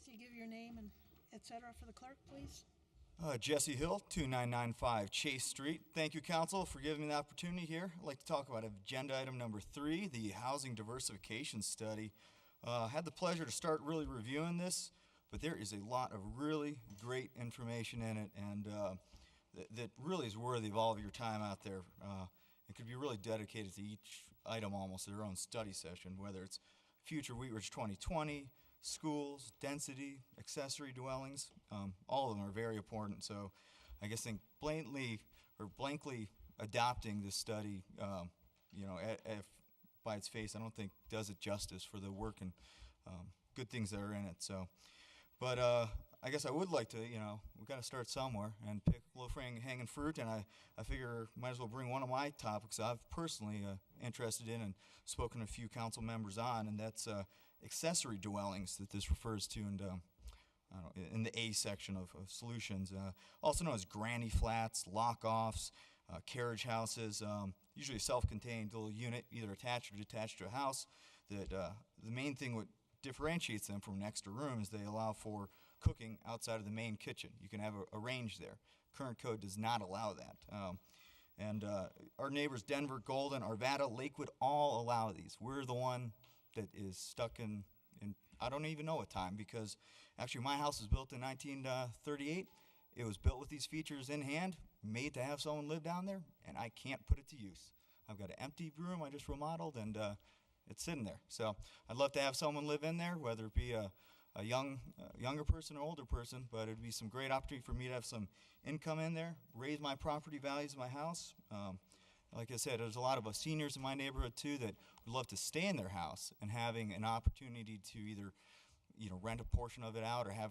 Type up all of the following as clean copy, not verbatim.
Jesse, give your name and et cetera for the clerk, please. Jesse Hill, 2995 Chase Street. Thank you, Council, for giving me the opportunity here. I'd like to talk about agenda item number 3, the Housing Diversification Study. Had the pleasure to start really reviewing this, but there is a lot of really great information in it, and that really is worthy of all of your time out there. It could be really dedicated to each item almost their own study session, whether it's Future Wheat Ridge 2020, schools, density, accessory dwellings, all of them are very important. So I guess think blankly adopting this study, by its face, I don't think does it justice for the work and good things that are in it. So, but I guess I would like to, we've got to start somewhere and pick low-hanging fruit, and I figure might as well bring one of my topics I've personally interested in and spoken to a few council members on, and that's accessory dwellings that this refers to in the A section of solutions, also known as granny flats, lock-offs, carriage houses, usually a self-contained little unit, either attached or detached to a house. That the main thing what differentiates them from an extra room is they allow for cooking outside of the main kitchen. You can have a range there. Current code does not allow that. And our neighbors Denver, Golden, Arvada, Lakewood all allow these. We're the one that is stuck in I don't even know what time, because actually my house was built in 1938. It was built with these features in hand, made to have someone live down there, and I can't put it to use. I've got an empty room I just remodeled, and it's sitting there. So I'd love to have someone live in there, whether it be a younger person or older person, but it'd be some great opportunity for me to have some income in there, raise my property values of my house. Like I said, there's a lot of us seniors in my neighborhood too that would love to stay in their house, and having an opportunity to either, rent a portion of it out or have,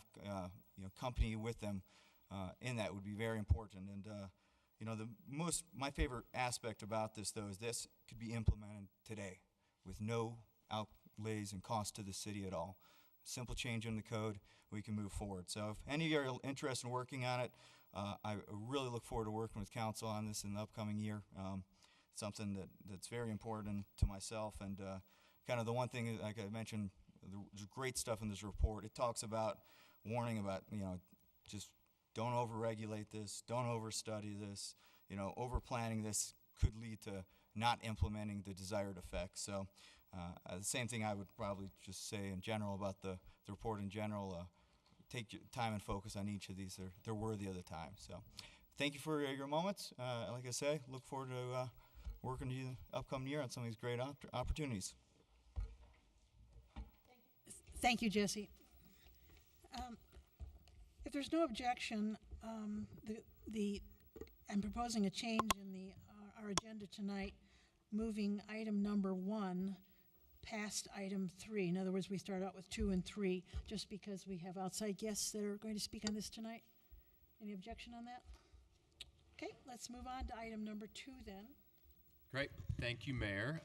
company with them in that would be very important. And my favorite aspect about this though is this could be implemented today with no outlays and cost to the city at all. Simple change in the code, we can move forward. So if any of you are interested in working on it, I really look forward to working with council on this in the upcoming year. Something that's very important to myself, and kind of the one thing, like I mentioned, there's great stuff in this report. It talks about warning about, just don't overregulate this, don't overstudy this, over planning this could lead to not implementing the desired effect. So the same thing I would probably just say in general about the report in general. Take your time and focus on each of these. They're worthy of the time. So thank you for your moments. Like I say, look forward to working with you the upcoming year on some of these great opportunities. Thank you, Jesse. If there's no objection, I'm proposing a change in our agenda tonight, moving item number 1 past item 3. In other words, we start out with 2 and 3, just because we have outside guests that are going to speak on this tonight. Any objection on that? Okay, let's move on to item number 2 then. Great. Thank you, Mayor.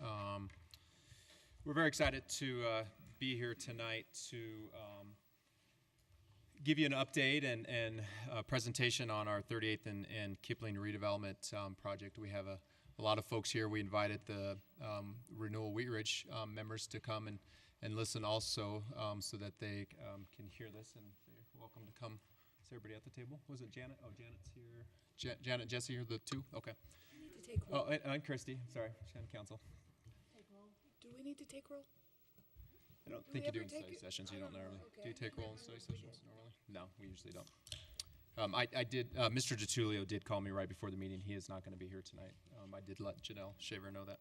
We're very excited to be here tonight to give you an update and a presentation on our 38th and Kipling redevelopment project. We have a lot of folks here. We invited the Renewal Wheat Ridge members to come and listen also, so that they can hear this, and they're welcome to come. Is everybody at the table? Was it Janet? Oh, Janet's here. Janet, Jesse here, the two? Okay. We need to take roll. Oh, and Christy. Sorry, Shannon Council. Take roll. Do we need to take roll? I don't think you do in study sessions. You don't normally. Okay. Do you take roll in study sessions normally? No, we usually don't. I did, Mr. DiTullio did call me right before the meeting. He is not going to be here tonight. I did let Janelle Shaver know that.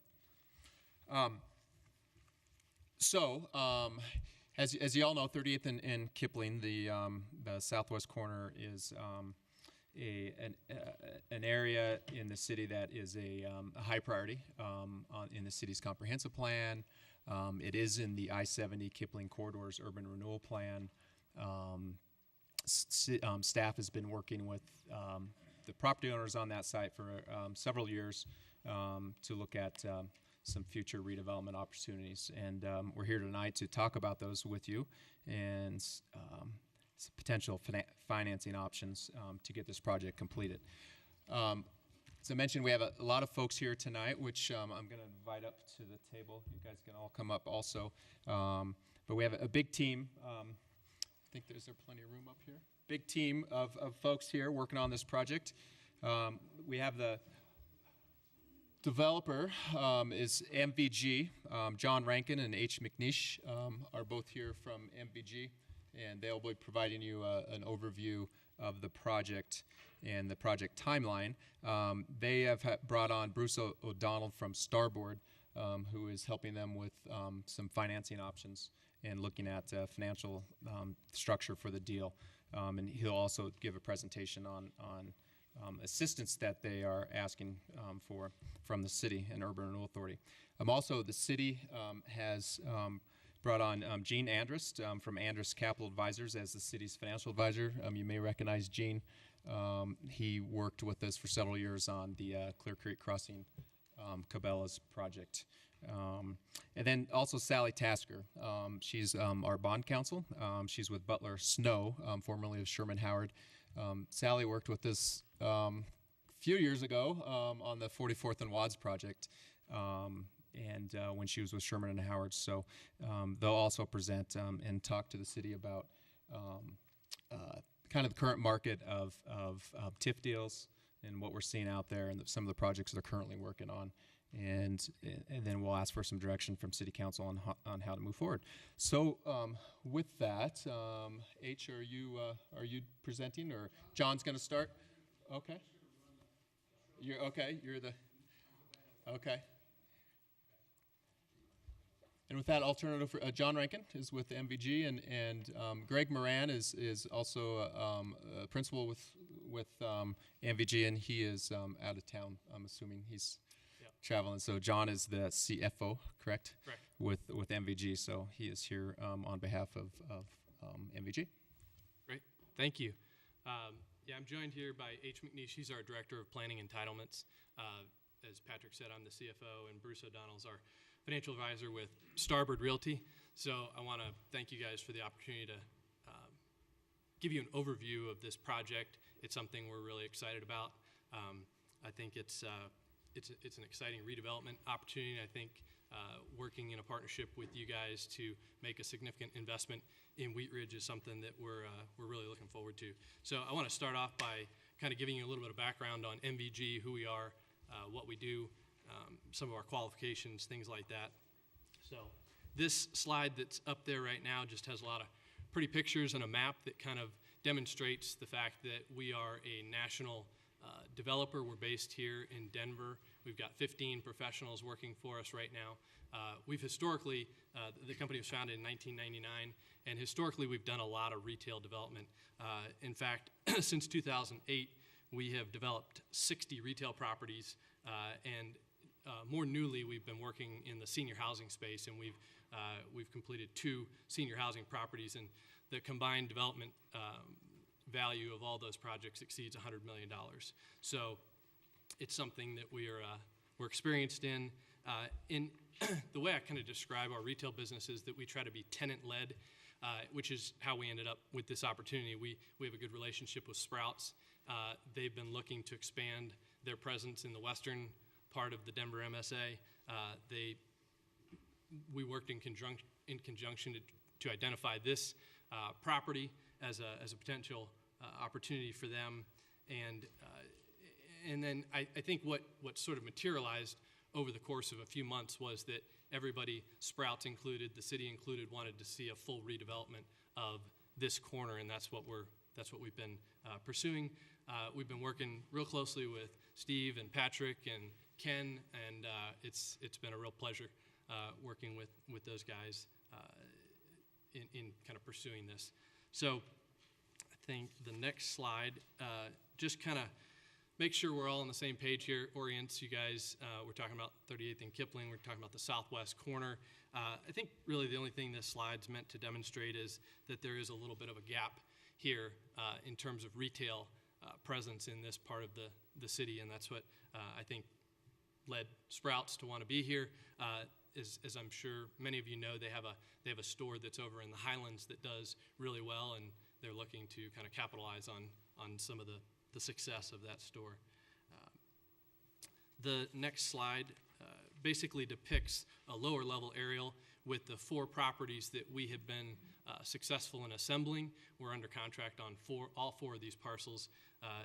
As you all know, 38th and Kipling, the southwest corner is an area in the city that is a high priority in the city's comprehensive plan. It is in the I-70 Kipling Corridors Urban Renewal Plan. Staff has been working with the property owners on that site for several years to look at some future redevelopment opportunities. And we're here tonight to talk about those with you and some potential financing options to get this project completed. As I mentioned, we have a lot of folks here tonight, which I'm going to invite up to the table. You guys can all come up also. But we have a big team. I think there's plenty of room up here. Big team of folks here working on this project. We have the developer is MVG. John Rankin and H. McNeish are both here from MVG, and they'll be providing you an overview of the project and the project timeline. They have brought on Bruce O'Donnell from Starboard, who is helping them with some financing options and looking at financial structure for the deal. And he'll also give a presentation on assistance that they are asking for from the city and Urban Renewal Authority. Also, the city has brought on Gene Andrist from Andrist Capital Advisors as the city's financial advisor. You may recognize Gene. He worked with us for several years on the Clear Creek Crossing Cabela's project. And then also Sally Tasker. She's our bond counsel. She's with Butler Snow, formerly of Sherman Howard. Sally worked with us a few years ago on the 44th and Watts project, and when she was with Sherman and Howard. So they'll also present and talk to the city about kind of the current market of TIF deals and what we're seeing out there and some of the projects they're currently working on. And then we'll ask for some direction from City Council on how to move forward. So with that, H, are you presenting, or John's going to start? Okay. You're okay. You're the okay. And with that, I'll turn it over. John Rankin is with MVG, and Greg Moran is also a principal with MVG, and he is out of town. I'm assuming he's traveling. So John is the CFO, correct? Correct. With MVG, so he is here on behalf of MVG. Great, thank you. I'm joined here by H. McNeish. He's our Director of Planning Entitlements. As Patrick said, I'm the CFO, and Bruce O'Donnell's our financial advisor with Starboard Realty. So I want to thank you guys for the opportunity to give you an overview of this project. It's something we're really excited about. I think it's an exciting redevelopment opportunity. I think working in a partnership with you guys to make a significant investment in Wheat Ridge is something that we're really looking forward to. So I want to start off by kind of giving you a little bit of background on MVG, who we are, what we do, some of our qualifications, things like that. So this slide that's up there right now just has a lot of pretty pictures and a map that kind of demonstrates the fact that we are a national developer. We're based here in Denver. We've got 15 professionals working for us right now. We've historically, the company was founded in 1999, and historically we've done a lot of retail development. In fact, since 2008, we have developed 60 retail properties, and more newly, we've been working in the senior housing space, and we've completed 2 senior housing properties, and the combined development value of all those projects exceeds $100 million. So it's something that we're experienced in. In the way I kind of describe our retail business is that we try to be tenant-led, which is how we ended up with this opportunity. We have a good relationship with Sprouts. They've been looking to expand their presence in the western part of the Denver MSA. We worked in conjunction to identify this property as a potential opportunity for them, and then I think what sort of materialized over the course of a few months was that everybody, Sprouts included, the city included, wanted to see a full redevelopment of this corner, and that's what we've been pursuing. We've been working real closely with Steve and Patrick and Ken, and it's been a real pleasure working with those guys in kind of pursuing this. So I think the next slide just kind of make sure we're all on the same page here, orients you guys. We're talking about 38th and Kipling. We're talking about the southwest corner. I think really the only thing this slide's meant to demonstrate is that there is a little bit of a gap here in terms of retail presence in this part of the city, and that's what I think led Sprouts to want to be here. As I'm sure many of you know, they have a store that's over in the Highlands that does really well, and they're looking to kind of capitalize on some of the success of that store. The next slide basically depicts a lower level aerial with the 4 properties that we have been successful in assembling. We're under contract on all four of these parcels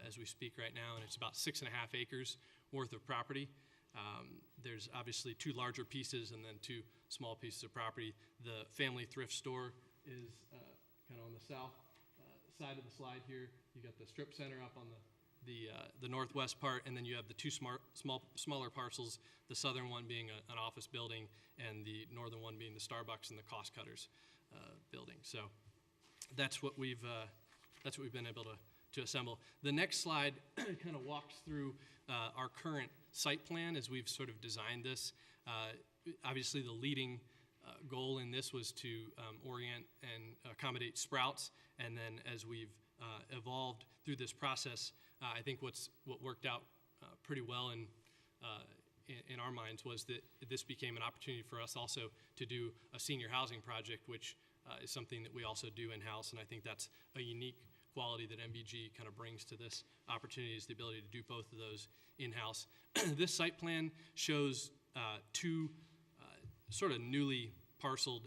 as we speak right now, and it's about 6.5 acres worth of property. There's obviously 2 larger pieces and then 2 small pieces of property. The family thrift store is kind of on the south side of the slide here. You got the strip center up on the northwest part, and then you have the 2 smaller parcels, the southern one being an office building and the northern one being the Starbucks and the Cost Cutters building. So that's what we've been able to assemble. The next slide kind of walks through our current site plan as we've sort of designed this. Obviously, the leading goal in this was to orient and accommodate Sprouts, and then as we've evolved through this process, I think what worked out pretty well in our minds was that this became an opportunity for us also to do a senior housing project, which is something that we also do in-house, and I think that's a unique quality that MVG kind of brings to this opportunity, is the ability to do both of those in-house. This site plan shows 2 sort of newly parceled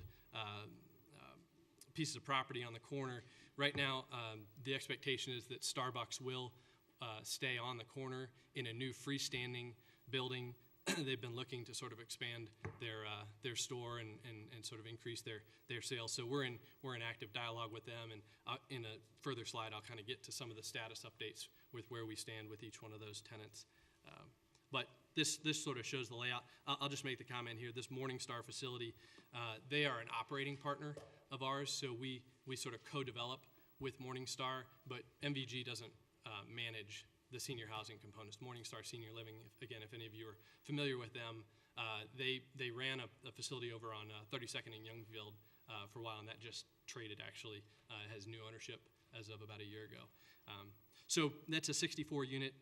pieces of property on the corner. Right now, the expectation is that Starbucks will stay on the corner in a new freestanding building. They've been looking to sort of expand their store and sort of increase their sales. So we're in active dialogue with them, and in a further slide, I'll kind of get to some of the status updates with where we stand with each one of those tenants. But this sort of shows the layout. I'll just make the comment here. This Morningstar facility, they are an operating partner of ours, so we sort of co-develop with Morningstar, but MVG doesn't manage the senior housing components. Morningstar Senior Living, if any of you are familiar with them, they ran a facility over on 32nd and Youngfield for a while, and that just traded actually. Has new ownership as of about a year ago. So that's a 64-unit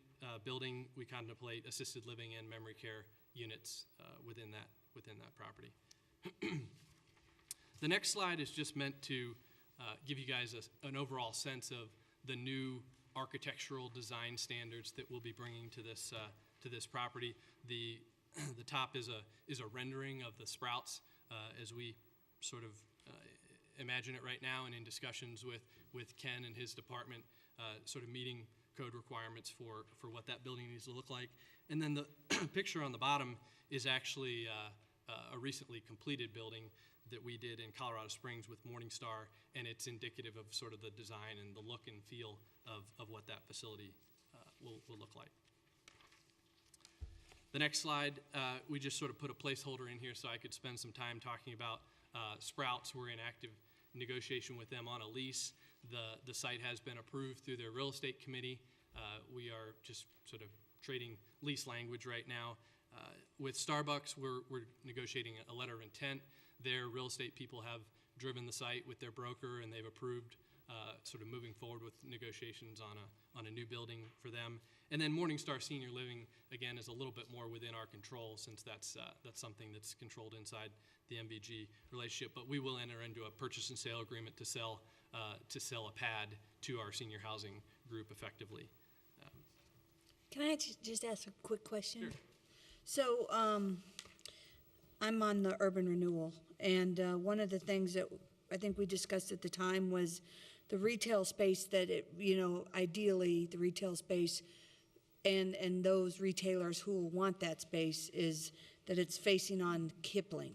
building. We contemplate assisted living and memory care units within that property. The next slide is just meant to give you guys an overall sense of the new architectural design standards that we'll be bringing to this property. The top is a rendering of the Sprouts as we sort of imagine it right now, and in discussions with Ken and his department, sort of meeting code requirements for what that building needs to look like. And then the picture on the bottom is actually a recently completed building that we did in Colorado Springs with Morningstar, and it's indicative of sort of the design and the look and feel of what that facility will look like. The next slide, we just sort of put a placeholder in here so I could spend some time talking about Sprouts. We're in active negotiation with them on a lease. The site has been approved through their real estate committee. We are just sort of trading lease language right now. With Starbucks, we're negotiating a letter of intent. Their real estate people have driven the site with their broker, and they've approved sort of moving forward with negotiations on a new building for them. And then Morningstar Senior Living, again, is a little bit more within our control, since that's something that's controlled inside the MVG relationship. But we will enter into a purchase and sale agreement to sell a pad to our senior housing group effectively. Can I just ask a quick question? Sure. So I'm on the urban renewal, and one of the things that I think we discussed at the time was the retail space that ideally the retail space and those retailers who will want that space is that it's facing on Kipling.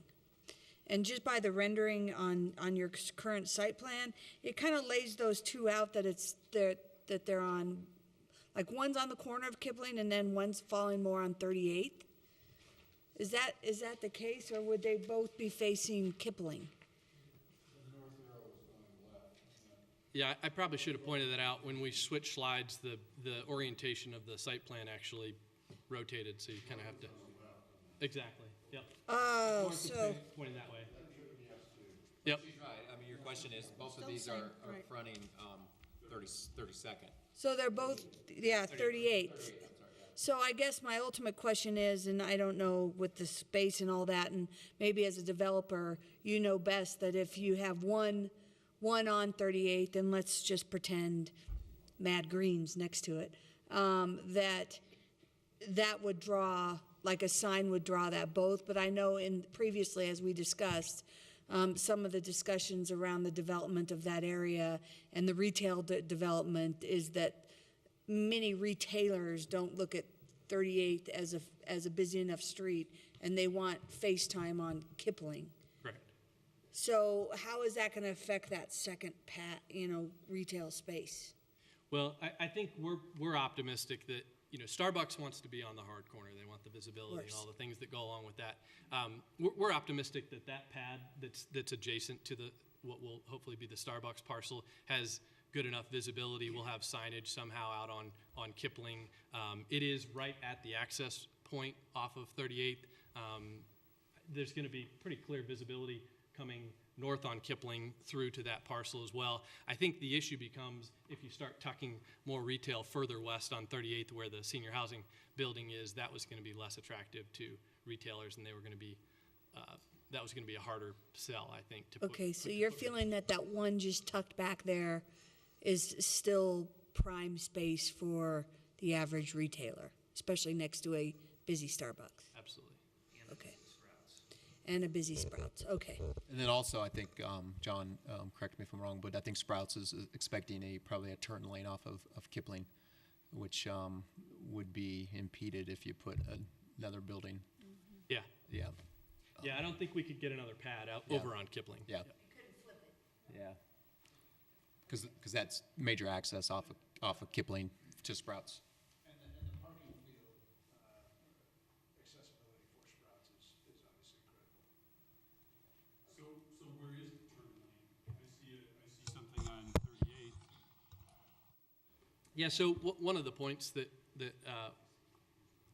And just by the rendering on your current site plan, it kind of lays those two out that they're on, like one's on the corner of Kipling and then one's falling more on 38th. Is that the case, or would they both be facing Kipling? Yeah, I probably should have pointed that out. When we switched slides, the orientation of the site plan actually rotated, so you kind of have to. Exactly. Yep. Oh, so pointing that way. Yep. She's right. I mean, your question is, both of these Still are same, right. fronting 32nd. so they're both 38th. So I guess my ultimate question is, and I don't know with the space and all that, and maybe as a developer, you know best, that if you have one on 38th, and let's just pretend Mad Green's next to it, that would draw, like a sign would draw that both. But I know previously, as we discussed, some of the discussions around the development of that area and the retail development is that many retailers don't look at 38th as a busy enough street, and they want FaceTime on Kipling. Correct. So how is that going to affect that second retail space? Well, I think we're optimistic that, Starbucks wants to be on the hard corner. They want the visibility and all the things that go along with that. We're optimistic that pad that's adjacent to what will hopefully be the Starbucks parcel has good enough visibility. We'll have signage somehow out on Kipling. It is right at the access point off of 38th. There's going to be pretty clear visibility coming north on Kipling through to that parcel as well. I think the issue becomes if you start tucking more retail further west on 38th where the senior housing building is, that was going to be less attractive to retailers, and they were going to be that was going to be a harder sell, I think. So you're feeling that one just tucked back there is still prime space for the average retailer, especially next to a busy Starbucks. Absolutely. Okay. And a busy Sprouts. Okay. And then also, I think, John, correct me if I'm wrong, but I think Sprouts is expecting probably a turn lane off of Kipling, which would be impeded if you put another building. Yeah. Yeah. Yeah, I don't think we could get another pad over on Kipling. Yeah. Yeah. Because that's major access off of Kipling to Sprouts. And the parking field, accessibility for Sprouts is obviously critical. So where is the turn lane? I see something on 38th. Yeah, so one of the points that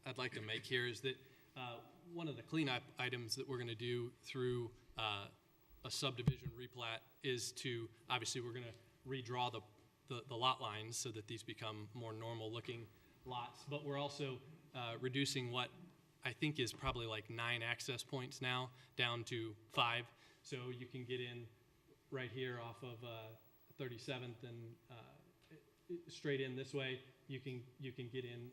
I'd like to make here is that one of the cleanup items that we're going to do through a subdivision replat is to, obviously we're going to redraw the lot lines so that these become more normal looking lots, but we're also reducing what I think is probably like 9 access points now down to 5. So you can get in right here off of 37th and straight in this way. You can get in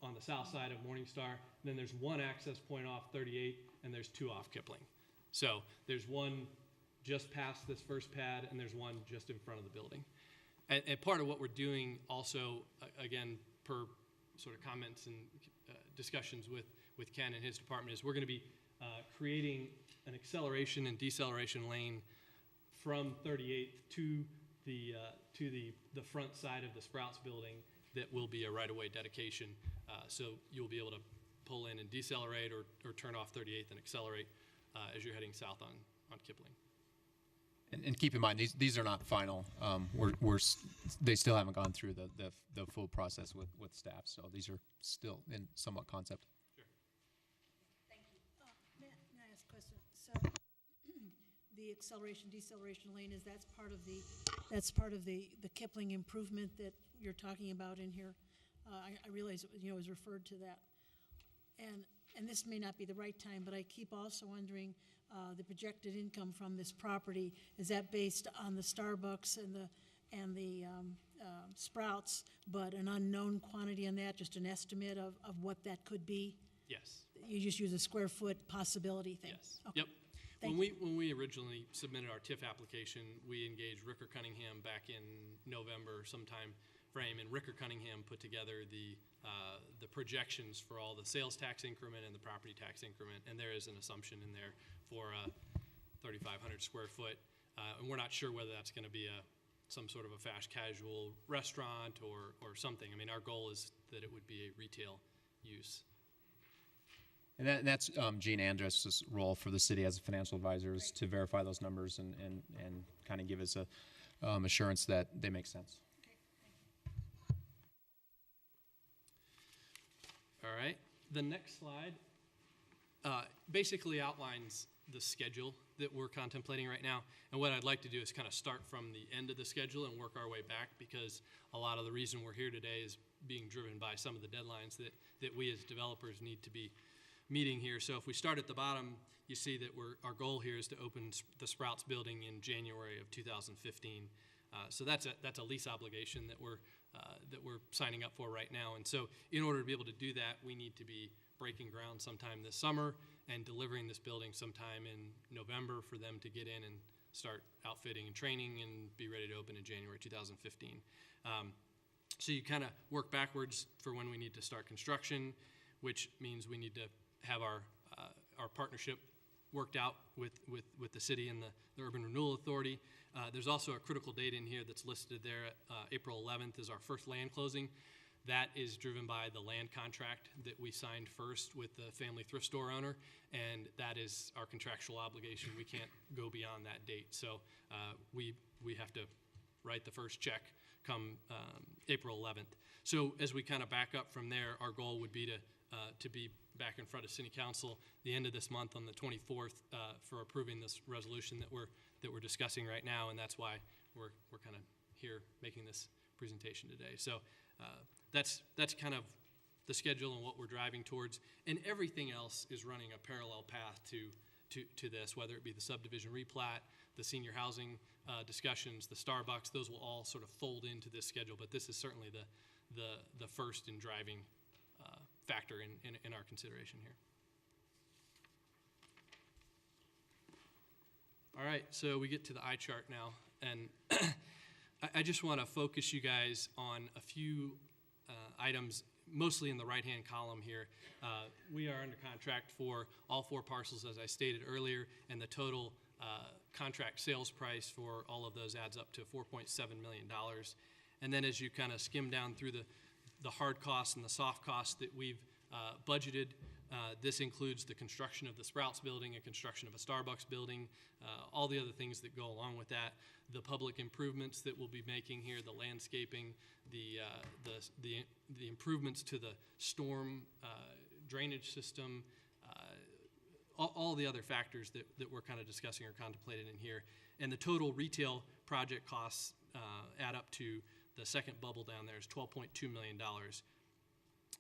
on the south side of Morningstar. And then there's 1 access point off 38, and there's 2 off Kipling. So there's 1 just past this first pad, and there's 1 just in front of the building. And part of what we're doing also, again, per sort of comments and discussions with Ken and his department, is we're going to be creating an acceleration and deceleration lane from 38th to the front side of the Sprouts building that will be a right-of-way dedication. So you'll be able to pull in and decelerate or turn off 38th and accelerate as you're heading south on Kipling. And keep in mind, these are not final. They still haven't gone through the full process with staff, so these are still in somewhat concept. Sure. Thank you. May I ask a question? So the acceleration, deceleration lane, that's part of the Kipling improvement that you're talking about in here? I realize it was referred to that. And this may not be the right time, but I keep also wondering the projected income from this property, is that based on the Starbucks and the Sprouts, but an unknown quantity on that, just an estimate of what that could be? Yes. You just use a square foot possibility thing? Yes. Okay. Yep. Thank When we originally submitted our TIF application, we engaged Ricker Cunningham back in November sometime frame, and Ricker Cunningham put together the projections for all the sales tax increment and the property tax increment, and there is an assumption in there for 3,500 square foot, and we're not sure whether that's going to be some sort of a fast casual restaurant or something. I mean, our goal is that it would be a retail use. And that's Gene Andrus' role for the city as a financial advisor, is to verify those numbers and kind of give us a assurance that they make sense. All right. The next slide basically outlines the schedule that we're contemplating right now. And what I'd like to do is kind of start from the end of the schedule and work our way back, because a lot of the reason we're here today is being driven by some of the deadlines that we as developers need to be meeting here. So if we start at the bottom, you see that our goal here is to open the Sprouts building in January of 2015. So that's a lease obligation that we're signing up for right now. And so in order to be able to do that, we need to be breaking ground sometime this summer and delivering this building sometime in November for them to get in and start outfitting and training and be ready to open in January 2015. So you kind of work backwards for when we need to start construction, which means we need to have our partnership worked out with the city and the Urban Renewal Authority. There's also a critical date in here that's listed there. April 11th is our first land closing. That is driven by the land contract that we signed first with the family thrift store owner, and that is our contractual obligation. We can't go beyond that date. So we have to write the first check come April 11th. So as we kind of back up from there, our goal would be to be back in front of City Council the end of this month on the 24th for approving this resolution that we're discussing right now, and that's why we're kind of here making this presentation today. So that's kind of the schedule and what we're driving towards, and everything else is running a parallel path to this, whether it be the subdivision replat, the senior housing discussions, the Starbucks. Those will all sort of fold into this schedule, but this is certainly the first in driving factor in our consideration here. All right, so we get to the eye chart now, and I just want to focus you guys on a few items, mostly in the right-hand column here. We are under contract for all 4 parcels, as I stated earlier, and the total contract sales price for all of those adds up to $4.7 million. And then as you kind of skim down through the hard costs and the soft costs that we've budgeted, this includes the construction of the Sprouts building, a construction of a Starbucks building, all the other things that go along with that, the public improvements that we'll be making here, the landscaping, the improvements to the storm drainage system, all the other factors that we're kind of discussing or contemplated in here. And the total retail project costs add up to, the second bubble down there is $12.2 million.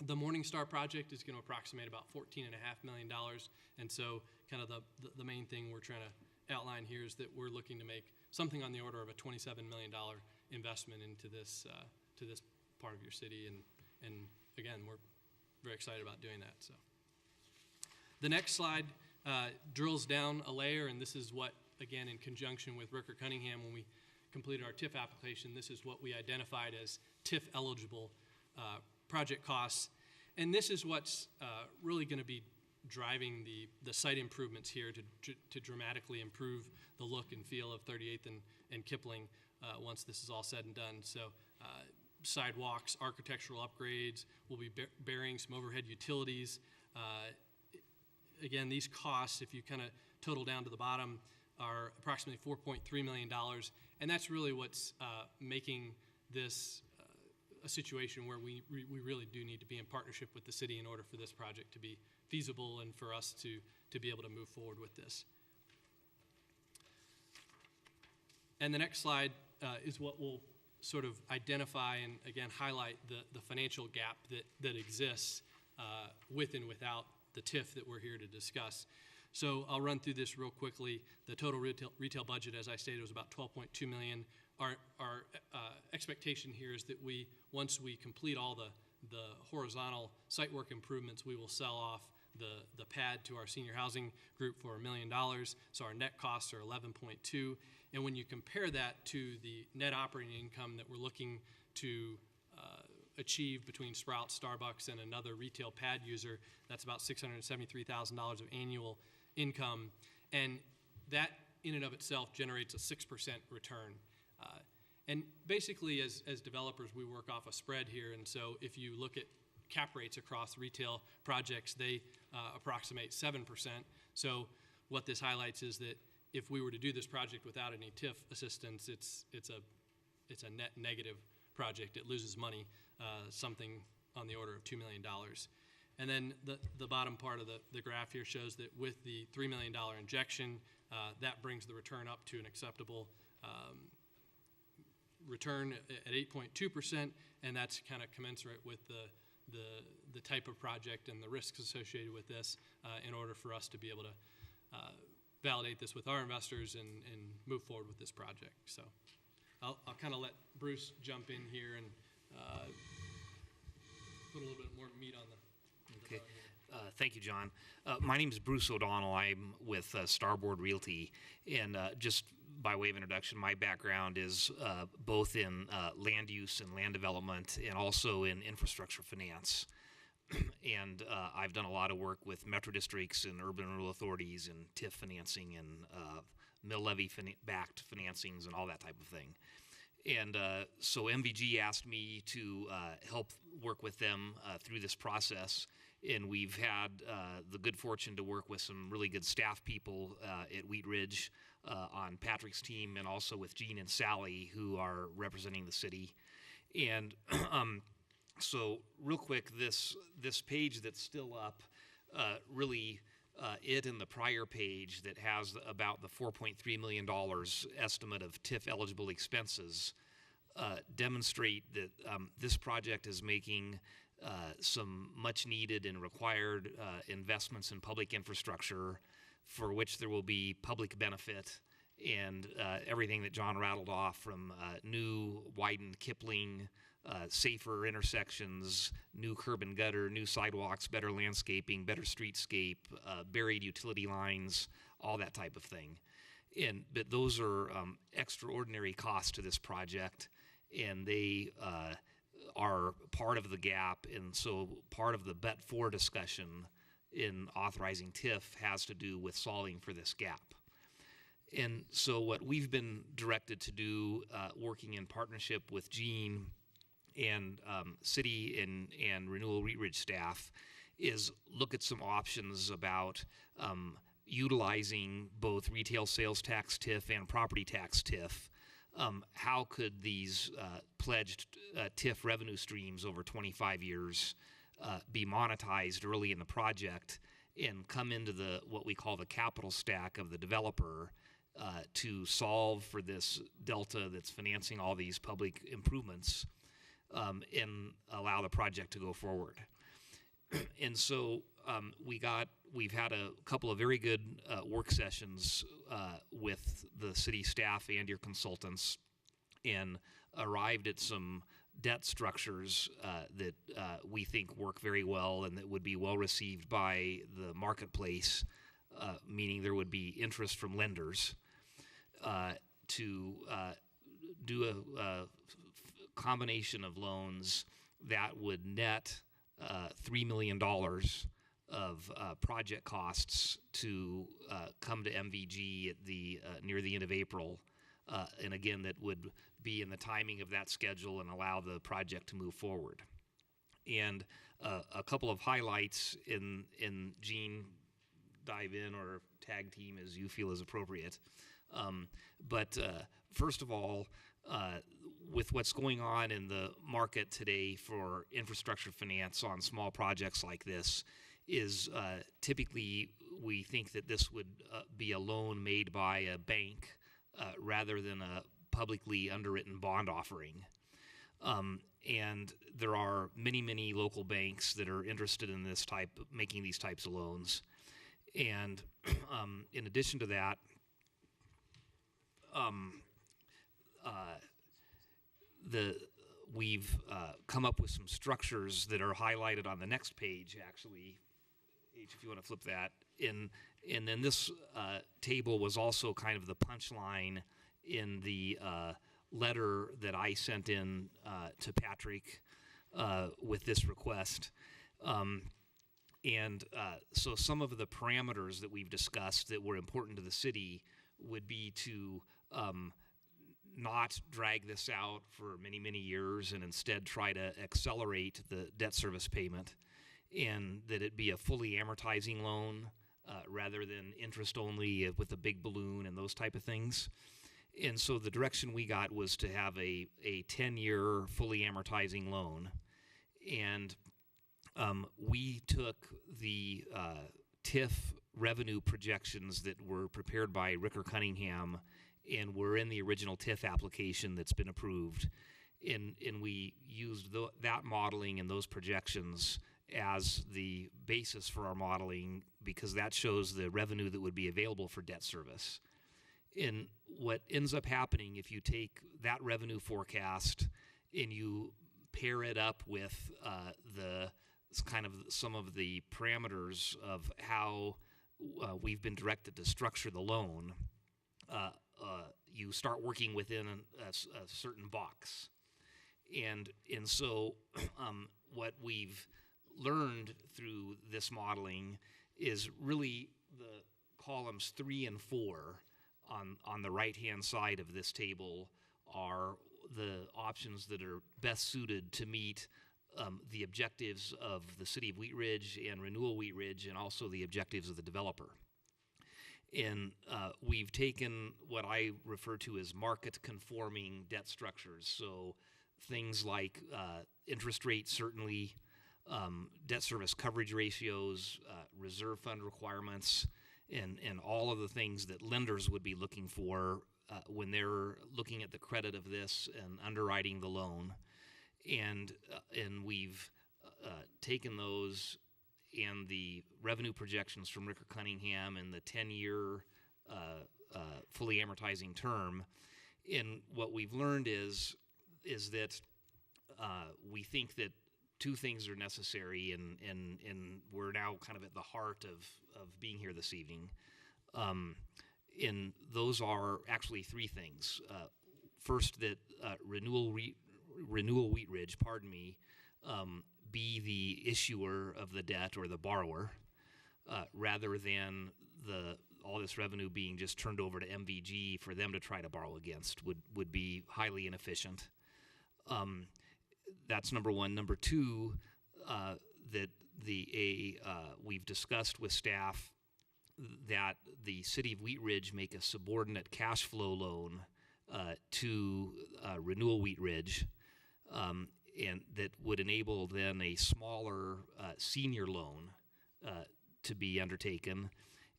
The Morningstar project is going to approximate about $14.5 million. And so kind of the main thing we're trying to outline here is that we're looking to make something on the order of a $27 million investment into this part of your city. And again, we're very excited about doing that. So the next slide drills down a layer, and this is what, again, in conjunction with Ricker Cunningham, when we completed our TIF application, this is what we identified as TIF eligible project costs. And this is what's really going to be driving the site improvements here to dramatically improve the look and feel of 38th and Kipling once this is all said and done. So sidewalks, architectural upgrades, we'll be burying some overhead utilities. Again, these costs, if you kind of total down to the bottom, are approximately $4.3 million. And that's really what's making this a situation where we really do need to be in partnership with the city in order for this project to be feasible and for us to be able to move forward with this. And the next slide is what will sort of identify and, again, highlight the financial gap that exists with and without the TIF that we're here to discuss. So I'll run through this real quickly. The total retail budget, as I stated, was about $12.2 million. Our expectation here is that once we complete all the horizontal site work improvements, we will sell off the pad to our senior housing group for $1 million. So our net costs are 11.2. And when you compare that to the net operating income that we're looking to achieve between Sprouts, Starbucks, and another retail pad user, that's about $673,000 of annual income. And that in and of itself generates a 6% return. And basically, as developers, we work off a spread here. And so if you look at cap rates across retail projects, they approximate 7%. So what this highlights is that if we were to do this project without any TIF assistance, it's a net negative project. It loses money, something on the order of $2 million. And then the bottom part of the graph here shows that with the $3 million injection, that brings the return up to an acceptable return at 8.2%, and that's kind of commensurate with the type of project and the risks associated with this in order for us to be able to validate this with our investors and move forward with this project. So I'll kind of let Bruce jump in here and put a little bit more meat on the Okay. Thank you, John. My name is Bruce O'Donnell. I'm with Starboard Realty. And just by way of introduction, my background is both in land use and land development and also in infrastructure finance. And I've done a lot of work with metro districts and urban renewal authorities and TIF financing and mill levy backed financings and all that type of thing. And so MVG asked me to help work with them through this process. And we've had the good fortune to work with some really good staff people at Wheat Ridge on Patrick's team, and also with Gene and Sally, who are representing the city. And so real quick, this page that's still up, really it and the prior page that has about the $4.3 million estimate of TIF eligible expenses demonstrate that this project is making some much needed and required investments in public infrastructure for which there will be public benefit, and everything that John rattled off from new widened Kipling, safer intersections, new curb and gutter, new sidewalks, better landscaping, better streetscape, buried utility lines, all that type of thing. But those are extraordinary costs to this project, and they are part of the gap. And so part of the but-for discussion in authorizing TIF has to do with solving for this gap. And so what we've been directed to do, working in partnership with Gene and city and Renewal Wheat Ridge staff, is look at some options about utilizing both retail sales tax TIF and property tax TIF. How could these pledged TIF revenue streams over 25 years be monetized early in the project and come into what we call the capital stack of the developer to solve for this delta that's financing all these public improvements and allow the project to go forward. And so we've had a couple of very good work sessions with the city staff and your consultants, and arrived at some debt structures that we think work very well and that would be well received by the marketplace, meaning there would be interest from lenders to do a combination of loans that would net $3 million of project costs to come to MVG at near the end of April, and again, that would be in the timing of that schedule and allow the project to move forward. And a couple of highlights in Gene, dive in or tag team as you feel is appropriate. But first of all, with what's going on in the market today for infrastructure finance on small projects like this, is typically we think that this would be a loan made by a bank rather than a publicly underwritten bond offering. And there are many, many local banks that are interested in making these types of loans. And in addition to that, we've come up with some structures that are highlighted on the next page, actually. H, if you want to flip that. And then this table was also kind of the punchline in the letter that I sent in to Patrick with this request. So some of the parameters that we've discussed that were important to the city would be to not drag this out for many, many years and instead try to accelerate the debt service payment, and that it be a fully amortizing loan rather than interest only with a big balloon and those type of things. And so the direction we got was to have a 10-year fully amortizing loan. And we took the TIF revenue projections that were prepared by Ricker Cunningham and were in the original TIF application that's been approved. And we used that modeling and those projections as the basis for our modeling, because that shows the revenue that would be available for debt service. And what ends up happening if you take that revenue forecast and you pair it up with the kind of some of the parameters of how we've been directed to structure the loan, you start working within a certain box. And so what we've learned through this modeling is really the columns 3 and 4 on the right-hand side of this table are the options that are best suited to meet the objectives of the City of Wheat Ridge and Renewal Wheat Ridge, and also the objectives of the developer. And we've taken what I refer to as market-conforming debt structures. So things like interest rate certainty, debt service coverage ratios, reserve fund requirements, and all of the things that lenders would be looking for when they're looking at the credit of this and underwriting the loan. And we've taken those and the revenue projections from Ricker Cunningham and the 10-year fully amortizing term. And what we've learned is that we think that two things are necessary, and we're now kind of at the heart of being here this evening. And those are actually three things. First, that Renewal Wheat Ridge, be the issuer of the debt or the borrower, rather than all this revenue being just turned over to MVG for them to try to borrow against would be highly inefficient. That's number one. Number two, that we've discussed with staff that the City of Wheat Ridge make a subordinate cash flow loan to Renewal Wheat Ridge, and that would enable then a smaller senior loan to be undertaken.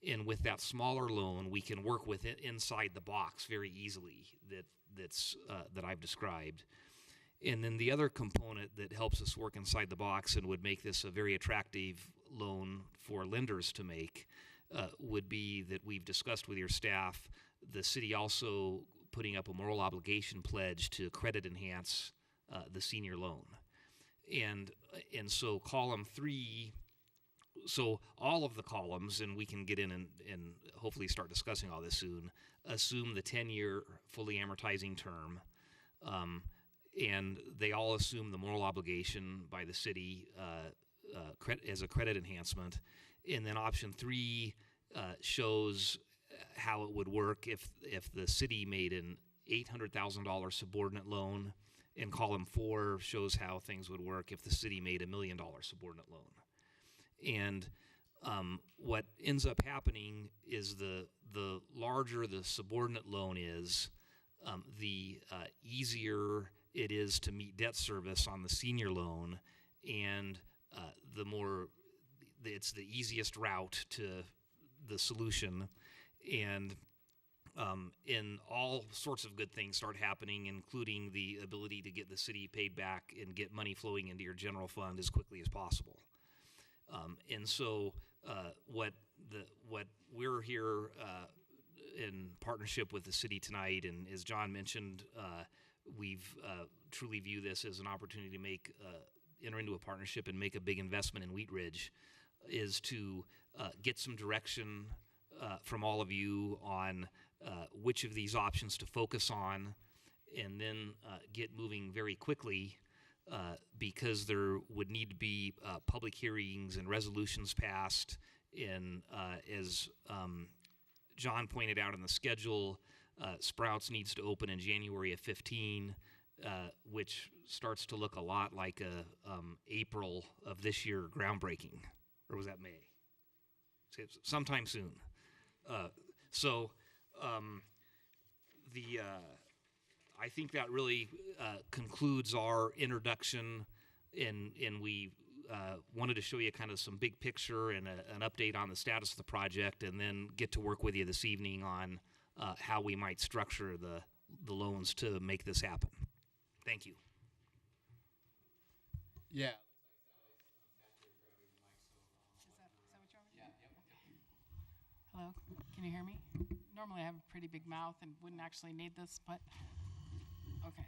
And with that smaller loan, we can work with it inside the box very easily that I've described. And then the other component that helps us work inside the box and would make this a very attractive loan for lenders to make would be that we've discussed with your staff, the city also putting up a moral obligation pledge to credit enhance the senior loan. And so column 3, so all of the columns, and we can get in and hopefully start discussing all this soon, assume the 10-year fully amortizing term, and they all assume the moral obligation by the city as a credit enhancement. And then option 3 shows how it would work if the city made an $800,000 subordinate loan, and column 4 shows how things would work if the city made $1 million subordinate loan. And what ends up happening is the larger the subordinate loan is, the easier it is to meet debt service on the senior loan, and it's the easiest route to the solution. And all sorts of good things start happening, including the ability to get the city paid back and get money flowing into your general fund as quickly as possible. And so what we're here in partnership with the city tonight, and as John mentioned, we've truly view this as an opportunity to enter into a partnership and make a big investment in Wheat Ridge, is to get some direction from all of you on which of these options to focus on, and then get moving very quickly, because there would need to be public hearings and resolutions passed. And as John pointed out in the schedule, Sprouts needs to open in January of 15, which starts to look a lot like a April of this year groundbreaking, or was that May? Sometime soon. I think that really concludes our introduction, and we wanted to show you kind of some big picture and an update on the status of the project, and then get to work with you this evening on how we might structure the loans to make this happen. Thank you. Yeah. Hello, can you hear me? Normally I have a pretty big mouth and wouldn't actually need this, but okay.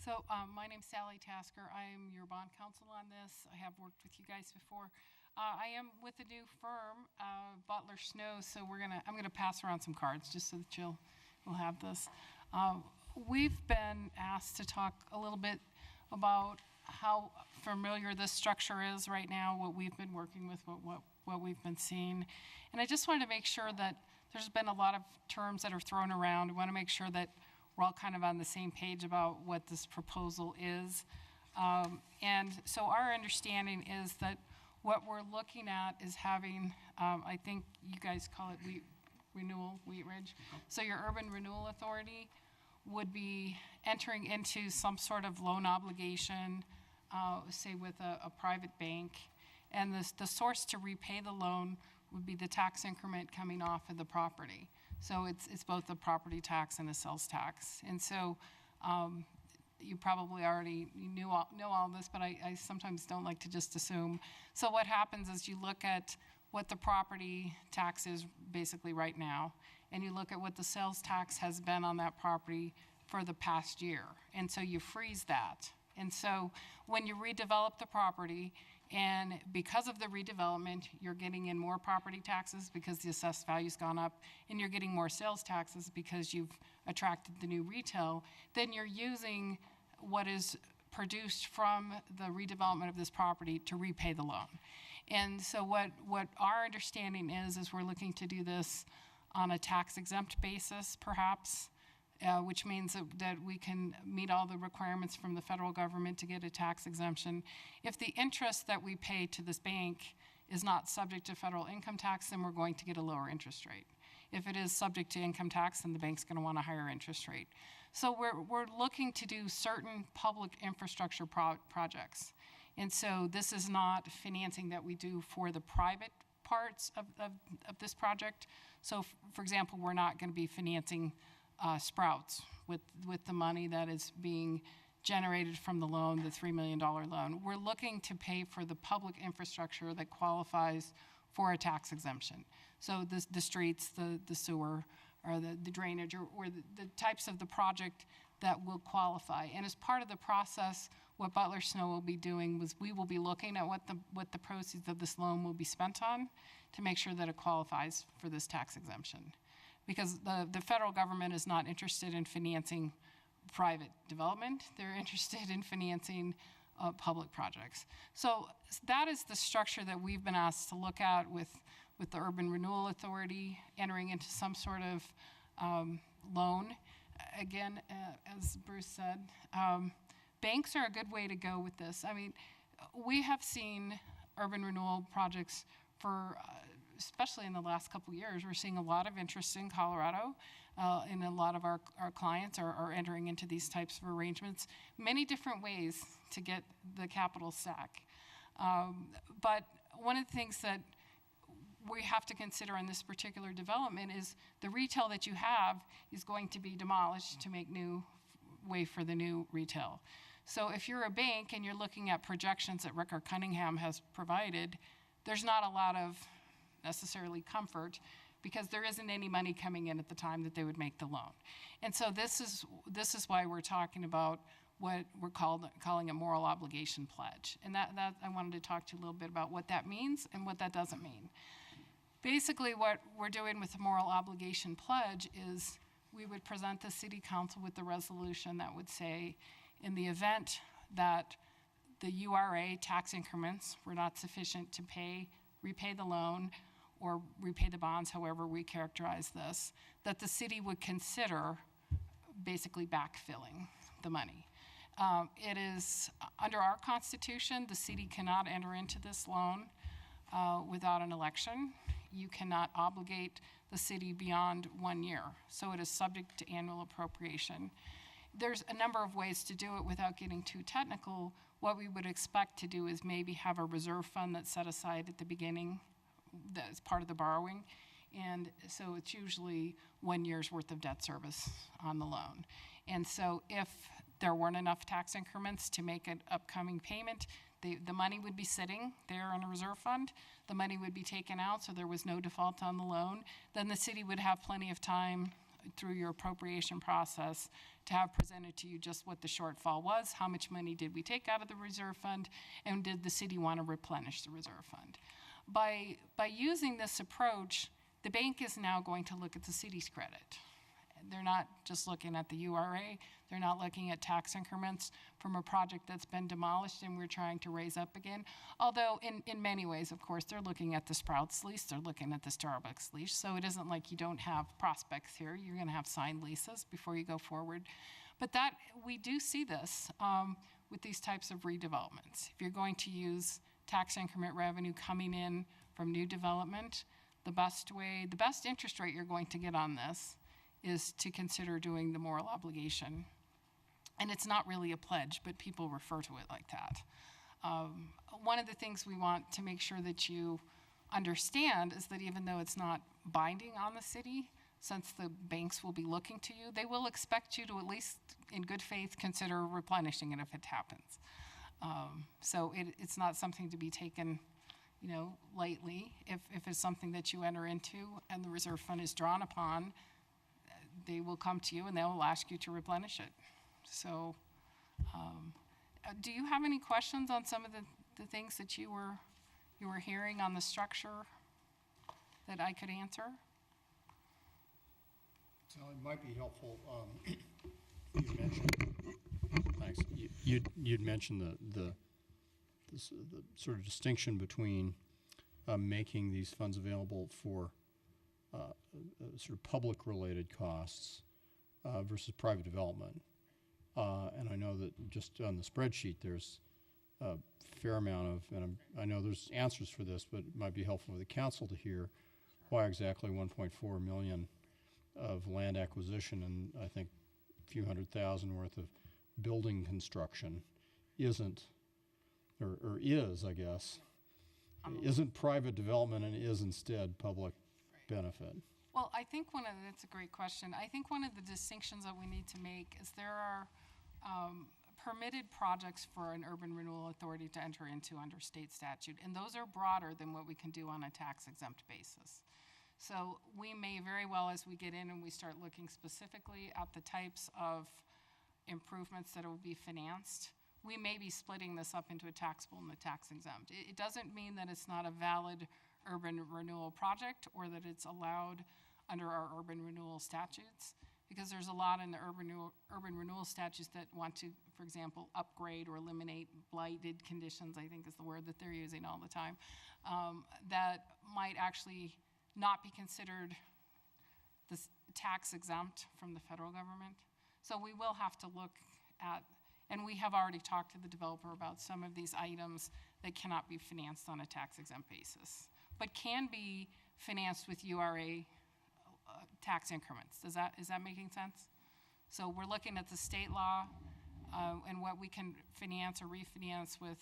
So my name's Sally Tasker. I am your bond counsel on this. I have worked with you guys before. I am with a new firm, Butler Snow, so I'm gonna pass around some cards just so that we'll have this. We've been asked to talk a little bit about how familiar this structure is right now, what we've been working with, what we've been seeing. And I just wanted to make sure that there's been a lot of terms that are thrown around. I want to make sure that we're all kind of on the same page about what this proposal is. And so our understanding is that what we're looking at is having, I think you guys call it Wheat Ridge. So your Urban Renewal Authority would be entering into some sort of loan obligation, say with a private bank. And the source to repay the loan would be the tax increment coming off of the property. So it's both a property tax and a sales tax. And so you probably already know all this, but I sometimes don't like to just assume. So what happens is you look at what the property tax is basically right now, and you look at what the sales tax has been on that property for the past year. And so you freeze that. And so when you redevelop the property, and because of the redevelopment, you're getting in more property taxes because the assessed value's gone up, and you're getting more sales taxes because you've attracted the new retail, then you're using what is produced from the redevelopment of this property to repay the loan. And so what our understanding is we're looking to do this on a tax exempt basis, perhaps, which means that we can meet all the requirements from the federal government to get a tax exemption. If the interest that we pay to this bank is not subject to federal income tax, then we're going to get a lower interest rate. If it is subject to income tax, then the bank's going to want a higher interest rate. So we're looking to do certain public infrastructure projects. And so this is not financing that we do for the private parts of this project. So for example, we're not going to be financing Sprouts with the money that is being generated from the loan, the $3 million loan. We're looking to pay for the public infrastructure that qualifies for a tax exemption. So the streets, the sewer, or the drainage, or the types of the project that will qualify. And as part of the process, what Butler Snow will be doing was we will be looking at what the proceeds of this loan will be spent on to make sure that it qualifies for this tax exemption. Because the federal government is not interested in financing private development. They're interested in financing public projects. So that is the structure that we've been asked to look at with the Urban Renewal Authority entering into some sort of loan. Again, as Bruce said, banks are a good way to go with this. I mean, we have seen urban renewal projects for especially in the last couple of years. We're seeing a lot of interest in Colorado, and a lot of our clients are entering into these types of arrangements. Many different ways to get the capital stack. But one of the things that we have to consider in this particular development is the retail that you have is going to be demolished to make new way for the new retail. So if you're a bank and you're looking at projections that Rickard Cunningham has provided, there's not a lot of necessarily comfort because there isn't any money coming in at the time that they would make the loan. And so this is why we're talking about what we're calling a moral obligation pledge. And that I wanted to talk to you a little bit about what that means and what that doesn't mean. Basically what we're doing with the moral obligation pledge is we would present the city council with the resolution that would say, in the event that the URA tax increments were not sufficient to repay the loan or repay the bonds, however we characterize this, that the city would consider basically backfilling the money. It is, under our Constitution, the city cannot enter into this loan without an election. You cannot obligate the city beyond 1 year, so it is subject to annual appropriation. There's a number of ways to do it without getting too technical. What we would expect to do is maybe have a reserve fund that's set aside at the beginning that's part of the borrowing. And so it's usually 1 year's worth of debt service on the loan. And so if there weren't enough tax increments to make an upcoming payment, the money would be sitting there in a reserve fund. The money would be taken out so there was no default on the loan. Then the city would have plenty of time through your appropriation process to have presented to you just what the shortfall was, how much money did we take out of the reserve fund, and did the city want to replenish the reserve fund. By using this approach, the bank is now going to look at the city's credit. They're not just looking at the URA, they're not looking at tax increments from a project that's been demolished and we're trying to raise up again. Although in many ways, of course, they're looking at the Sprouts lease, they're looking at the Starbucks lease, so it isn't like you don't have prospects here. You're gonna have signed leases before you go forward. But that, we do see this with these types of redevelopments. If you're going to use tax increment revenue coming in from new development, the best interest rate you're going to get on this is to consider doing the moral obligation. And it's not really a pledge, but people refer to it like that. One of the things we want to make sure that you understand is that even though it's not binding on the city, since the banks will be looking to you, they will expect you to at least in good faith consider replenishing it if it happens. So it's not something to be taken lightly. If it's something that you enter into and the reserve fund is drawn upon, they will come to you and they'll ask you to replenish it. So do you have any questions on some of the things that you were hearing on the structure that I could answer? So it might be helpful, you mentioned, thanks, you'd mentioned the sort of distinction between making these funds available for sort of public-related costs versus private development. And I know that just on the spreadsheet there's a fair amount of, and I know there's answers for this, but it might be helpful for the council to hear why exactly 1.4 million of land acquisition and I think a few $100,000 worth of building construction isn't, or is, I guess, isn't private development and is instead public benefit. Well, I think that's a great question. I think one of the distinctions that we need to make is there are permitted projects for an urban renewal authority to enter into under state statute, and those are broader than what we can do on a tax exempt basis. So we may very well, as we get in and we start looking specifically at the types of improvements that will be financed, we may be splitting this up into a taxable and a tax exempt. It doesn't mean that it's not a valid urban renewal project or that it's allowed under our urban renewal statutes, because there's a lot in the urban renewal statutes that want to, for example, upgrade or eliminate blighted conditions, I think is the word that they're using all the time, that might actually not be considered this tax exempt from the federal government. So we will have to look at, and we have already talked to the developer about some of these items that cannot be financed on a tax exempt basis, but can be financed with URA tax increments. Is that making sense? So we're looking at the state law and what we can finance or refinance with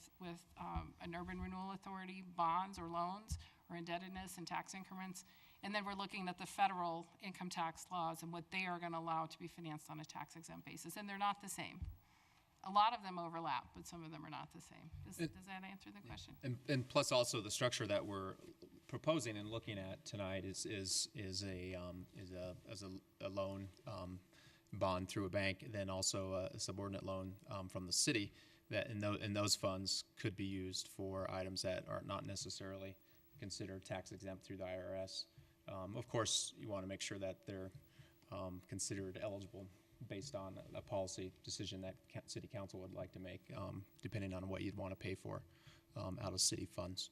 an urban renewal authority, bonds or loans or indebtedness and tax increments. And then we're looking at the federal income tax laws and what they are going to allow to be financed on a tax exempt basis. And they're not the same. A lot of them overlap, but some of them are not the same. Does that answer the question? And plus also the structure that we're proposing and looking at tonight is a loan bond through a bank, then also a subordinate loan from the city that in those funds could be used for items that are not necessarily considered tax exempt through the IRS. Of course, you want to make sure that they're considered eligible based on a policy decision that city council would like to make, depending on what you'd want to pay for out of city funds.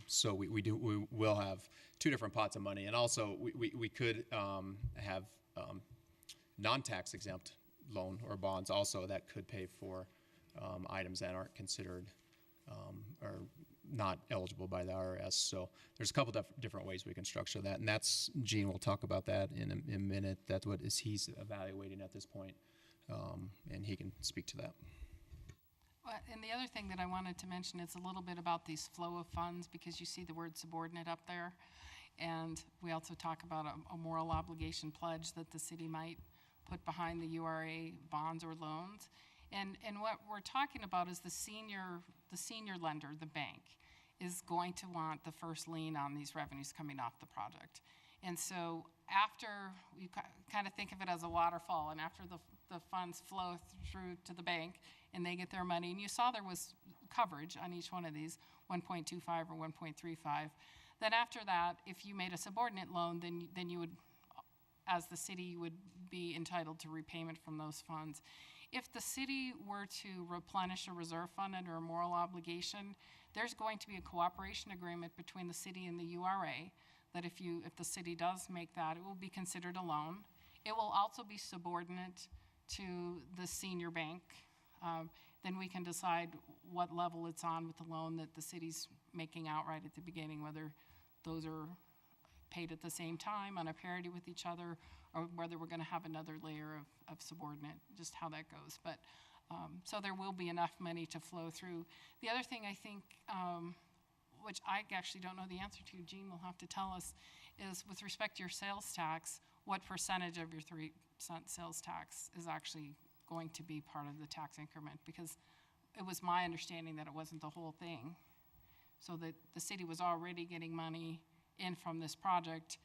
So we will have two different pots of money, and also we could have non-tax exempt loan or bonds also that could pay for items that aren't considered or not eligible by the IRS. So there's a couple different ways we can structure that, and that's, Gene will talk about that in a minute. That's what he's evaluating at this point, and he can speak to that. And the other thing that I wanted to mention is a little bit about these flow of funds, because you see the word subordinate up there. And we also talk about a moral obligation pledge that the city might put behind the URA bonds or loans. And what we're talking about is the senior lender, the bank, is going to want the first lien on these revenues coming off the project. And so after, you kind of think of it as a waterfall, and after the funds flow through to the bank and they get their money, and you saw there was coverage on each one of these, 1.25 or 1.35, then after that, if you made a subordinate loan, then you would, as the city, you would be entitled to repayment from those funds. If the city were to replenish a reserve fund under a moral obligation, there's going to be a cooperation agreement between the city and the URA that if the city does make that, it will be considered a loan. It will also be subordinate to the senior bank. Then we can decide what level it's on with the loan that the city's making out right at the beginning, whether those are paid at the same time on a parity with each other, or whether we're going to have another layer of subordinate, just how that goes. But so there will be enough money to flow through. The other thing I think, which I actually don't know the answer to, Gene will have to tell us, is with respect to your sales tax, what percentage of your 3% sales tax is actually going to be part of the tax increment? Because it was my understanding that it wasn't the whole thing. So that the city was already getting money in from this project,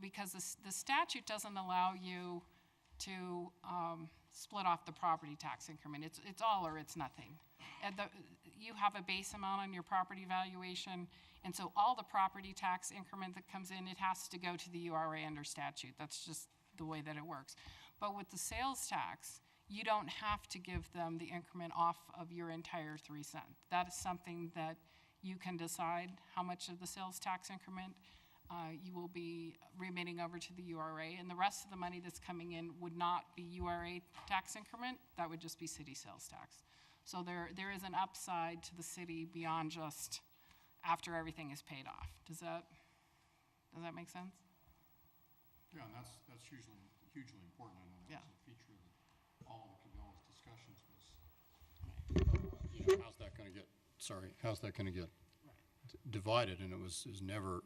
because the statute doesn't allow you to split off the property tax increment. It's all or it's nothing. And you have a base amount on your property valuation, and so all the property tax increment that comes in, it has to go to the URA under statute. That's just the way that it works. But with the sales tax, you don't have to give them the increment off of your entire 3 cents. That is something that you can decide how much of the sales tax increment you will be remitting over to the URA, and the rest of the money that's coming in would not be URA tax increment. That would just be city sales tax. So there is an upside to the city beyond just after everything is paid off. Does that make sense? Yeah, and that's hugely important. I know that was a feature of all of Cabela's discussions was, how's that going to get divided? And it was never,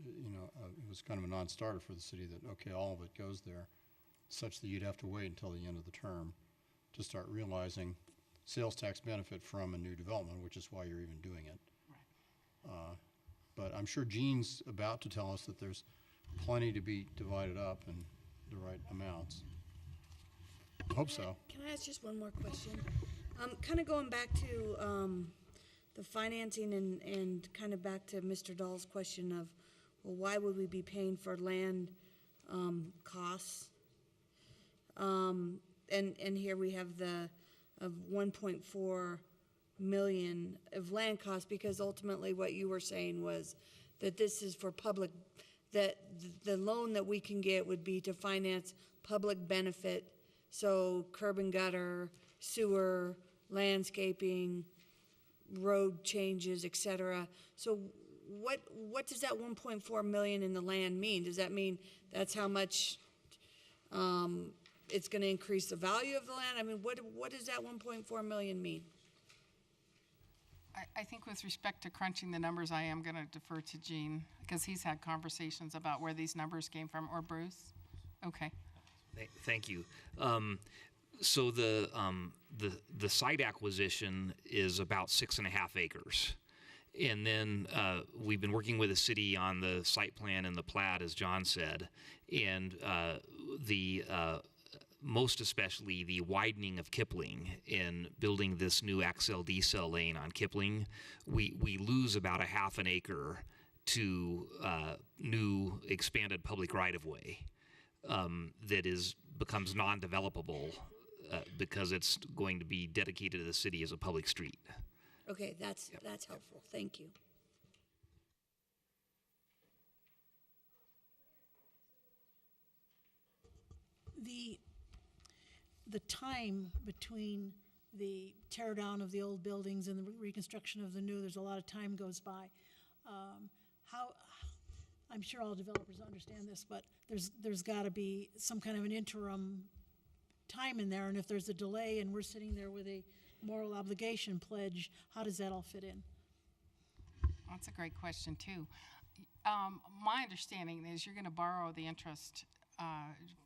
it was kind of a non-starter for the city that, okay, all of it goes there, such that you'd have to wait until the end of the term to start realizing sales tax benefit from a new development, which is why you're even doing it. Right. But I'm sure Gene's about to tell us that there's plenty to be divided up in the right amounts. I hope so. Can I ask just one more question? Kind of going back to the financing and kind of back to Mr. Dahl's question of, well, why would we be paying for land costs? And here we have of 1.4 million of land costs, because ultimately what you were saying was that this is for public, that the loan that we can get would be to finance public benefit, so curb and gutter, sewer, landscaping, road changes, et cetera. So what does that 1.4 million in the land mean? Does that mean that's how much it's going to increase the value of the land? I mean, what does that 1.4 million mean? I think with respect to crunching the numbers, I am going to defer to Gene, because he's had conversations about where these numbers came from, or Bruce. Okay. Thank you. So the site acquisition is about 6.5 acres. And then we've been working with the city on the site plan and the plat, as John said, and most especially the widening of Kipling in building this new XL-decel lane on Kipling. We lose about 1/2 acre to new expanded public right-of-way that becomes non-developable because it's going to be dedicated to the city as a public street. Okay, that's helpful. Thank you. The time between the tear down of the old buildings and the reconstruction of the new, there's a lot of time goes by. I'm sure all developers understand this, but there's got to be some kind of an interim time in there, and if there's a delay and we're sitting there with a moral obligation pledge, how does that all fit in? That's a great question, too. My understanding is you're going to borrow the interest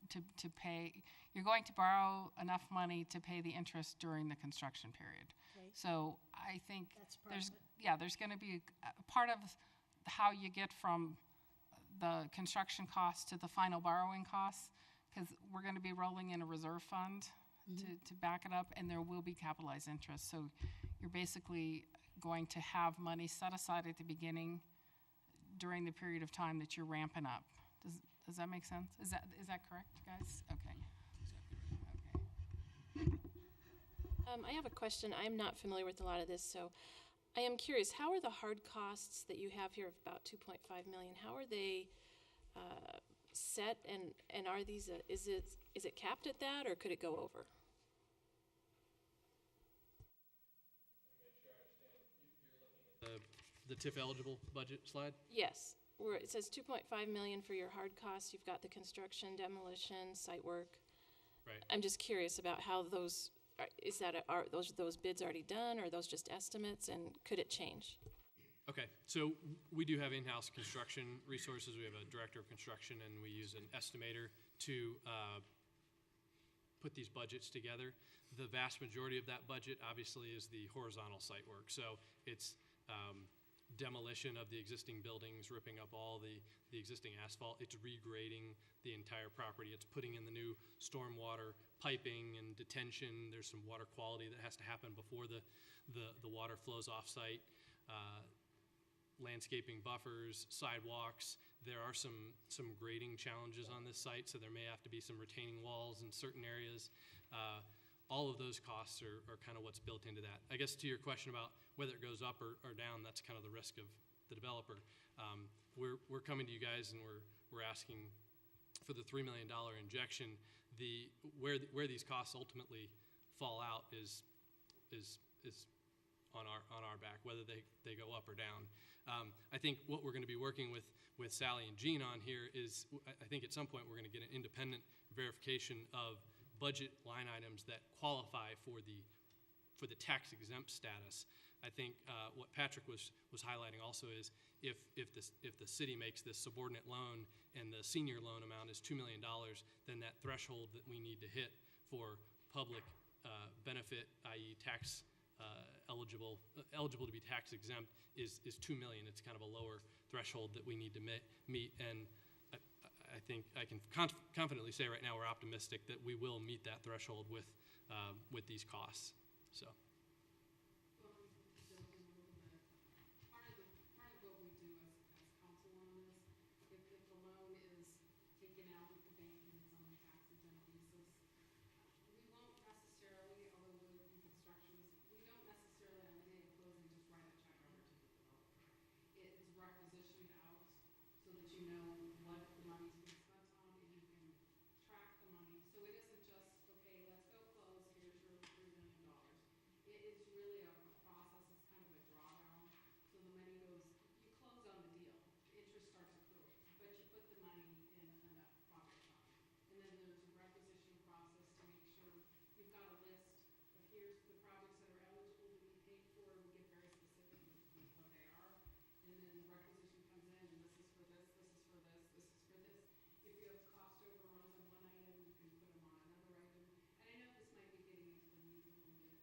to pay. You're going to borrow enough money to pay the interest during the construction period. Okay. So I think there's going to be a part of how you get from the construction costs to the final borrowing costs, because we're going to be rolling in a reserve fund to back it up, and there will be capitalized interest. So you're basically going to have money set aside at the beginning during the period of time that you're ramping up. Does that make sense? Is that correct, guys? Okay. I have a question. I'm not familiar with a lot of this, so I am curious. How are the hard costs that you have here of about 2.5 million? How are they set, and are these is it capped at that, or could it go over? The TIF eligible budget slide? Yes, where it says 2.5 million for your hard costs. You've got the construction, demolition, site work. Right. I'm just curious about how those are those bids already done, or are those just estimates, and could it change? Okay, so we do have in-house construction resources. We have a director of construction, and we use an estimator to put these budgets together. The vast majority of that budget, obviously, is the horizontal site work. So it's demolition of the existing buildings, ripping up all the existing asphalt. It's regrading the entire property. It's putting in the new stormwater piping and detention. There's some water quality that has to happen before the water flows off-site. Landscaping buffers, sidewalks. There are some grading challenges on this site, so there may have to be some retaining walls in certain areas. All of those costs are kind of what's built into that. I guess to your question about whether it goes up or down, that's kind of the risk of the developer. We're coming to you guys, and we're asking for the $3 million injection. Where these costs ultimately fall out is on our back, whether they go up or down. I think what we're going to be working with Sally and Jean on here is, I think at some point we're going to get an independent verification of budget line items that qualify for the tax exempt status. I think what Patrick was highlighting also is if the city makes this subordinate loan and the senior loan amount is $2 million, then that threshold that we need to hit for public benefit, i.e. tax eligible to be tax exempt, is $2 million. It's kind of a lower threshold that we need to meet, and I think I can confidently say right now we're optimistic that we will meet that threshold with these costs. So. Part of what we do as council on this, if the loan is taken out with the bank and it's on a tax exempt basis, we won't necessarily, although we're in construction, we don't necessarily on the day of closing just write a check over to the developer. It is requisitioned out so that you know what the money's being spent on, and you can track the money. So it isn't just, okay, let's go close, here's your $3 million. It is really a process. It's kind of a drawdown. So the money goes, you close on the deal, the interest starts accruing, but you put the money in a project fund. And then there's a requisition process to make sure you've got a list of here's the projects that are eligible to be paid for. We get very specific with what they are. And then the requisition comes in, and this is for this, this is for this, this is for this. If you have cost overruns on one item, you can put them on another item. And I know this might be getting into the weeds a little bit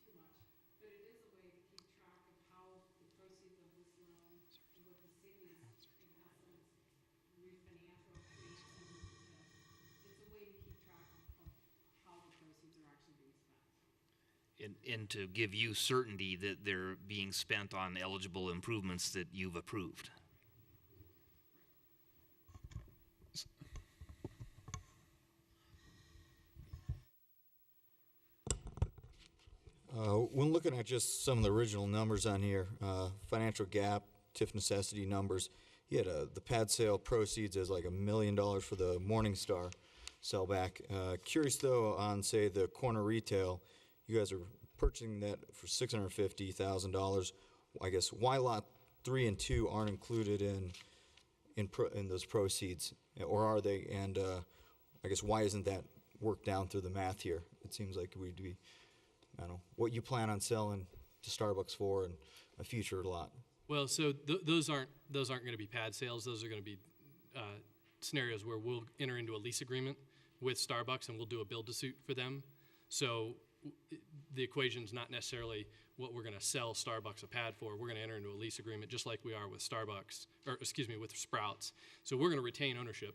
too much, but it is a way to keep track of how the proceeds of this loan and what the city is, in essence, refinance or create. It's a way to keep track of how the proceeds are actually being spent. And to give you certainty that they're being spent on eligible improvements that you've approved. When looking at just some of the original numbers on here, financial gap, TIF necessity numbers, he had the pad sale proceeds as like $1 million for the Morningstar sellback. Curious though on say the corner retail, you guys are purchasing that for $650,000. I guess why lot 3 and 2 aren't included in those proceeds, or are they? And I guess why isn't that worked down through the math here? It seems like we'd be, I don't know, what you plan on selling to Starbucks for and a future lot. Well, so those aren't going to be pad sales. Those are going to be scenarios where we'll enter into a lease agreement with Starbucks and we'll do a build to suit for them. So the equation's not necessarily what we're going to sell Starbucks a pad for. We're going to enter into a lease agreement just like we are with Starbucks, or excuse me, with Sprouts. So we're going to retain ownership.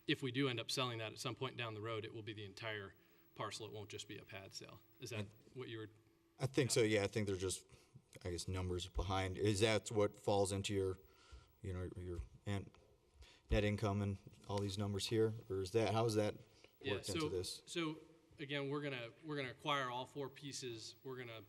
If we do end up selling that at some point down the road, it will be the entire parcel. It won't just be a pad sale. Is that what you were? I think so, yeah. I think they're just, I guess, numbers behind. Is that what falls into your, your net income and all these numbers here? Or is that, how is that worked into this? So again, we're gonna acquire all 4 pieces. We're gonna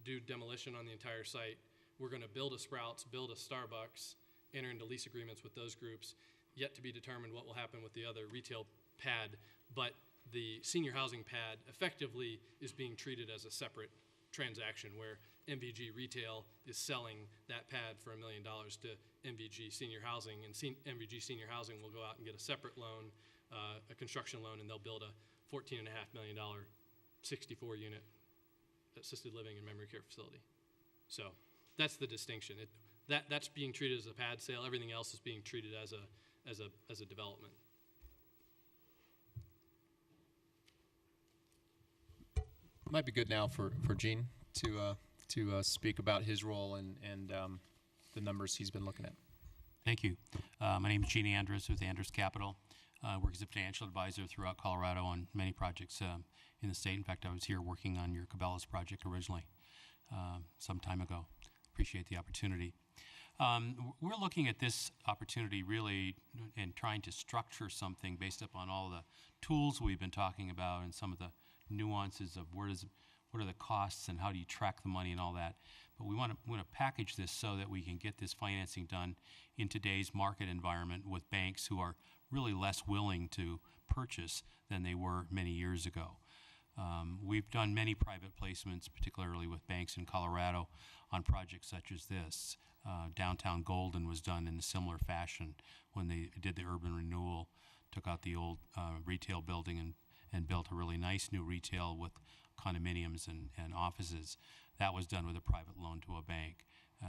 do demolition on the entire site. We're gonna build a Sprouts, build a Starbucks, enter into lease agreements with those groups. Yet to be determined what will happen with the other retail pad, but the senior housing pad effectively is being treated as a separate transaction where MVG Retail is selling that pad for $1 million to MVG Senior Housing, and MVG Senior Housing will go out and get a separate loan, a construction loan, and they'll build a $14.5 million 64-unit assisted living and memory care facility. So that's the distinction. That's being treated as a pad sale. Everything else is being treated as a development. Might be good now for Gene to speak about his role and the numbers he's been looking at. Thank you. My name is Gene Andrus with Andrus Capital. I work as a financial advisor throughout Colorado on many projects in the state. In fact, I was here working on your Cabela's project originally some time ago. Appreciate the opportunity. We're looking at this opportunity really and trying to structure something based upon all the tools we've been talking about and some of the nuances of what are the costs and how do you track the money and all that. But we want to package this so that we can get this financing done in today's market environment with banks who are really less willing to purchase than they were many years ago. We've done many private placements, particularly with banks in Colorado, on projects such as this. Downtown Golden was done in a similar fashion when they did the urban renewal, took out the old retail building and built a really nice new retail with condominiums and offices. That was done with a private loan to a bank.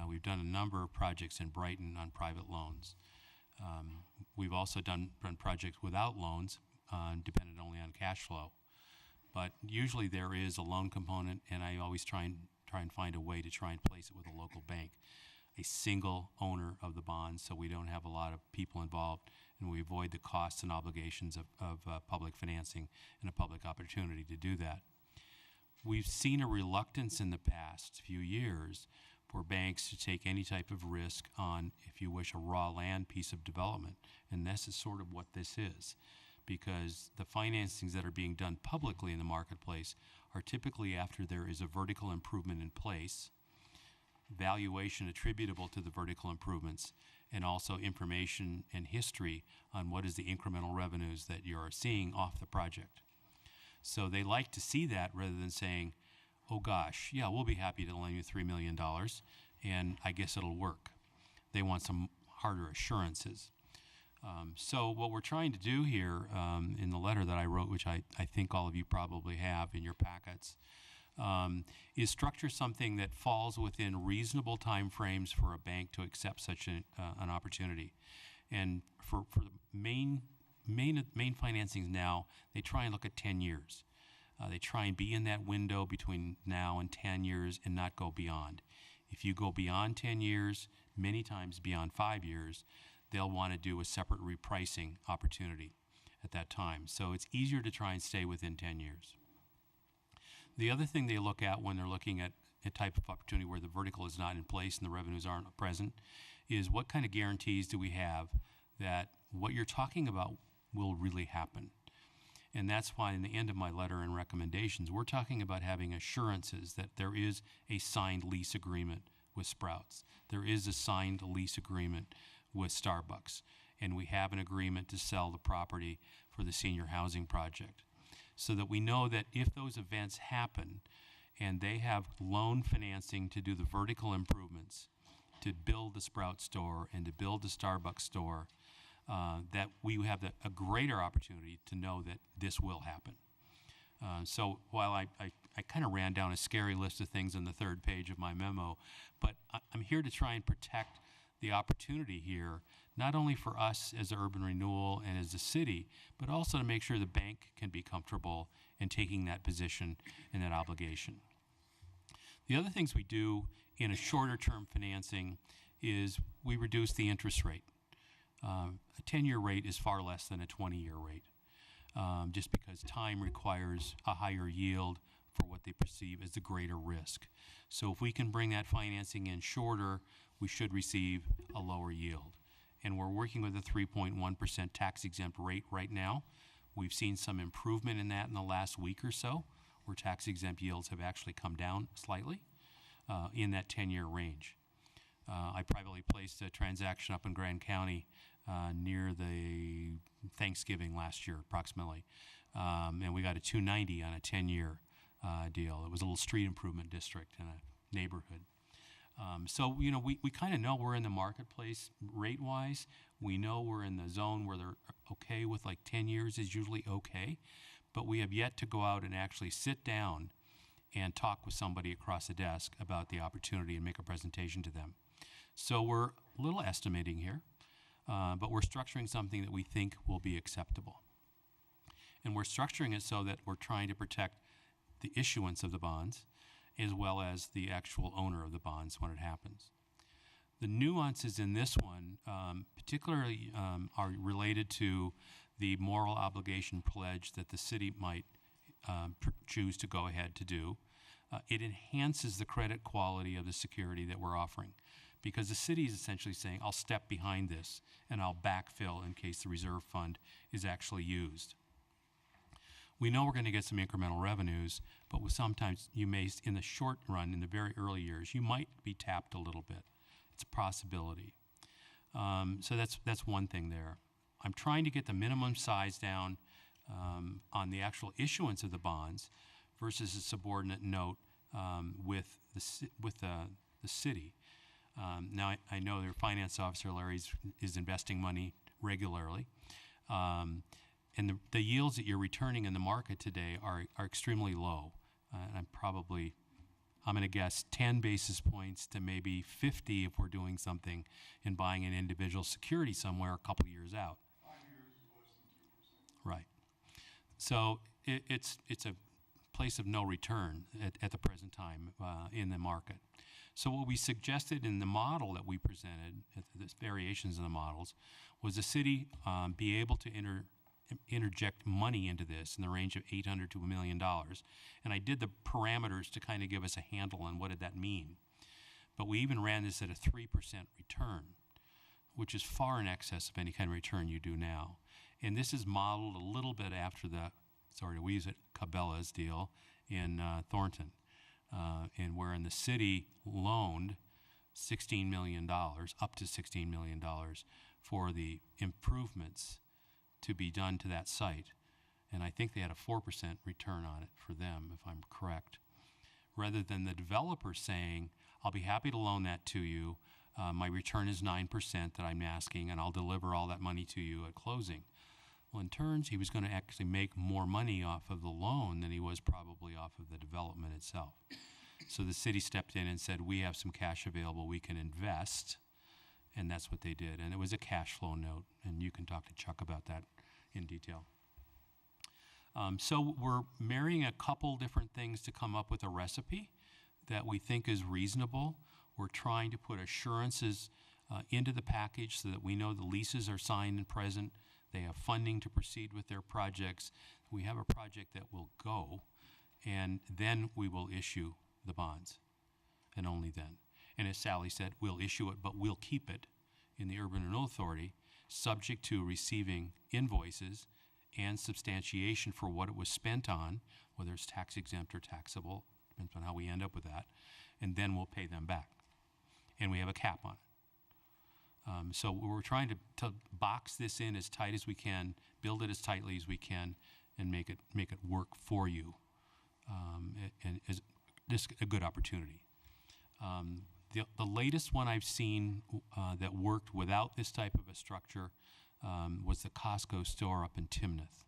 We've done a number of projects in Brighton on private loans. We've also done projects without loans, dependent only on cash flow. But usually there is a loan component, and I always try and find a way to try and place it with a local bank, a single owner of the bonds, so we don't have a lot of people involved, and we avoid the costs and obligations of public financing and a public opportunity to do that. We've seen a reluctance in the past few years for banks to take any type of risk on, if you wish, a raw land piece of development, and this is sort of what this is, because the financings that are being done publicly in the marketplace are typically after there is a vertical improvement in place, valuation attributable to the vertical improvements, and also information and history on what is the incremental revenues that you're seeing off the project. So they like to see that rather than saying, oh gosh, yeah, we'll be happy to lend you $3 million, and I guess it'll work. They want some harder assurances. So what we're trying to do here in the letter that I wrote, which I think all of you probably have in your packets, is structure something that falls within reasonable time frames for a bank to accept such an opportunity. And for the main financings now, they try and look at 10 years. They try and be in that window between now and 10 years and not go beyond. If you go beyond 10 years, many times beyond 5 years, they'll want to do a separate repricing opportunity at that time. So it's easier to try and stay within 10 years. The other thing they look at when they're looking at a type of opportunity where the vertical is not in place and the revenues aren't present is what kind of guarantees do we have that what you're talking about will really happen. And that's why in the end of my letter and recommendations, we're talking about having assurances that there is a signed lease agreement with Sprouts. There is a signed lease agreement with Starbucks. And we have an agreement to sell the property for the senior housing project. So that we know that if those events happen and they have loan financing to do the vertical improvements, to build the Sprout store and to build the Starbucks store, that we have a greater opportunity to know that this will happen. So while I kind of ran down a scary list of things on the third page of my memo, but I'm here to try and protect the opportunity here, not only for us as urban renewal and as a city, but also to make sure the bank can be comfortable in taking that position and that obligation. The other things we do in a shorter term financing is we reduce the interest rate. A 10-year rate is far less than a 20-year rate, just because time requires a higher yield for what they perceive as the greater risk. So if we can bring that financing in shorter, we should receive a lower yield. And we're working with a 3.1% tax exempt rate right now. We've seen some improvement in that in the last week or so, where tax exempt yields have actually come down slightly in that 10-year range. I privately placed a transaction up in Grand County near the Thanksgiving last year, approximately. And we got a 290 on a 10-year deal. It was a little street improvement district in a neighborhood. So, you know, we kind of know we're in the marketplace rate-wise. We know we're in the zone where they're okay with, like 10 years is usually okay. But we have yet to go out and actually sit down and talk with somebody across the desk about the opportunity and make a presentation to them. So we're a little estimating here, but we're structuring something that we think will be acceptable. And we're structuring it so that we're trying to protect the issuance of the bonds as well as the actual owner of the bonds when it happens. The nuances in this one particularly are related to the moral obligation pledge that the city might choose to go ahead to do. It enhances the credit quality of the security that we're offering, because the city is essentially saying, I'll step behind this and I'll backfill in case the reserve fund is actually used. We know we're going to get some incremental revenues, but sometimes you may, in the short run, in the very early years, you might be tapped a little bit. It's a possibility. So that's one thing there. I'm trying to get the minimum size down on the actual issuance of the bonds versus a subordinate note with the city. Now, I know their finance officer, Larry, is investing money regularly. And the yields that you're returning in the market today are extremely low. I'm going to guess 10 basis points to maybe 50 if we're doing something and buying an individual security somewhere a couple years out. 5 years is less than 2%. Right. So it's a place of no return at the present time in the market. So what we suggested in the model that we presented, the variations of the models, was the city be able to interject money into this in the range of $800 to $1 million. And I did the parameters to kind of give us a handle on what did that mean. But we even ran this at a 3% return, which is far in excess of any kind of return you do now. And this is modeled a little bit after the, sorry to use it, Cabela's deal in Thornton, and wherein the city loaned $16 million, up to $16 million, for the improvements to be done to that site. And I think they had a 4% return on it for them, if I'm correct. Rather than the developer saying, I'll be happy to loan that to you, my return is 9% that I'm asking, and I'll deliver all that money to you at closing. Well, in turns, he was going to actually make more money off of the loan than he was probably off of the development itself. So the city stepped in and said, we have some cash available we can invest. And that's what they did. And it was a cash flow note. And you can talk to Chuck about that in detail. So we're marrying a couple different things to come up with a recipe that we think is reasonable. We're trying to put assurances into the package so that we know the leases are signed and present. They have funding to proceed with their projects. We have a project that will go, and then we will issue the bonds, and only then. And as Sally said, we'll issue it, but we'll keep it in the Urban Renewal Authority, subject to receiving invoices and substantiation for what it was spent on, whether it's tax exempt or taxable, depends on how we end up with that, and then we'll pay them back. And we have a cap on it. So we're trying to box this in as tight as we can, build it as tightly as we can, and make it work for you, and is just a good opportunity. The latest one I've seen that worked without this type of a structure was the Costco store up in Timnath.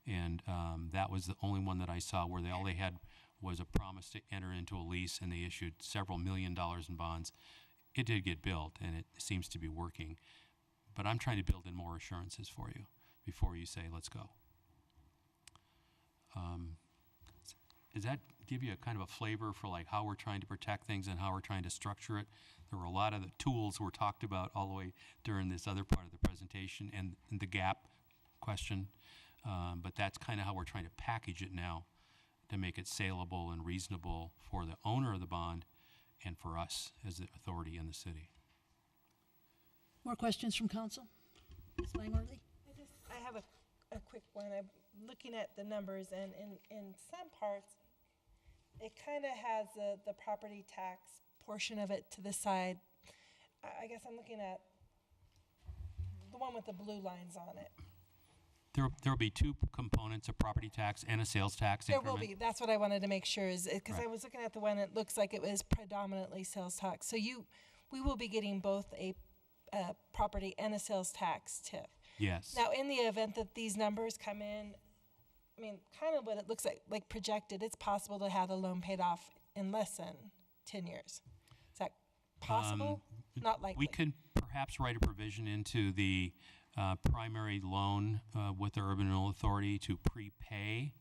And that was the only one that I saw where all they had was a promise to enter into a lease, and they issued several $1 million in bonds. it did get built, and it seems to be working. But I'm trying to build in more assurances for you before you say, let's go. Does that give you a kind of a flavor for like how we're trying to protect things and how we're trying to structure it? There were a lot of the tools were talked about all the way during this other part of the presentation and the gap question. But that's kind of how we're trying to package it now to make it saleable and reasonable for the owner of the bond and for us as the authority in the city. More questions from council? Ms. Langworthy? I have a quick one. I'm looking at the numbers, and in some parts, it kind of has the property tax portion of it to the side. I guess I'm looking at the one with the blue lines on it. There will be two components, a property tax and a sales tax There increment. will be. That's what I wanted to make sure is because Right. I was looking at the one. It looks like it was predominantly sales tax. So we will be getting both a property and a sales tax tip. Yes. Now, in the event that these numbers come in, I mean, kind of what it looks like projected, it's possible to have the loan paid off in less than 10 years. Is that possible? Not likely. We could perhaps write a provision into the primary loan with the Urban Renewal Authority to prepay.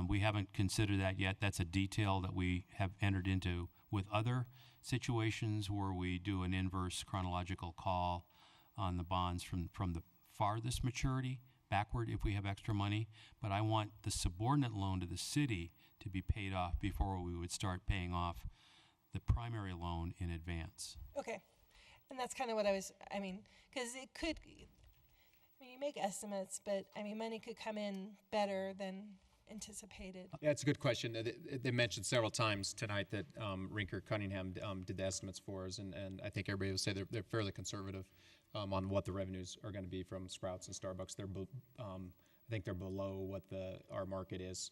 We haven't considered that yet. That's a detail that we have entered into with other situations where we do an inverse chronological call on the bonds from the farthest maturity backward if we have extra money. But I want the subordinate loan to the city to be paid off before we would start paying off the primary loan in advance. Okay. And that's kind of what I mean, because it could, you make estimates, but, money could come in better than anticipated. Yeah, it's a good question. They mentioned several times tonight that Rinker Cunningham did the estimates for us, and I think everybody will say they're fairly conservative on what the revenues are going to be from Sprouts and Starbucks. I think they're below what our market is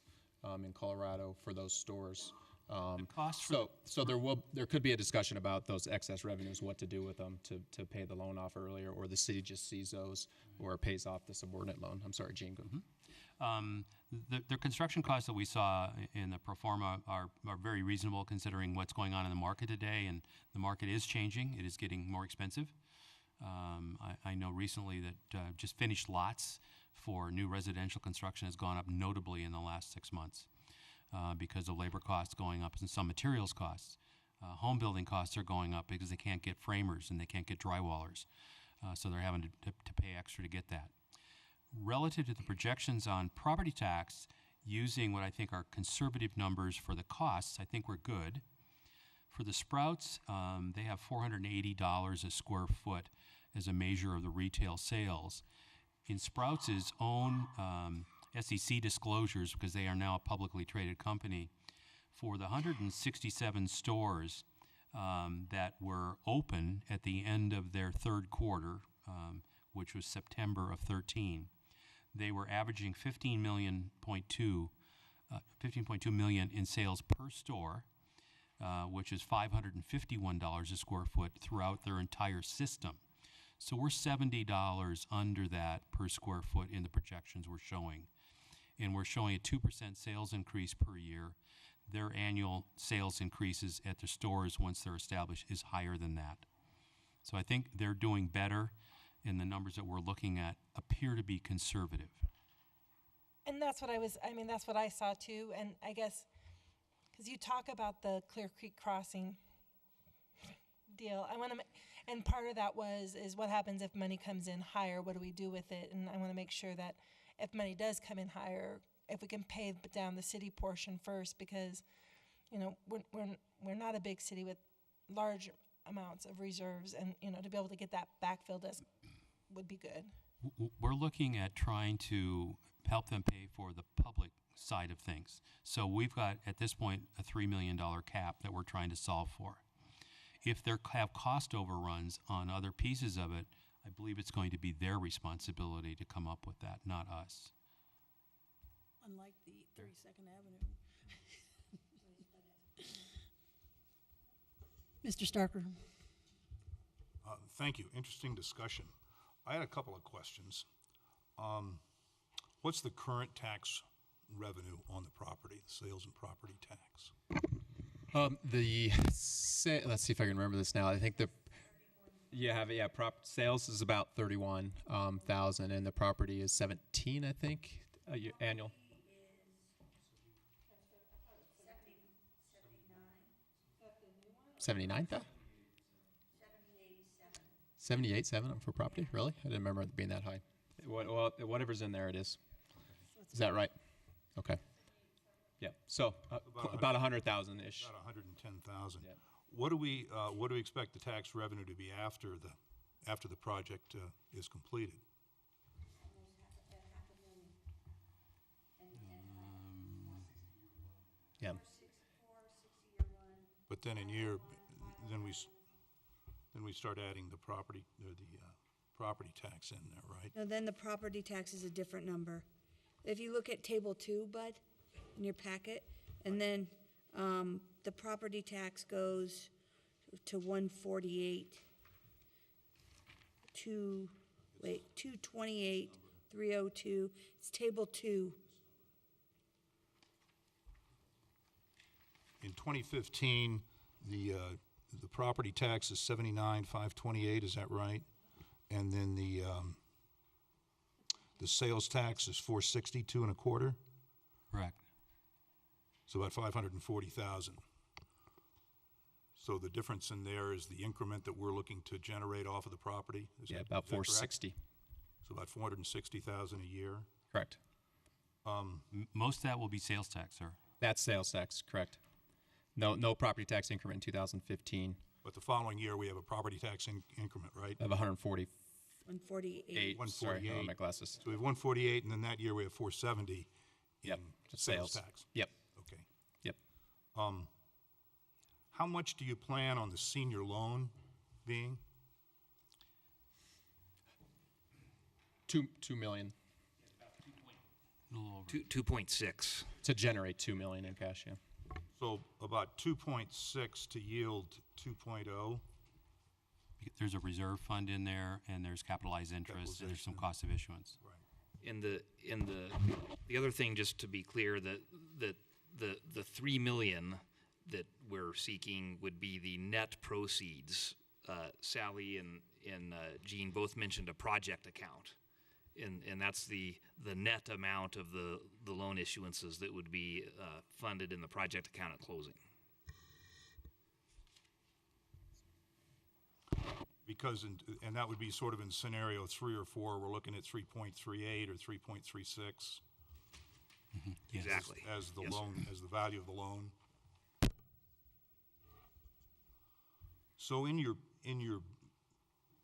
in Colorado for those stores. So there could be a discussion about those excess revenues, what to do with them to pay the loan off earlier, or the city just sees those or pays off the subordinate loan. I'm sorry, Gene. Go. The construction costs that we saw in the pro forma are very reasonable considering what's going on in the market today, and the market is changing. It is getting more expensive. I know recently that just finished lots for new residential construction has gone up notably in the last 6 months because of labor costs going up and some materials costs. Home building costs are going up because they can't get framers and they can't get drywallers. So they're having to pay extra to get that. Relative to the projections on property tax, using what I think are conservative numbers for the costs, I think we're good. For the Sprouts, they have $480 a square foot as a measure of the retail sales. In Sprouts' own SEC disclosures, because they are now a publicly traded company, for the 167 stores that were open at the end of their third quarter, which was September of 13, they were averaging $15.2 million in sales per store, which is $551 a square foot throughout their entire system. So we're $70 under that per square foot in the projections we're showing. And we're showing a 2% sales increase per year. Their annual sales increases at the stores once they're established is higher than that. So I think they're doing better, and the numbers that we're looking at appear to be conservative. And that's what that's what I saw too. And I guess, because you talk about the Clear Creek Crossing deal, and part of that is what happens if money comes in higher, what do we do with it? And I want to make sure that if money does come in higher, if we can pay down the city portion first, because, we're not a big city with large amounts of reserves, and, to be able to get that backfilled would be good. We're looking at trying to help them pay for the public side of things. So we've got, at this point, a $3 million cap that we're trying to solve for. If they have cost overruns on other pieces of it, I believe it's going to be their responsibility to come up with that, not us. Unlike the 32nd Avenue. Mr. Starker. Thank you. Interesting discussion. I had a couple of questions. What's the current tax revenue on the property, sales and property tax? Let's see if I can remember this now. I think sales is about 31,000, and the property is 17, I think, annual. 79,000? 78.7 for property? Really? I didn't remember it being that high. Well, whatever's in there, it is. Is that right? Okay. Yeah. So about 100,000-ish. About 110,000. Yeah. What do we expect the tax revenue to be after the project is completed? Yeah. But then then we start adding the property tax in there, right? No, then the property tax is a different number. If you look at table 2, Bud, in your packet, and then the property tax goes to 148, 228, 302. It's table 2. In 2015, the property tax is 79,528. Is that right? And then the sales tax is 462 and a quarter. Correct. So about 540,000. So the difference in there is the increment that we're looking to generate off of the property. About 460. So about 460,000 a year. Correct. Most of that will be sales tax, sir. That's sales tax, correct. No property tax increment in 2015 But the following year, we have a property tax increment, right? of 148. 148. 148. Sorry, I don't have my glasses. So we have 148, and then that year we have 470 Yep. in sales tax. Yep. Okay. Yep. How much do you plan on the senior loan being? 2 million A little over. 2.6. to generate 2 million in cash. Yeah. So about 2.6 to yield 2.0. There's a reserve fund in there, and there's capitalized interest, and there's some cost of issuance. And the other thing, just to be clear, that the 3 million that we're seeking would be the net proceeds. Sally and Jean both mentioned a project account, and that's the net amount of the loan issuances that would be funded in the project account at closing. Because, and that would be sort of in scenario 3 or 4, we're looking at 3.38 or 3.36 Yes. Exactly. as the Yes, sir. loan, as the value of the loan. So in your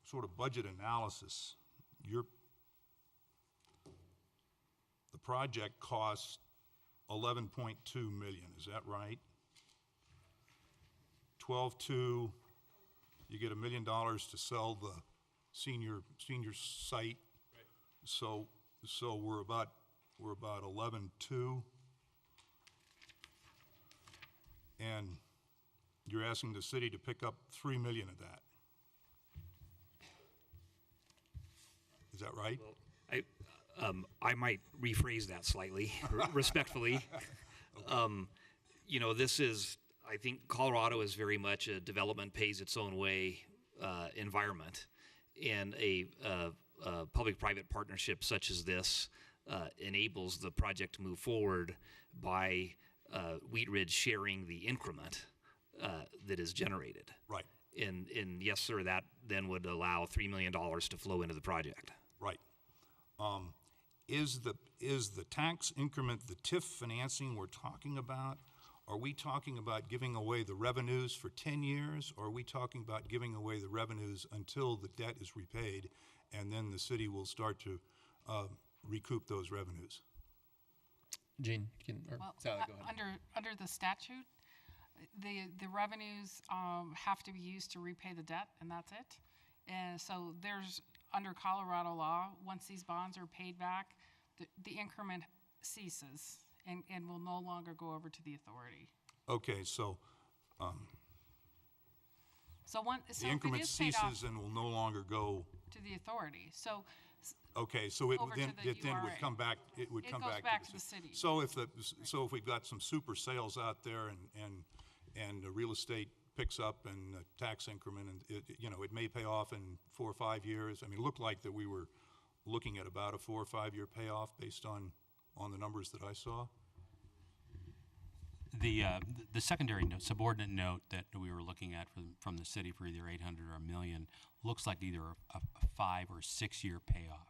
sort of budget analysis, the project costs 11.2 million, is that right? 12.2, you get $1 million to sell the senior site. So we're about 11.2, and you're asking the city to pick up 3 million of that. Is that right? I might rephrase that slightly, respectfully. This is, I think Colorado is very much a development pays its own way environment, and a public-private partnership such as this enables the project to move forward by Wheat Ridge sharing the increment that is generated. Right. And yes, sir, that then would allow $3 million to flow into the project. Right. Is the tax increment the TIF financing we're talking about? Are we talking about giving away the revenues for 10 years, or are we talking about giving away the revenues until the debt is repaid, and then the city will start to recoup those revenues? Jean, Well, Sally, go ahead. under the statute, the revenues have to be used to repay the debt, and that's it. And so there's, under Colorado law, once these bonds are paid back, the increment ceases and will no longer go over to the authority. Okay, so So the if it increment is paid off ceases and will no longer go. to the authority, so Okay, so it over to the then would URA. come back. It would It come goes back, back to to the city. So if we've got some super sales out there and and the real estate picks up and the tax increment, and it may pay off in 4 or 5 years. I mean, it looked like that we were looking at about a 4 or 5 year payoff based on the numbers that I saw. The secondary note, subordinate note that we were looking at from the city for either 800 or $1 million looks like either a 5 or 6 year payoff.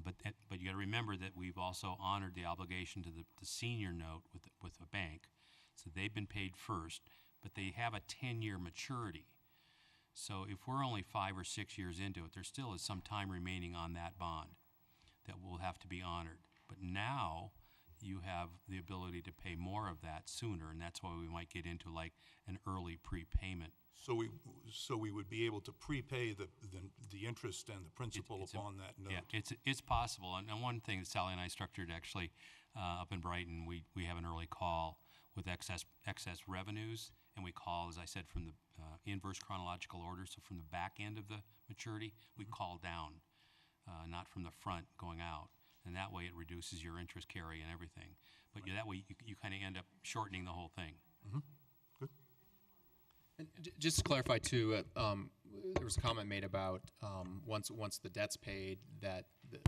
But you got to remember that we've also honored the obligation to the senior note with a bank, so they've been paid first, but they have a 10-year maturity. So if we're only 5 or 6 years into it, there still is some time remaining on that bond that will have to be honored. But now you have the ability to pay more of that sooner, and that's why we might get into like an early prepayment. So we would be able to prepay the interest and the principal upon that note. Yeah, it's possible. And one thing that Sally and I structured actually up in Brighton, we have an early call with excess revenues, and we call, as I said, from the inverse chronological order. So from the back end of the maturity, we call down, not from the front going out. And that way it reduces your interest carry and everything. But that way you kind of end up shortening the whole thing. Mm-hmm. Good. And just to clarify too, there was a comment made about once the debt's paid, that the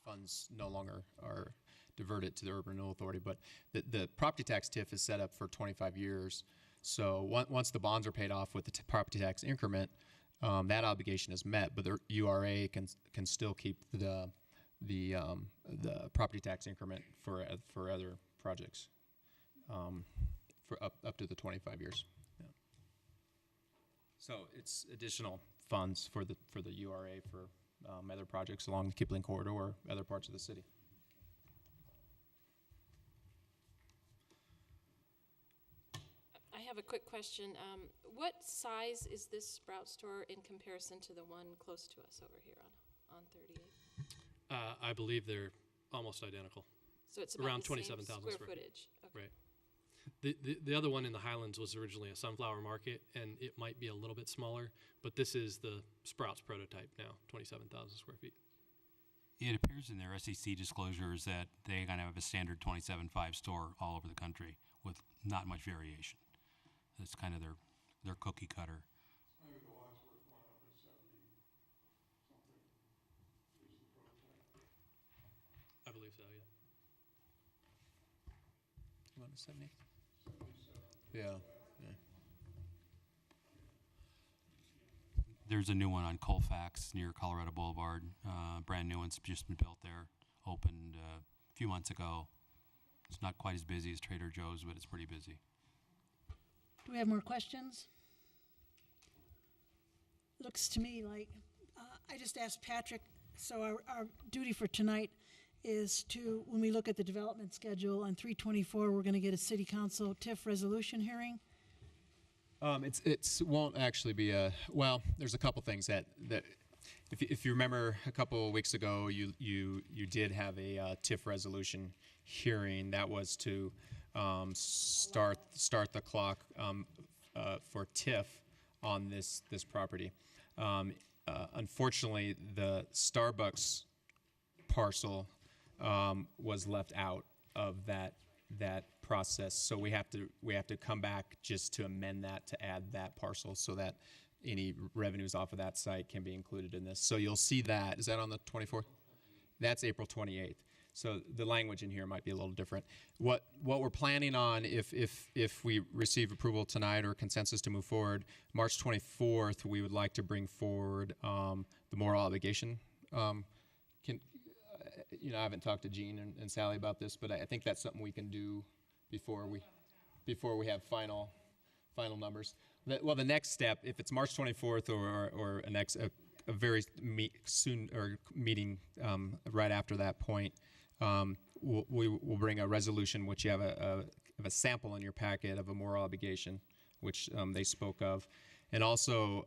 funds no longer are diverted to the Urban Renewal Authority. But the property tax TIF is set up for 25 years. So once the bonds are paid off with the property tax increment, that obligation is met. But the URA can still keep the property tax increment for other projects for up to the 25 years. Yeah. So it's additional funds for the URA for other projects along the Kipling corridor or other parts of the city. I have a quick question. What size is this Sprout store in comparison to the one close to us over here on 38? I believe they're almost identical. So it's about around the same 27,000 square square feet. footage. Okay. Right. The other one in the Highlands was originally a sunflower market, and it might be a little bit smaller, but this is the Sprouts prototype now, 27,000 square feet. It appears in their SEC disclosures that they're going to have a standard 27.5 store all over the country with not much variation. That's kind of their cookie cutter. I believe so, yeah. You want a 70? Yeah. There's a new one on Colfax near Colorado Boulevard. Brand new one's just been built there. Opened a few months ago. It's not quite as busy as Trader Joe's, but it's pretty busy. Do we have more questions? Looks to me like, I just asked Patrick, so our duty for tonight is to, when we look at the development schedule on 3/24, we're going to get a city council TIF resolution hearing. It's won't actually be well, there's a couple things that if you remember a couple of weeks ago, you did have a TIF resolution hearing. That was to start the clock for TIF on this property. Unfortunately, the Starbucks parcel was left out of that process, so we have to come back just to amend that to add that parcel so that any revenues off of that site can be included in this. So you'll see that. Is that on the 24th? That's April 28th. So the language in here might be a little different. What we're planning on, if we receive approval tonight or consensus to move forward, March 24th, we would like to bring forward the moral obligation. I haven't talked to Gene and Sally about this, but I think that's something we can do before we have final numbers. The next step, if it's March 24th or a very soon or meeting right after that point, we'll bring a resolution, which you have a sample in your packet of a moral obligation, which they spoke of, and also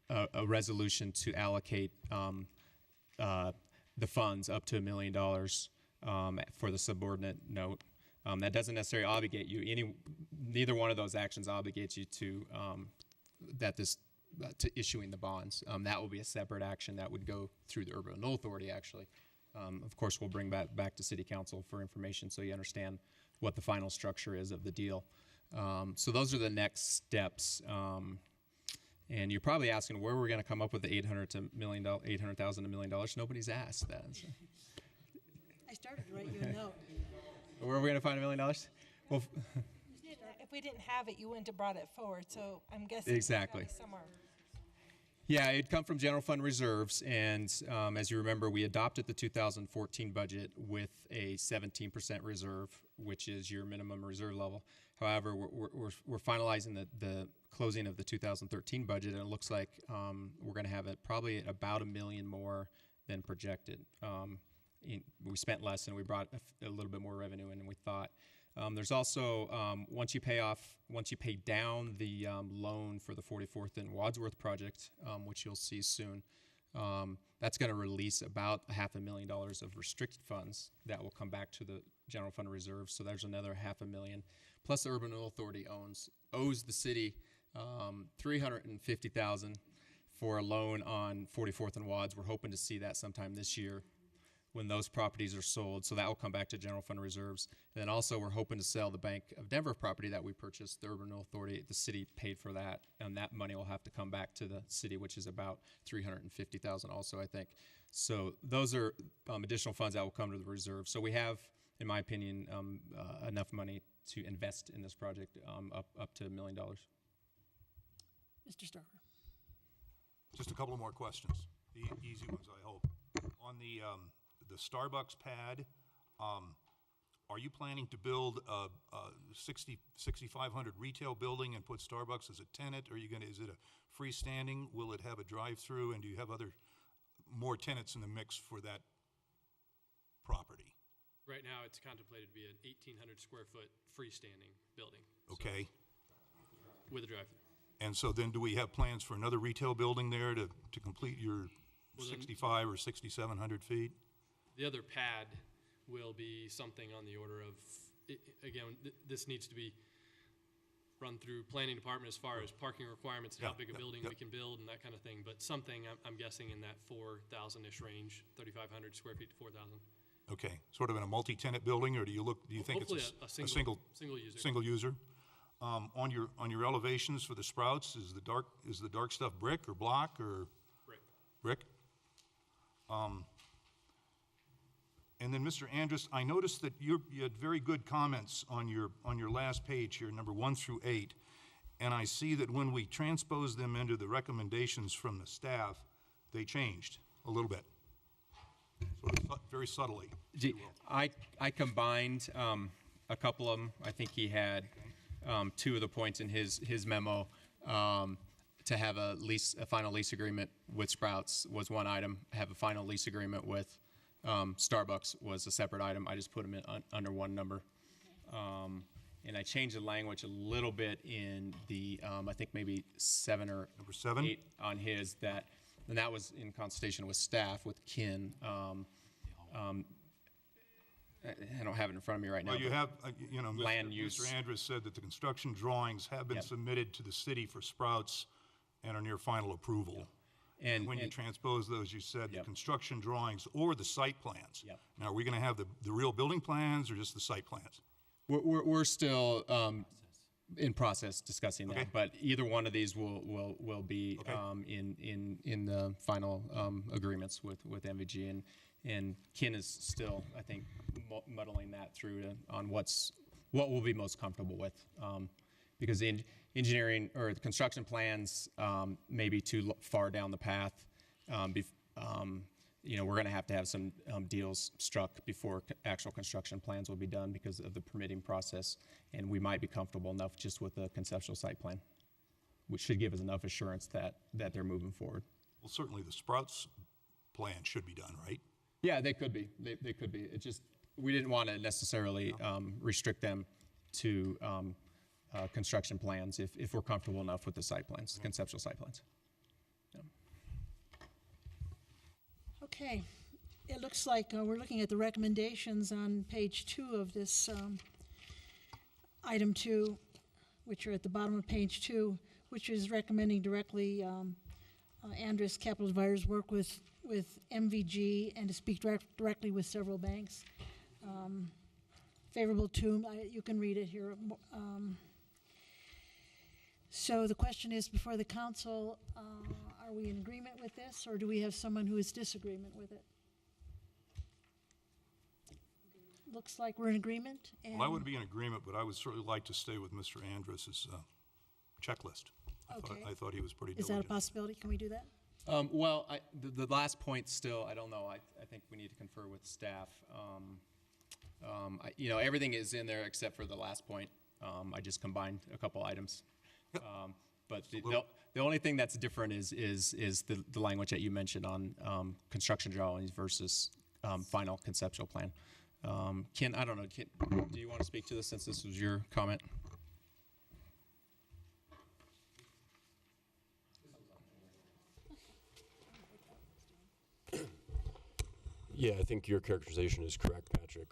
a resolution to allocate the funds up to $1 million for the subordinate note. That doesn't necessarily obligate you. Neither one of those actions obligates you to to issuing the bonds. That will be a separate action that would go through the Urban Renewal Authority, actually. Of course, we'll bring back to City Council for information so you understand what the final structure is of the deal. So those are the next steps. And you're probably asking where we're going to come up with the $800,000 to $1 million. Nobody's asked that. So. I started to write you a note. Where are we going to find $1 million? Well, If we didn't have it, you wouldn't have brought it forward, so I'm guessing Exactly. it's gotta be somewhere. yeah, it'd come from general fund reserves. And as you remember, we adopted the 2014 budget with a 17% reserve, which is your minimum reserve level. However, we're finalizing the closing of the 2013 budget, and it looks like we're going to have it probably at about $1 million more than projected. We spent less, and we brought a little bit more revenue in than we thought. There's also once you pay down the loan for the 44th and Wadsworth project, which you'll see soon. That's going to release about $500,000 of restricted funds that will come back to the general fund reserve. So there's another $500,000. Plus, the Urban Renewal Authority owes the city $350,000 for a loan on 44th and Wads. We're hoping to see that sometime this year when those properties are sold. So that will come back to general fund reserves. And then also we're hoping to sell the Bank of Denver property that we purchased, the Urban Renewal Authority. The city paid for that, and that money will have to come back to the city, which is about $350,000 also, I think. So those are additional funds that will come to the reserve. So we have, in my opinion, enough money to invest in this project up to $1 million. Mr. Starker. Just a couple more questions, easy ones, I hope. On the Starbucks pad, are you planning to build a 6,500 retail building and put Starbucks as a tenant? Or is it a freestanding? Will it have a drive-through? And do you have more tenants in the mix for that property? Right now, it's contemplated to be an 1,800 square foot freestanding building. Okay. With a drive-through. And so then do we have plans for another retail building there to complete your 65 or 6,700 feet? The other pad will be something on the order of, this needs to be run through planning department as far as parking requirements and how big a building we can build and that kind of thing. But something, I'm guessing, in that 4,000-ish range, 3,500 square feet to 4,000. Okay, sort of in a multi-tenant building, or do you think Hopefully it's a single user. Single user? On your elevations for the Sprouts, is the dark stuff brick or block or brick? And then, Mr. Andrus, I noticed that you had very good comments on your last page here, number 1 through 8, and I see that when we transpose them into the recommendations from the staff, they changed a little bit, sort of very subtly. I combined a couple of them. I think he had 2 of the points in his memo. To have a final lease agreement with Sprouts was one item. Have a final lease agreement with Starbucks was a separate item. I just put them in under one number. And I changed the language a little bit in the, I think maybe 7 or number 7? 8 on his, and that was in consultation with staff, with Kin. I don't have it in front of me right now. Well, you have, land use. Mr. Andrus said that the construction drawings have been submitted to the city for Sprouts and are near final approval. And when you transpose those, you said the construction drawings or the site plans. Now, are we going to have the real building plans or just the site plans? We're still in process discussing that, but either one of these will be in the final agreements with MVG, and Ken is still, I think, muddling that through on what we'll be most comfortable with, because the engineering or the construction plans may be too far down the path. We're going to have some deals struck before actual construction plans will be done because of the permitting process, and we might be comfortable enough just with the conceptual site plan, which should give us enough assurance that they're moving forward. Well, certainly the Sprouts plan should be done, right? Yeah, they could be. They could be. It just, we didn't want to necessarily restrict them to construction plans if we're comfortable enough with the site plans, conceptual site plans. Okay, it looks like we're looking at the recommendations on page 2 of this item 2, which are at the bottom of page 2, which is recommending directly Andrus Capital Advisors work with MVG and to speak directly with several banks. Favorable to, you can read it here. So the question is before the council, are we in agreement with this, or do we have someone who is disagreement with it? Looks like we're in agreement. Well, I would be in agreement, but I would certainly like to stay with Mr. Andrus's checklist. Okay. I thought he was pretty Is diligent. that a possibility? Can we do that? Well, the last point still, I don't know. I think we need to confer with staff. Everything is in there except for the last point. I just combined a couple items. But the only thing that's different is the language that you mentioned on construction drawings versus final conceptual plan. Ken, I don't know. Do you want to speak to this since this was your comment? Yeah, I think your characterization is correct, Patrick.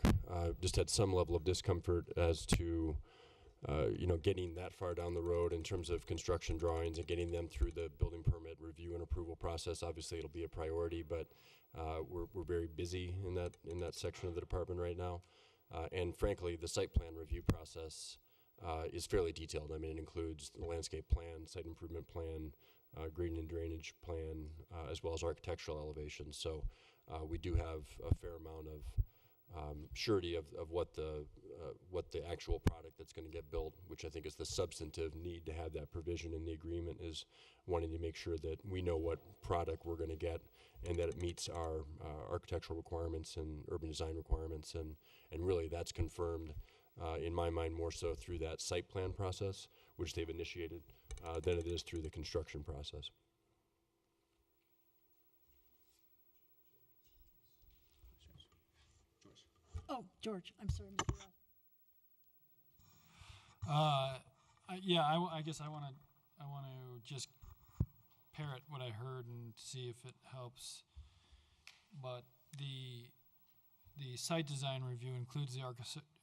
Just had some level of discomfort as to, getting that far down the road in terms of construction drawings and getting them through the building permit review and approval process. Obviously, it'll be a priority, but we're very busy in that section of the department right now. And frankly, the site plan review process is fairly detailed. I mean, it includes the landscape plan, site improvement plan, grading and drainage plan, as well as architectural elevations. So we do have a fair amount of surety of what the actual product that's going to get built, which I think is the substantive need to have that provision in the agreement, is wanting to make sure that we know what product we're going to get and that it meets our architectural requirements and urban design requirements. And really that's confirmed in my mind more so through that site plan process, which they've initiated, than it is through the construction process. Oh, George, I'm sorry. Mr. Rao. I guess I want to just parrot what I heard and see if it helps. But the site design review includes the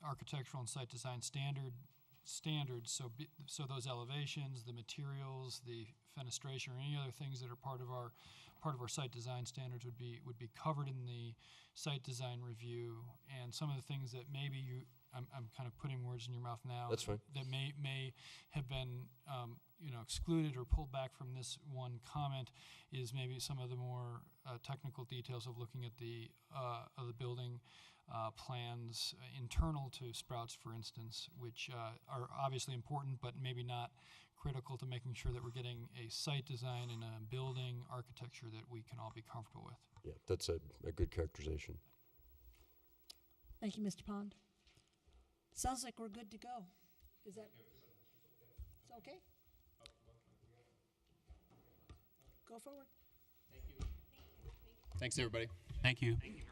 architectural and site design standards. So those elevations, the materials, the fenestration, or any other things that are part of our site design standards would be covered in the site design review. And some of the things that maybe I'm kind of putting words in your mouth now. That's fine. That may have been excluded or pulled back from this one comment is maybe some of the more technical details of looking at the building plans internal to Sprouts, for instance, which are obviously important, but maybe not critical to making sure that we're getting a site design and a building architecture that we can all be comfortable with. Yeah, that's a good characterization. Thank you, Mr. Pond. Sounds like we're good to go. Is that it's okay? Go forward. Thank you. Thanks, everybody. Thank you. Thank you very much.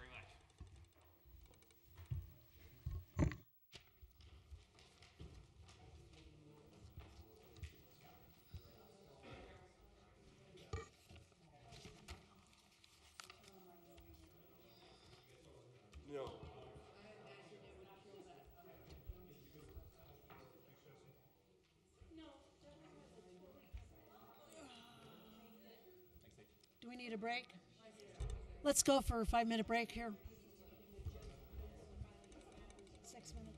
Do we need a break? Let's go for a 5-minute break here. 6 minutes.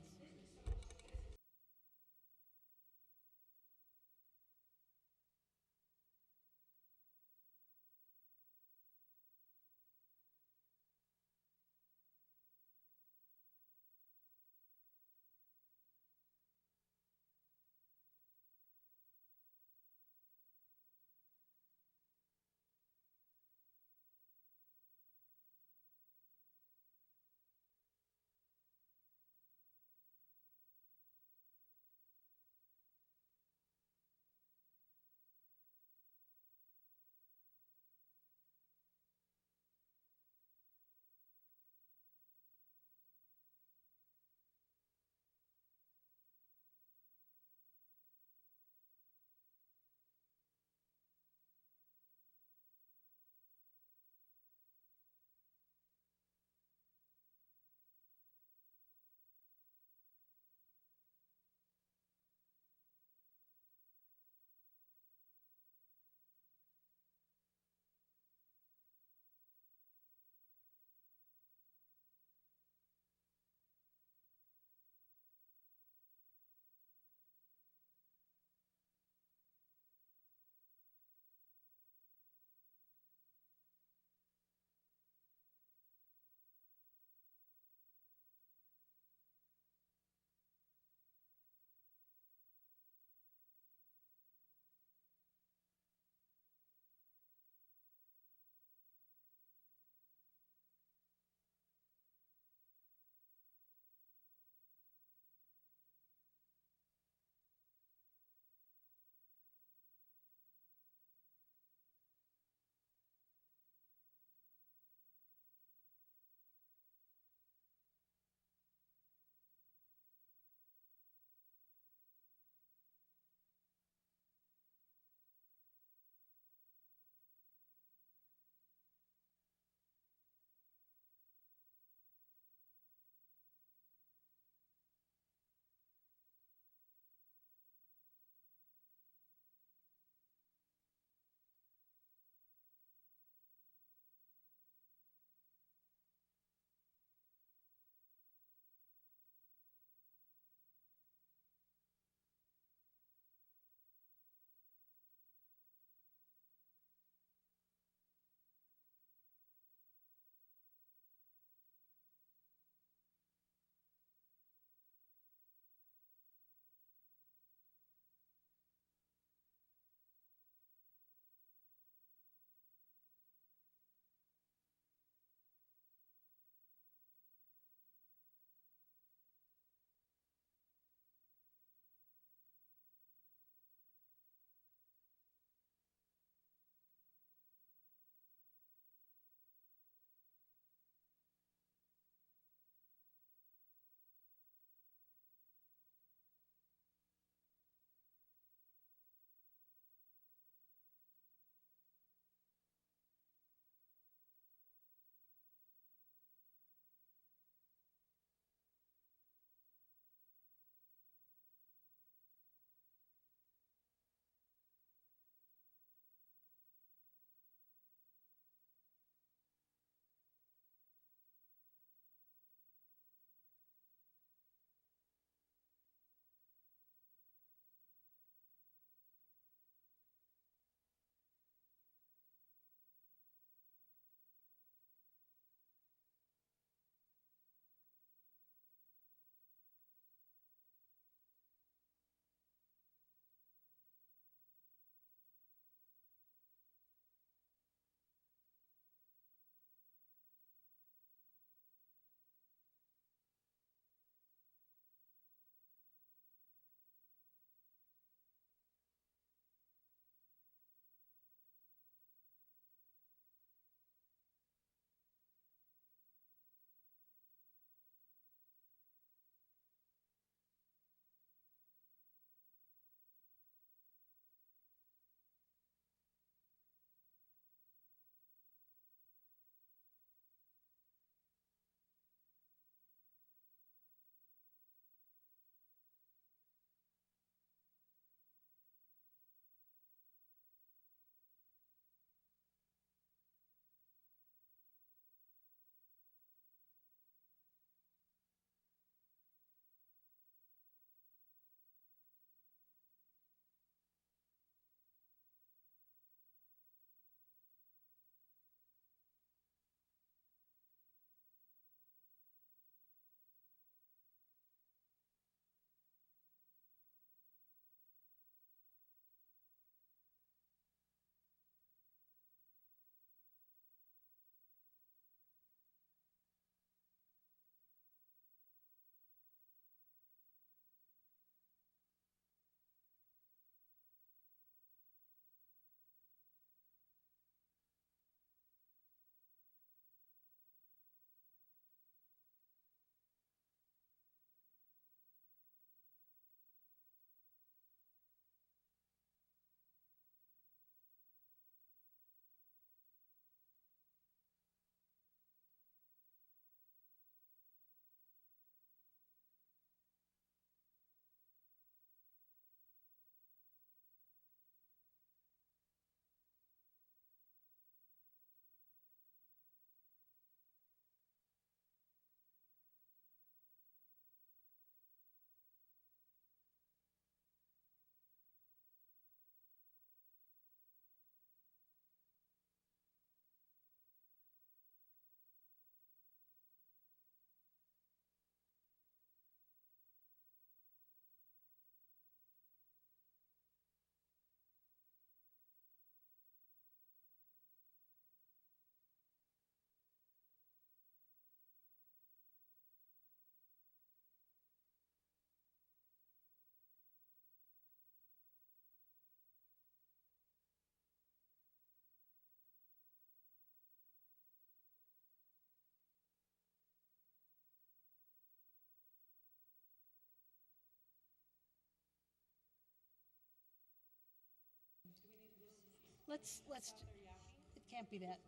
it can't be that.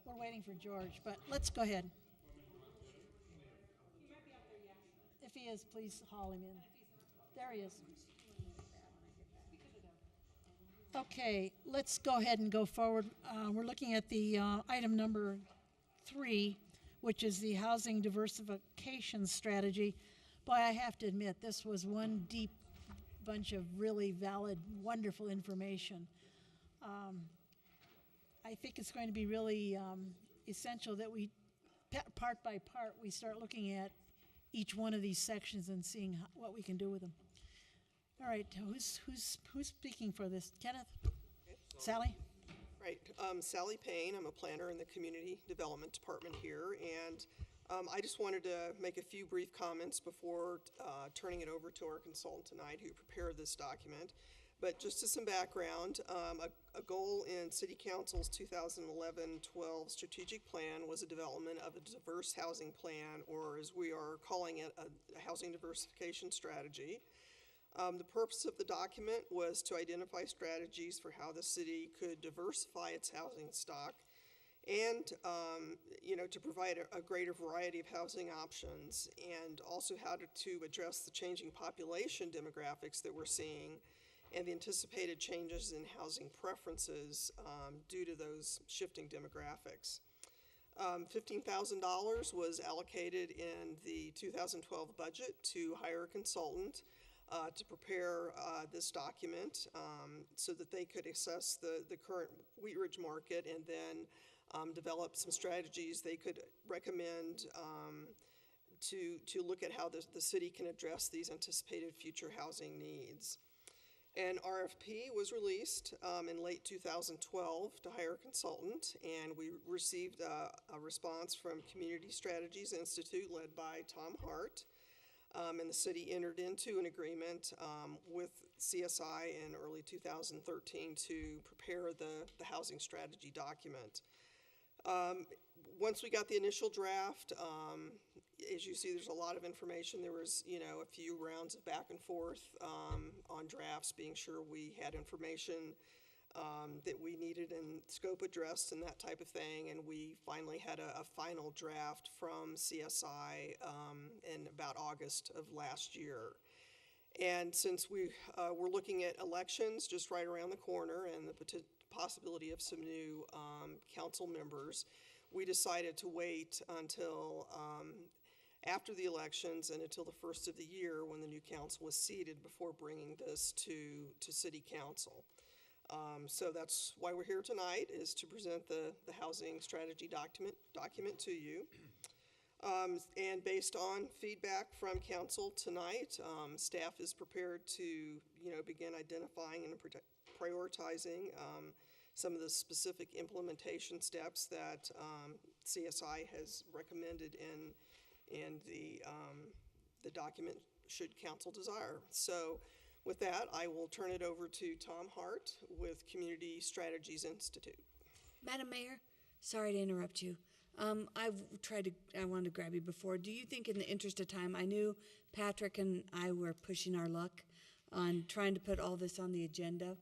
We're waiting for George, but let's go ahead. If he is, please haul him in. There he is. Okay, let's go ahead and go forward. We're looking at the item number 3, which is the housing diversification strategy. Boy, I have to admit, this was one deep bunch of really valid, wonderful information. I think it's going to be really essential that we, part by part, we start looking at each one of these sections and seeing what we can do with them. All right, who's speaking for this? Kenneth? Sally? Right, Sally Payne. I'm a planner in the Community Development Department here, and I just wanted to make a few brief comments before turning it over to our consultant tonight who prepared this document. But just as some background, a goal in City Council's 2011-12 strategic plan was a development of a diverse housing plan, or as we are calling it, a housing diversification strategy. The purpose of the document was to identify strategies for how the city could diversify its housing stock and to provide a greater variety of housing options, and also how to address the changing population demographics that we're seeing and the anticipated changes in housing preferences due to those shifting demographics. $15,000 was allocated in the 2012 budget to hire a consultant to prepare this document so that they could assess the current Wheat Ridge market and then develop some strategies they could recommend to look at how the city can address these anticipated future housing needs. An RFP was released in late 2012 to hire a consultant, and we received a response from Community Strategies Institute led by Tom Hart. And the city entered into an agreement with CSI in early 2013 to prepare the housing strategy document. Once we got the initial draft, as you see, there's a lot of information. There was, a few rounds of back and forth on drafts, being sure we had information that we needed and scope addressed and that type of thing. And we finally had a final draft from CSI in about August of last year. And since we were looking at elections just right around the corner and the possibility of some new council members, we decided to wait until after the elections and until the first of the year when the new council was seated before bringing this to city council. So that's why we're here tonight, is to present the housing strategy document to you. And based on feedback from council tonight, staff is prepared to begin identifying and prioritizing some of the specific implementation steps that CSI has recommended in the document should council desire. So with that, I will turn it over to Tom Hart with Community Strategies Institute. Madam Mayor, sorry to interrupt you. I wanted to grab you before. Do you think in the interest of time, I knew Patrick and I were pushing our luck on trying to put all this on the agenda.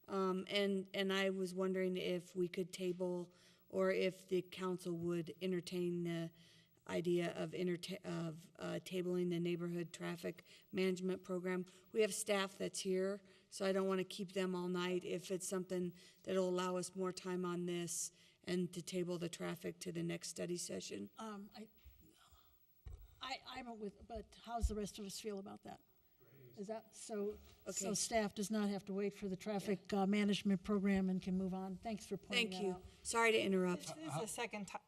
And I was wondering if we could table, or if the council would entertain the idea of tabling the neighborhood traffic management program. We have staff that's here, so I don't want to keep them all night. If it's something that'll allow us more time on this and to table the traffic to the next study session. I'm with, but how's the rest of us feel about that? Is that so? Okay. So staff does not have to wait for the traffic management program and can move on. Thanks for pointing Thank that you. out. Sorry to interrupt. This is the second time.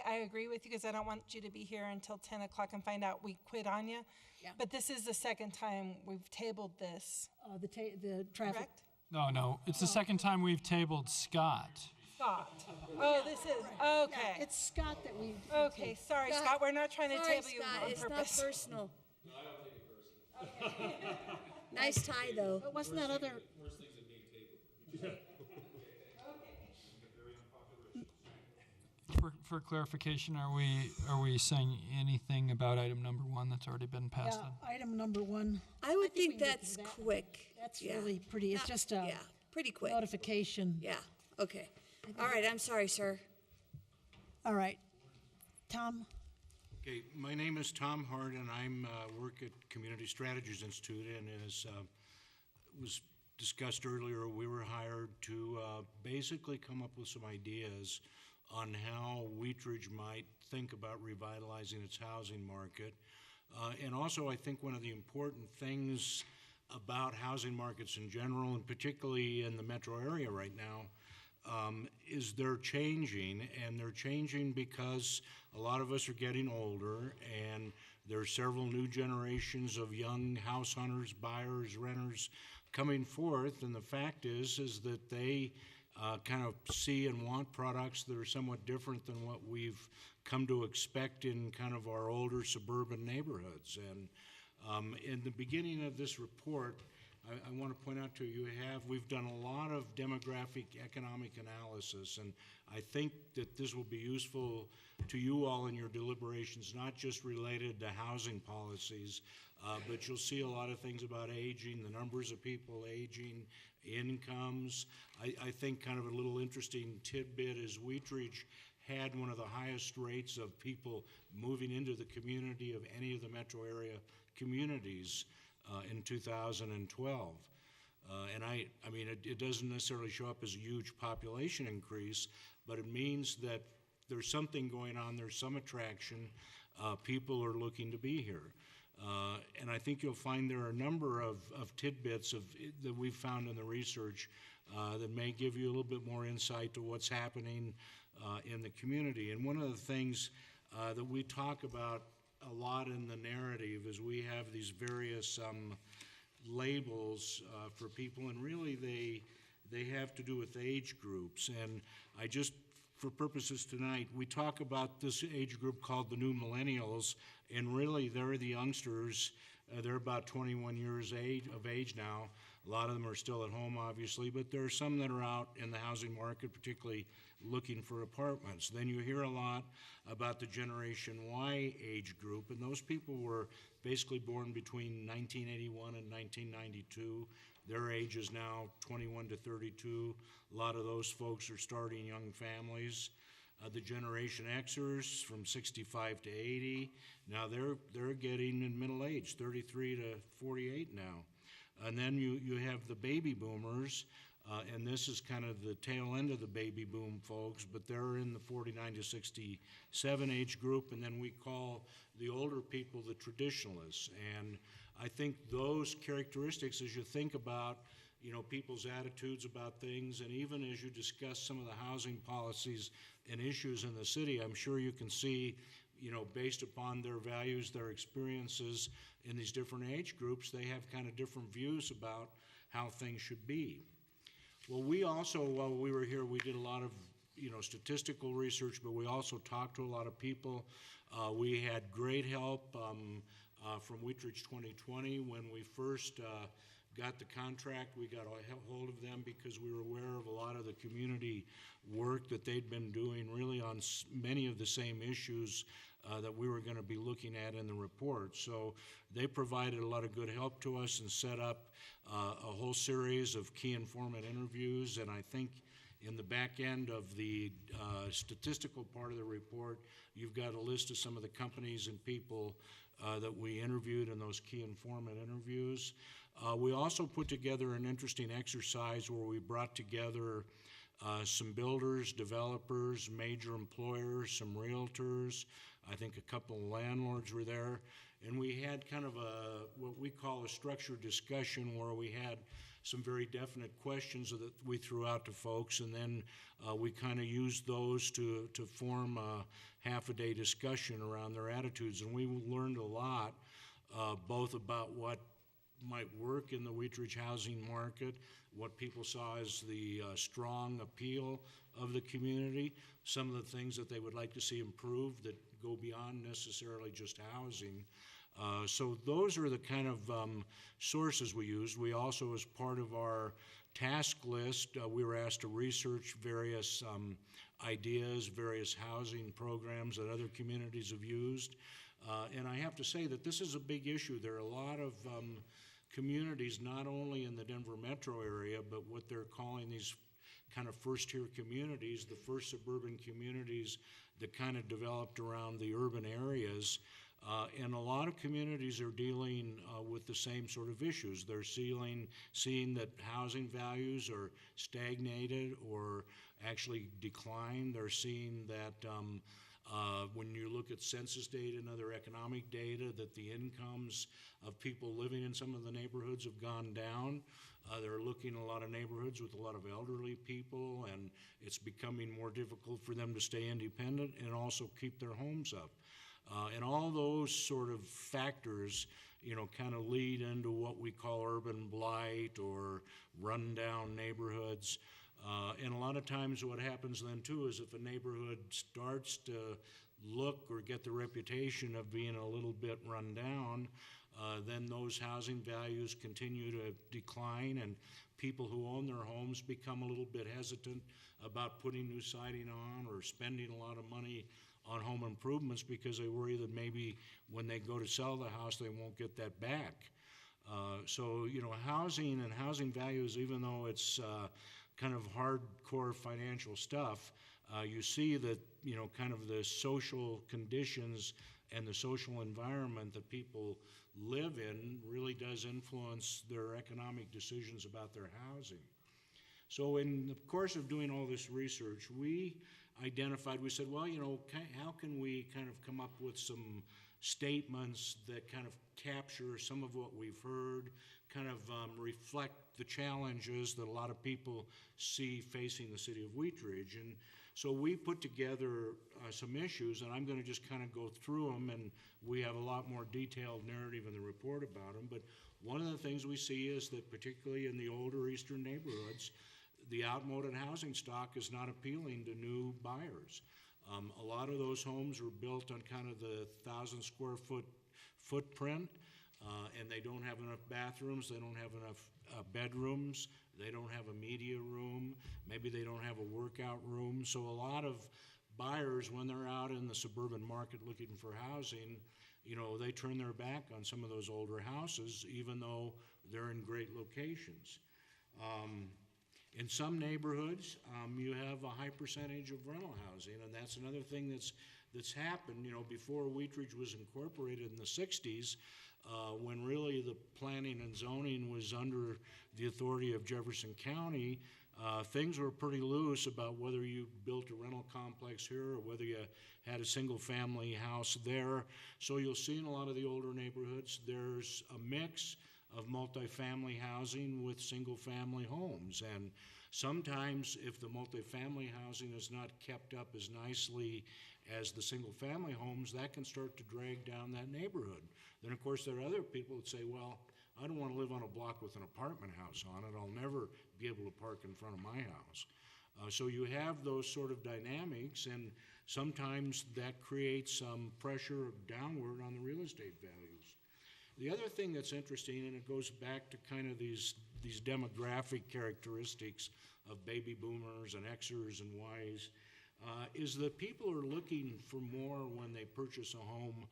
I agree with you because I don't want you to be here until 10 o'clock and find out we quit on you. Yeah. But this is the second time we've tabled this. The traffic. Correct? No, it's the second time we've tabled Scott. Scott. Oh, this is, okay. Yeah, it's Scott that we. Okay, sorry, Scott, we're not trying to Sorry, table you Scott, on it's purpose. not personal. Nice tie, though. But wasn't that other? For clarification, are we saying anything about item number 1 that's already been passed Yeah, on? item number 1. I would think think we can get that's through that. quick. That's Yeah. really pretty. It's just a pretty quick. notification. Yeah, okay. All right, I'm sorry, sir. All right. Tom? Okay, my name is Tom Hart, and I'm work at Community Strategies Institute, and as was discussed earlier, we were hired to basically come up with some ideas on how Wheatridge might think about revitalizing its housing market. And also, I think one of the important things about housing markets in general, and particularly in the metro area right now, is they're changing, and they're changing because a lot of us are getting older, and there are several new generations of young house hunters, buyers, renters coming forth, and the fact is that they kind of see and want products that are somewhat different than what we've come to expect in kind of our older suburban neighborhoods. And in the beginning of this report, I want to point out to you, we've done a lot of demographic economic analysis, and I think that this will be useful to you all in your deliberations, not just related to housing policies, but you'll see a lot of things about aging, the numbers of people aging, incomes. I think kind of a little interesting tidbit is Wheatridge had one of the highest rates of people moving into the community of any of the metro area communities in 2012. And I mean, it doesn't necessarily show up as a huge population increase, but it means that there's something going on, there's some attraction, people are looking to be here. And I think you'll find there are a number of tidbits that we've found in the research that may give you a little bit more insight to what's happening in the community. And one of the things that we talk about a lot in the narrative is we have these various labels for people, and really they have to do with age groups. And I just, for purposes tonight, we talk about this age group called the new millennials, and really they're the youngsters. They're about 21 years of age now. A lot of them are still at home, obviously, but there are some that are out in the housing market, particularly looking for apartments. Then you hear a lot about the Generation Y age group, and those people were basically born between 1981 and 1992. Their age is now 21 to 32. A lot of those folks are starting young families. The Generation Xers from 65 to 80, now they're getting in middle age, 33 to 48 now. And then you have the baby boomers, and this is kind of the tail end of the baby boom folks, but they're in the 49 to 67 age group, and then we call the older people the traditionalists. And I think those characteristics, as you think about people's attitudes about things, and even as you discuss some of the housing policies and issues in the city, I'm sure you can see, based upon their values, their experiences in these different age groups, they have kind of different views about how things should be. Well, we also, while we were here, we did a lot of, statistical research, but we also talked to a lot of people. We had great help from Wheatridge 2020 when we first got the contract. We got a hold of them because we were aware of a lot of the community work that they'd been doing really on many of the same issues that we were going to be looking at in the report. So they provided a lot of good help to us and set up a whole series of key informant interviews. And I think in the back end of the statistical part of the report, you've got a list of some of the companies and people that we interviewed in those key informant interviews. We also put together an interesting exercise where we brought together some builders, developers, major employers, some realtors. I think a couple of landlords were there. And we had kind of what we call a structured discussion where we had some very definite questions that we threw out to folks, and then we kind of used those to form a half-a-day discussion around their attitudes. And we learned a lot, both about what might work in the Wheatridge housing market, what people saw as the strong appeal of the community, some of the things that they would like to see improved that go beyond necessarily just housing. So those are the kind of sources we used. We also, as part of our task list, we were asked to research various ideas, various housing programs that other communities have used. And I have to say that this is a big issue. There are a lot of communities, not only in the Denver metro area, but what they're calling these kind of first-tier communities, the first suburban communities that kind of developed around the urban areas. And a lot of communities are dealing with the same sort of issues. They're seeing that housing values are stagnated or actually declined. They're seeing that when you look at census data and other economic data, that the incomes of people living in some of the neighborhoods have gone down. They're looking at a lot of neighborhoods with a lot of elderly people, and it's becoming more difficult for them to stay independent and also keep their homes up. And all those sort of factors, you know, kind of lead into what we call urban blight or rundown neighborhoods. And a lot of times what happens then too is if a neighborhood starts to look or get the reputation of being a little bit run down, then those housing values continue to decline, and people who own their homes become a little bit hesitant about putting new siding on or spending a lot of money on home improvements because they worry that maybe when they go to sell the house they won't get that back. So, you know, housing and housing values, even though it's kind of hardcore financial stuff, you see that, you know, kind of the social conditions and the social environment that people live in really does influence their economic decisions about their housing. So in the course of doing all this research, we said, well, you know, how can we kind of come up with some statements that kind of capture some of what we've heard, kind of reflect the challenges that a lot of people see facing the city of Wheat Ridge. And so we put together some issues, and I'm going to just kind of go through them, and we have a lot more detailed narrative in the report about them. But one of the things we see is that particularly in the older eastern neighborhoods, the outmoded housing stock is not appealing to new buyers. A lot of those homes were built on kind of the 1,000 square foot footprint, and they don't have enough bathrooms, they don't have enough bedrooms, they don't have a media room, maybe they don't have a workout room. So a lot of buyers, when they're out in the suburban market looking for housing, you know, they turn their back on some of those older houses, even though they're in great locations. In some neighborhoods, you have a high percentage of rental housing, and that's another thing that's happened. You know, before Wheat Ridge was incorporated in the 60s, when really the planning and zoning was under the authority of Jefferson County, things were pretty loose about whether you built a rental complex here or whether you had a single-family house there. So you'll see in a lot of the older neighborhoods, there's a mix of multifamily housing with single-family homes. And sometimes if the multifamily housing is not kept up as nicely as the single-family homes, that can start to drag down that neighborhood. Then, of course, there are other people that say, well, I don't want to live on a block with an apartment house on it. I'll never be able to park in front of my house. So you have those sort of dynamics, and sometimes that creates some pressure downward on the real estate values. The other thing that's interesting, and it goes back to kind of these demographic characteristics of baby boomers and Xers and Ys, is that people are looking for more when they purchase a home.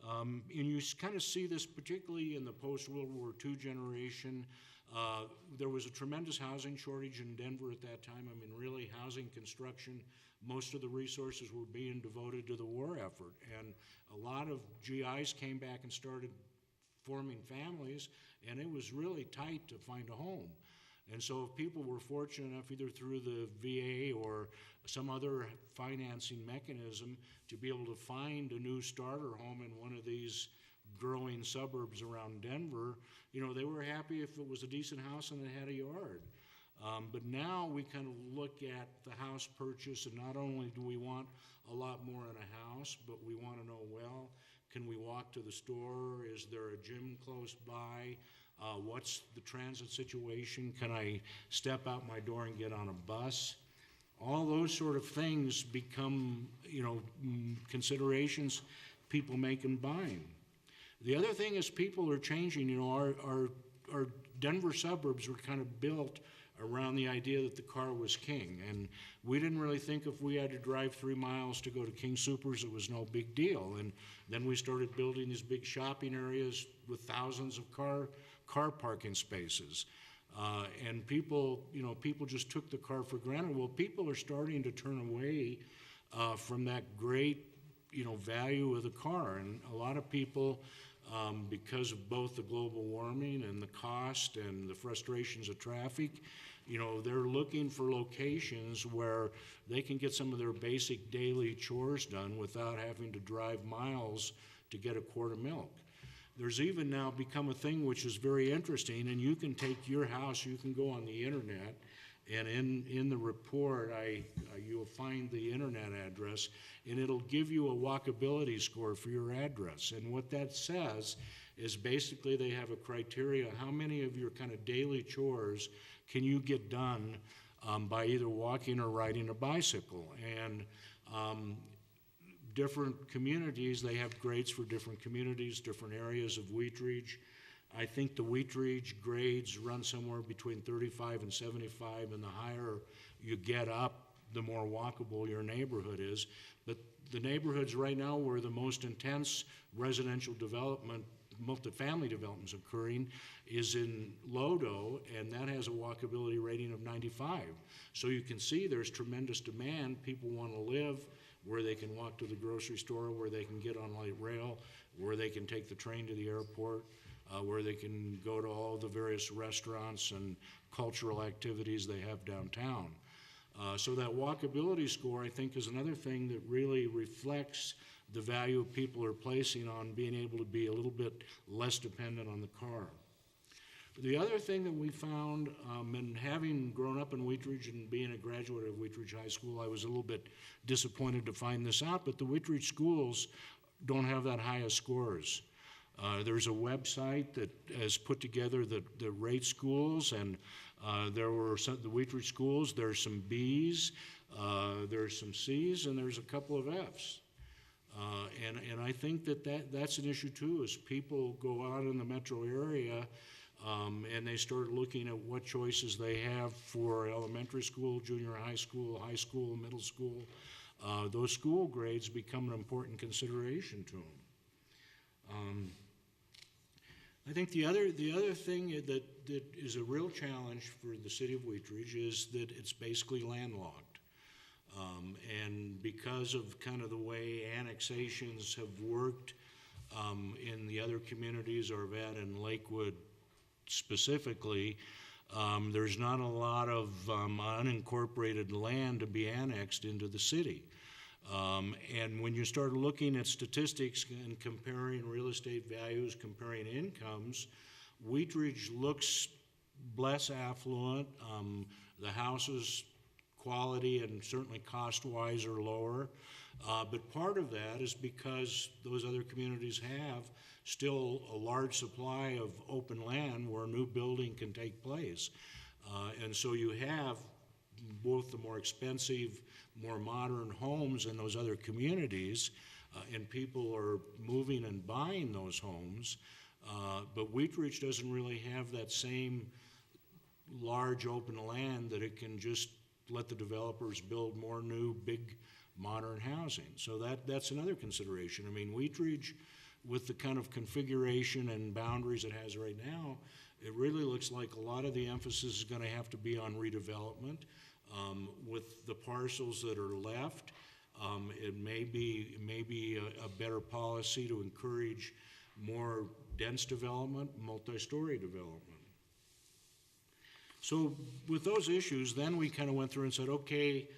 And you kind of see this particularly in the post-World War II generation. There was a tremendous housing shortage in Denver at that time. I mean, really, housing construction, most of the resources were being devoted to the war effort. And a lot of GIs came back and started forming families, and it was really tight to find a home. And so if people were fortunate enough, either through the VA or some other financing mechanism, to be able to find a new starter home in one of these growing suburbs around Denver, you know, they were happy if it was a decent house and it had a yard. But now we kind of look at the house purchase, and not only do we want a lot more in a house, but we want to know, well, can we walk to the store? Is there a gym close by? What's the transit situation? Can I step out my door and get on a bus? All those sort of things become, you know, considerations people make in buying. The other thing is people are changing. You know, our Denver suburbs were kind of built around the idea that the car was king. And we didn't really think if we had to drive 3 miles to go to King Soopers, it was no big deal. And then we started building these big shopping areas with thousands of car parking spaces. And people, people just took the car for granted. Well, people are starting to turn away from that great, value of the car. And a lot of people, because of both the global warming and the cost and the frustrations of traffic, they're looking for locations where they can get some of their basic daily chores done without having to drive miles to get a quart of milk. There's even now become a thing which is very interesting, and you can take your house, you can go on the internet, and in the report, you'll find the internet address, and it'll give you a walkability score for your address. And what that says is basically they have a criteria, how many of your kind of daily chores can you get done by either walking or riding a bicycle. And different communities, they have grades for different communities, different areas of Wheatridge. I think the Wheatridge grades run somewhere between 35 and 75, and the higher you get up, the more walkable your neighborhood is. But the neighborhoods right now where the most intense residential development, multifamily development is occurring is in Lodo, and that has a walkability rating of 95. So you can see there's tremendous demand. People want to live where they can walk to the grocery store, where they can get on light rail, where they can take the train to the airport, where they can go to all the various restaurants and cultural activities they have downtown. So that walkability score, I think, is another thing that really reflects the value people are placing on being able to be a little bit less dependent on the car. The other thing that we found, and having grown up in Wheatridge and being a graduate of Wheatridge High School, I was a little bit disappointed to find this out, but the Wheatridge schools don't have that high of scores. There's a website that has put together the rate schools, and there were the Wheatridge schools, there's some Bs, there's some Cs, and there's a couple of Fs. And I think that's an issue too, as people go out in the metro area and they start looking at what choices they have for elementary school, junior high school, middle school. Those school grades become an important consideration to them. I think the other thing that is a real challenge for the city of Wheatridge is that it's basically landlocked. And because of kind of the way annexations have worked in the other communities, Arvette and Lakewood specifically, there's not a lot of unincorporated land to be annexed into the city. And when you start looking at statistics and comparing real estate values, comparing incomes, Wheatridge looks less affluent. The houses quality and certainly cost-wise are lower. But part of that is because those other communities have still a large supply of open land where new building can take place. And so you have both the more expensive, more modern homes in those other communities, and people are moving and buying those homes. But Wheatridge doesn't really have that same large open land that it can just let the developers build more new, big, modern housing. So that's another consideration. I mean, Wheatridge, with the kind of configuration and boundaries it has right now, it really looks like a lot of the emphasis is going to have to be on redevelopment. With the parcels that are left, it may be a better policy to encourage more dense development, multi-story development. So with those issues, then we kind of went through and said, okay,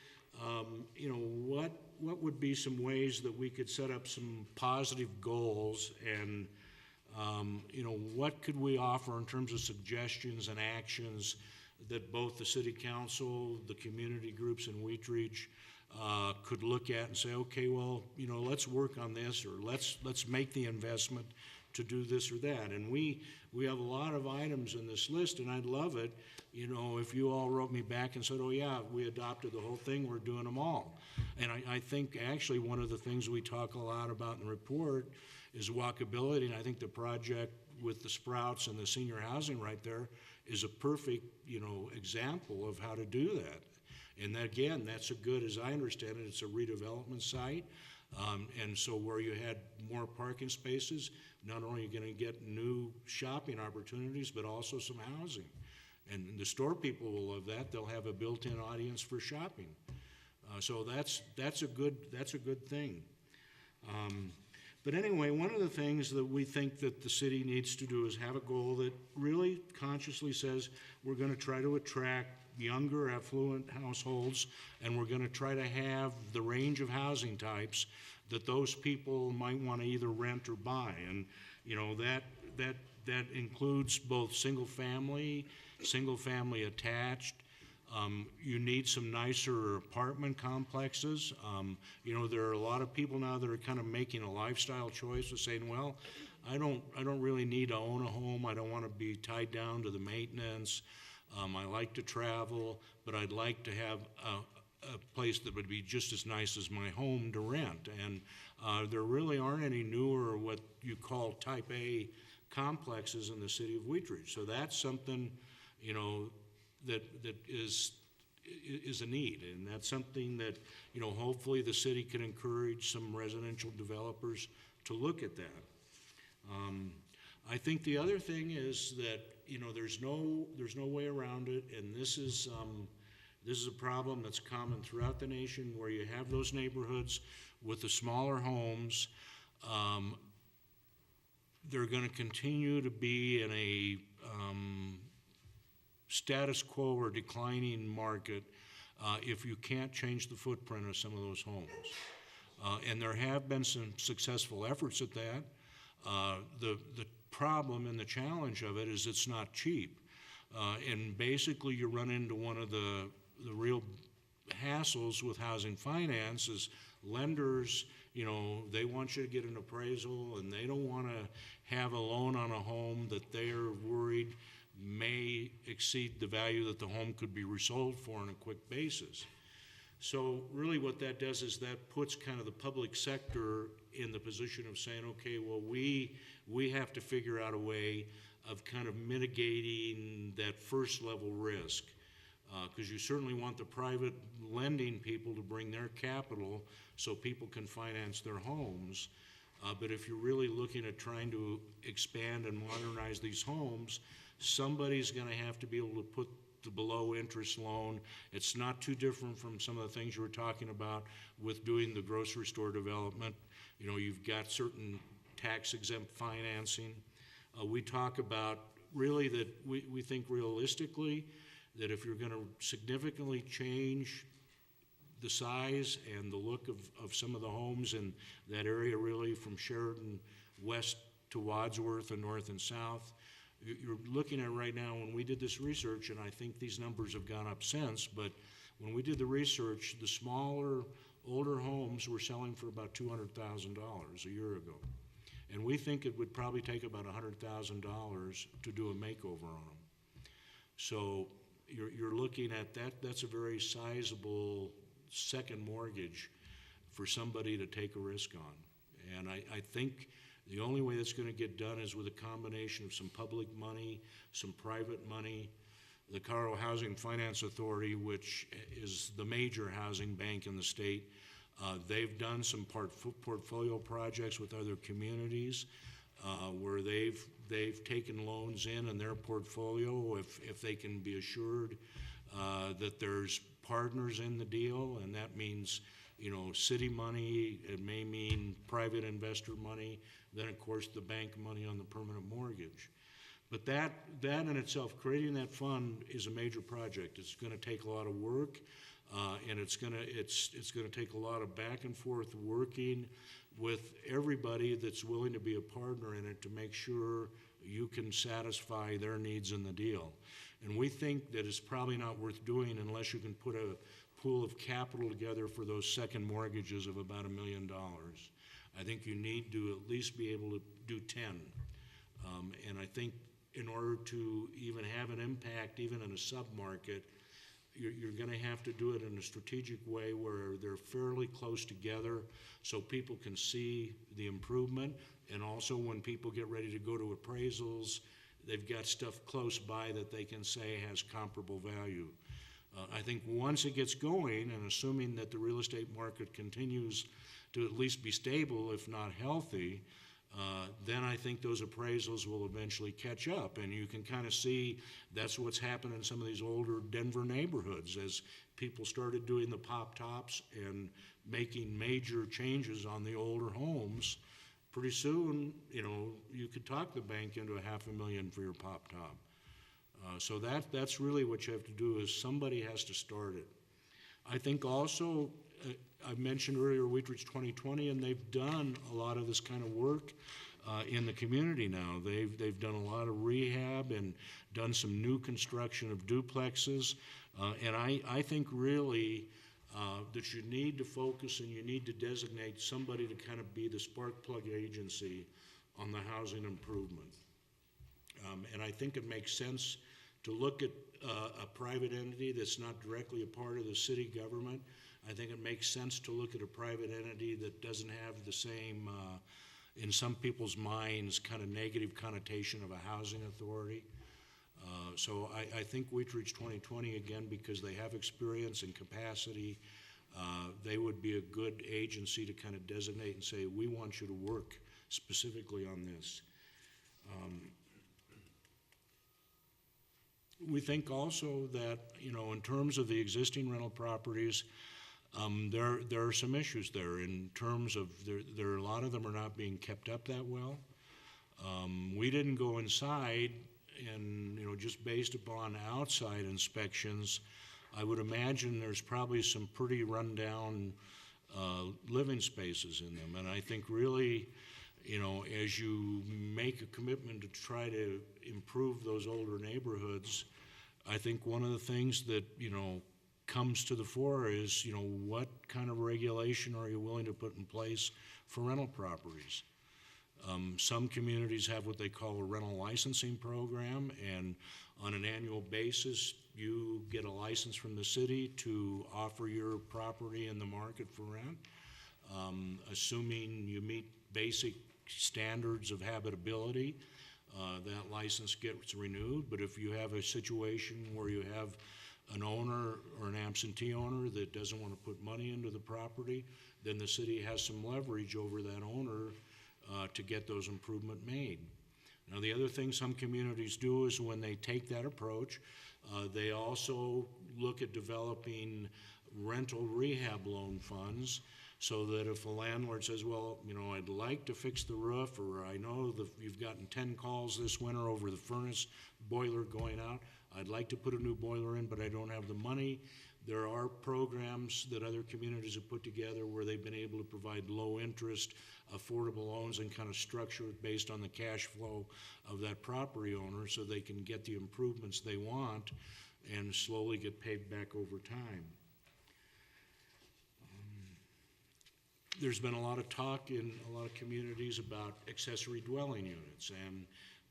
what would be some ways that we could set up some positive goals, and what could we offer in terms of suggestions and actions that both the city council, the community groups in Wheatridge could look at and say, okay, well, let's work on this, or let's make the investment to do this or that. And we have a lot of items in this list, and I'd love it, if you all wrote me back and said, oh yeah, we adopted the whole thing, we're doing them all. And I think actually one of the things we talk a lot about in the report is walkability, and I think the project with the Sprouts and the senior housing right there is a perfect, example of how to do that. And again, that's a good, as I understand it, it's a redevelopment site. And so where you had more parking spaces, not only are you going to get new shopping opportunities, but also some housing. And the store people will love that. They'll have a built-in audience for shopping. So that's a good thing. But anyway, one of the things that we think that the city needs to do is have a goal that really consciously says we're going to try to attract younger, affluent households, and we're going to try to have the range of housing types that those people might want to either rent or buy. And you know that includes both single family attached. You need some nicer apartment complexes. You know, there are a lot of people now that are kind of making a lifestyle choice of saying, well, I don't really need to own a home. I don't want to be tied down to the maintenance. I like to travel, but I'd like to have a place that would be just as nice as my home to rent. And there really aren't any newer, what you call type A complexes in the city of Wheatridge. So that's something, you know, that is a need, and that's something that, you know, hopefully the city can encourage some residential developers to look at that. I think the other thing is that, you know, there's no way around it, and this is a problem that's common throughout the nation, where you have those neighborhoods with the smaller homes. They're going to continue to be in a status quo or declining market if you can't change the footprint of some of those homes. And there have been some successful efforts at that. The problem and the challenge of it is it's not cheap. And basically you run into one of the real hassles with housing finance is lenders, you know, they want you to get an appraisal, and they don't want to have a loan on a home that they're worried may exceed the value that the home could be resold for on a quick basis. So really what that does is that puts kind of the public sector in the position of saying, okay, well, we have to figure out a way of kind of mitigating that first level risk. Because you certainly want the private lending people to bring their capital so people can finance their homes. But if you're really looking at trying to expand and modernize these homes, somebody's going to have to be able to put the below interest loan. It's not too different from some of the things you were talking about with doing the grocery store development. You know, you've got certain tax exempt financing. We talk about really that we think realistically that if you're going to significantly change the size and the look of some of the homes in that area, really from Sheridan west to Wadsworth and north and south, you're looking at right now, when we did this research, and I think these numbers have gone up since, but when we did the research, the smaller, older homes were selling for about $200,000 a year ago. And we think it would probably take about $100,000 to do a makeover on them. So you're looking at that, that's a very sizable second mortgage for somebody to take a risk on. And I think the only way that's going to get done is with a combination of some public money, some private money. The Colorado Housing Finance Authority, which is the major housing bank in the state, they've done some portfolio projects with other communities where they've taken loans in their portfolio if they can be assured that there's partners in the deal, and that means, you know, city money, it may mean private investor money, then of course the bank money on the permanent mortgage. But that in itself, creating that fund is a major project. It's going to take a lot of work, and it's going to take a lot of back and forth working with everybody that's willing to be a partner in it to make sure you can satisfy their needs in the deal. And we think that it's probably not worth doing unless you can put a pool of capital together for those second mortgages of about $1 million. I think you need to at least be able to do 10. And I think in order to even have an impact, even in a sub-market, you're going to have to do it in a strategic way where they're fairly close together so people can see the improvement. And also when people get ready to go to appraisals, they've got stuff close by that they can say has comparable value. I think once it gets going, and assuming that the real estate market continues to at least be stable, if not healthy, then I think those appraisals will eventually catch up. And you can kind of see that's what's happened in some of these older Denver neighborhoods as people started doing the pop tops and making major changes on the older homes. Pretty soon, you know, you could talk the bank into $500,000 for your pop top. So that's really what you have to do is somebody has to start it. I think also, I mentioned earlier Wheatridge 2020, and they've done a lot of this kind of work in the community now. They've done a lot of rehab and done some new construction of duplexes. And I think really that you need to focus and you need to designate somebody to kind of be the spark plug agency on the housing improvement. And I think it makes sense to look at a private entity that's not directly a part of the city government. I think it makes sense to look at a private entity that doesn't have the same, in some people's minds, kind of negative connotation of a housing authority. So I think Wheatridge 2020, again, because they have experience and capacity, they would be a good agency to kind of designate and say, we want you to work specifically on this. We think also that, you know, in terms of the existing rental properties, there are some issues there in terms of there a lot of them are not being kept up that well. We didn't go inside, and you know, just based upon outside inspections, I would imagine there's probably some pretty rundown living spaces in them. And I think really, you know, as you make a commitment to try to improve those older neighborhoods, I think one of the things that, you know, comes to the fore is, you know, what kind of regulation are you willing to put in place for rental properties? Some communities have what they call a rental licensing program, and on an annual basis, you get a license from the city to offer your property in the market for rent, assuming you meet basic standards of habitability. That license gets renewed, but if you have a situation where you have an owner or an absentee owner that doesn't want to put money into the property, then the city has some leverage over that owner to get those improvements made. Now, the other thing some communities do is when they take that approach, they also look at developing rental rehab loan funds, so that if a landlord says, well, you know, I'd like to fix the roof, or I know that you've gotten 10 calls this winter over the furnace boiler going out, I'd like to put a new boiler in, but I don't have the money. There are programs that other communities have put together where they've been able to provide low interest, affordable loans and kind of structure it based on the cash flow of that property owner so they can get the improvements they want and slowly get paid back over time. There's been a lot of talk in a lot of communities about accessory dwelling units, and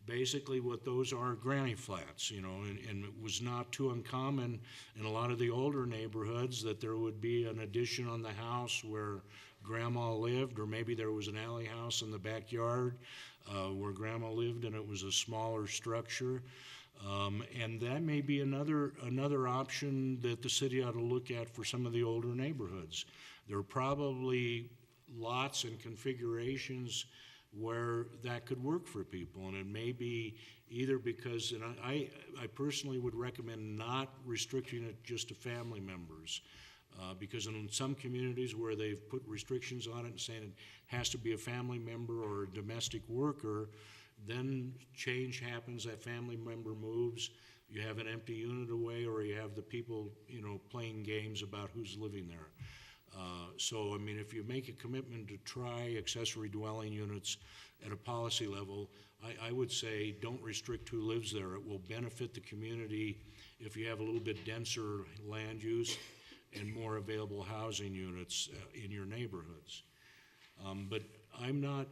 basically what those are granny flats, you know, and it was not too uncommon in a lot of the older neighborhoods that there would be an addition on the house where grandma lived, or maybe there was an alley house in the backyard where grandma lived and it was a smaller structure. And that may be another option that the city ought to look at for some of the older neighborhoods. There are probably lots and configurations where that could work for people, and it may be either because, and I personally would recommend not restricting it just to family members, because in some communities where they've put restrictions on it and saying it has to be a family member or a domestic worker, then change happens, that family member moves, you have an empty unit away, or you have the people, you know, playing games about who's living there. So, I mean, if you make a commitment to try accessory dwelling units at a policy level, I would say don't restrict who lives there. It will benefit the community if you have a little bit denser land use and more available housing units in your neighborhoods. But I'm not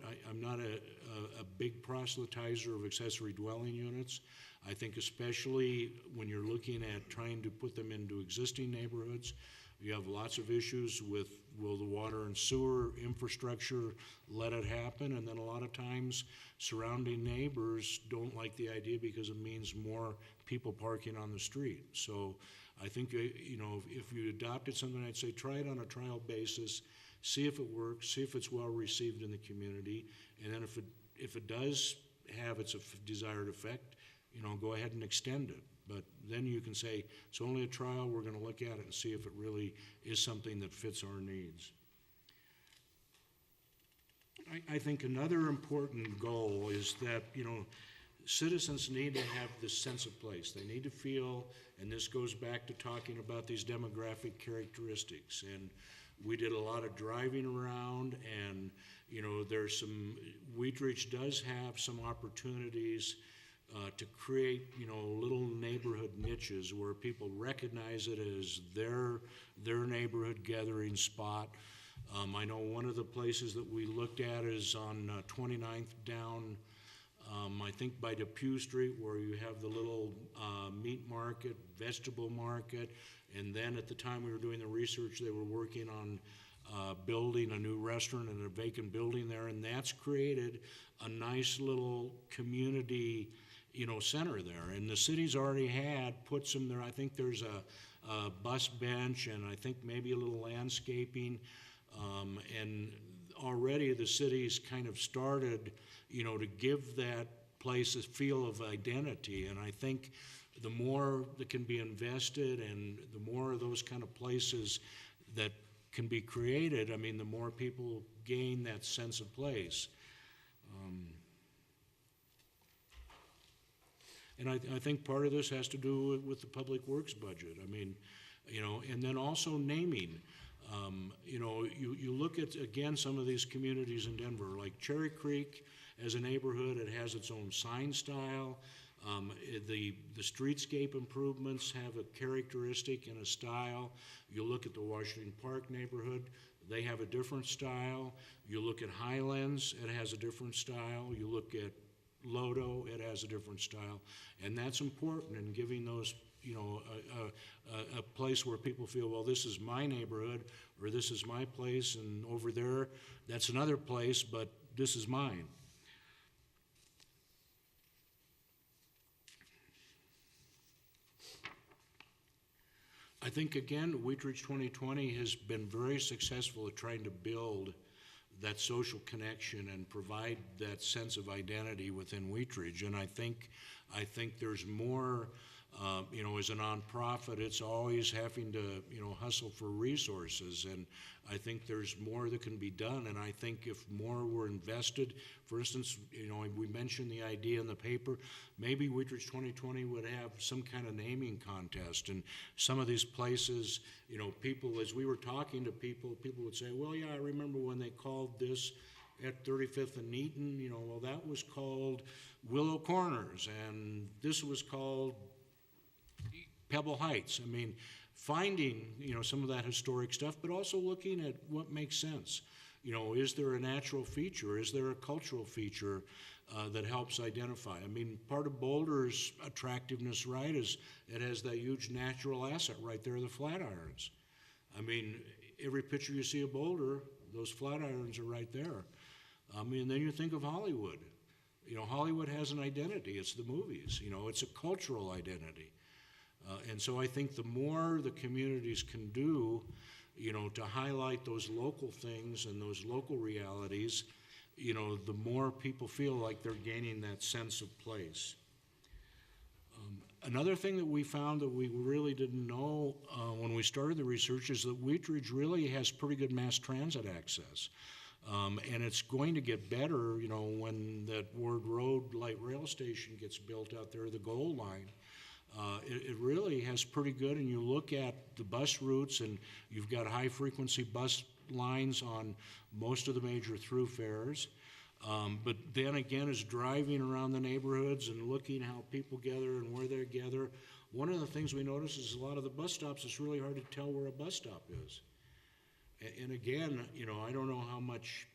a big proselytizer of accessory dwelling units. I think especially when you're looking at trying to put them into existing neighborhoods, you have lots of issues with, will the water and sewer infrastructure let it happen? And then a lot of times surrounding neighbors don't like the idea because it means more people parking on the street. So I think, you know, if you adopted something, I'd say try it on a trial basis, see if it works, see if it's well received in the community, and then if it does have its desired effect, you know, go ahead and extend it. But then you can say, it's only a trial, we're gonna look at it and see if it really is something that fits our needs. I think another important goal is that, you know, citizens need to have this sense of place. They need to feel, and this goes back to talking about these demographic characteristics. And we did a lot of driving around, and, you know, there's some, Wheatridge does have some opportunities to create, you know, little neighborhood niches where people recognize it as their neighborhood gathering spot. I know one of the places that we looked at is on 29th down, I think by Depew Street, where you have the little meat market, vegetable market, and then at the time we were doing the research, they were working on building a new restaurant in a vacant building there, and that's created a nice little community, you know, center there. And the city's already put some there. I think there's a bus bench, and I think maybe a little landscaping. And already the city's kind of started, you know, to give that place a feel of identity. And I think the more that can be invested and the more of those kind of places that can be created, I mean, the more people gain that sense of place. And I think part of this has to do with the public works budget. I mean, you know, and then also naming. You know, you look at, again, some of these communities in Denver, like Cherry Creek as a neighborhood, it has its own sign style. The streetscape improvements have a characteristic and a style. You look at the Washington Park neighborhood, they have a different style. You look at Highlands, it has a different style. You look at Lodo, it has a different style. And that's important in giving those, you know, a place where people feel, well, this is my neighborhood, or this is my place, and over there, that's another place, but this is mine. I think, again, Wheatridge 2020 has been very successful at trying to build that social connection and provide that sense of identity within Wheatridge. And I think there's more, you know, as a nonprofit, it's always having to, you know, hustle for resources. And I think there's more that can be done. And I think if more were invested, for instance, you know, we mentioned the idea in the paper, maybe Wheatridge 2020 would have some kind of naming contest. And some of these places, you know, people, as we were talking to people, people would say, well, yeah, I remember when they called this at 35th and Eaton, you know, well, that was called Willow Corners, and this was called Pebble Heights. I mean, finding, you know, some of that historic stuff, but also looking at what makes sense. You know, is there a natural feature? Is there a cultural feature that helps identify? I mean, part of Boulder's attractiveness, right, is it has that huge natural asset right there, the Flatirons. I mean, every picture you see of Boulder, those Flatirons are right there. I mean, then you think of Hollywood. You know, Hollywood has an identity. It's the movies. You know, it's a cultural identity. And so I think the more the communities can do, you know, to highlight those local things and those local realities, you know, the more people feel like they're gaining that sense of place. Another thing that we found that we really didn't know when we started the research is that Wheatridge really has pretty good mass transit access. And it's going to get better, you know, when that Ward Road light rail station gets built out there, the Gold Line. It really has pretty good, and you look at the bus routes, and you've got high-frequency bus lines on most of the major thoroughfares. But then again, is driving around the neighborhoods and looking how people gather and where they gather. One of the things we notice is a lot of the bus stops, it's really hard to tell where a bus stop is. And again, you know, I don't know how much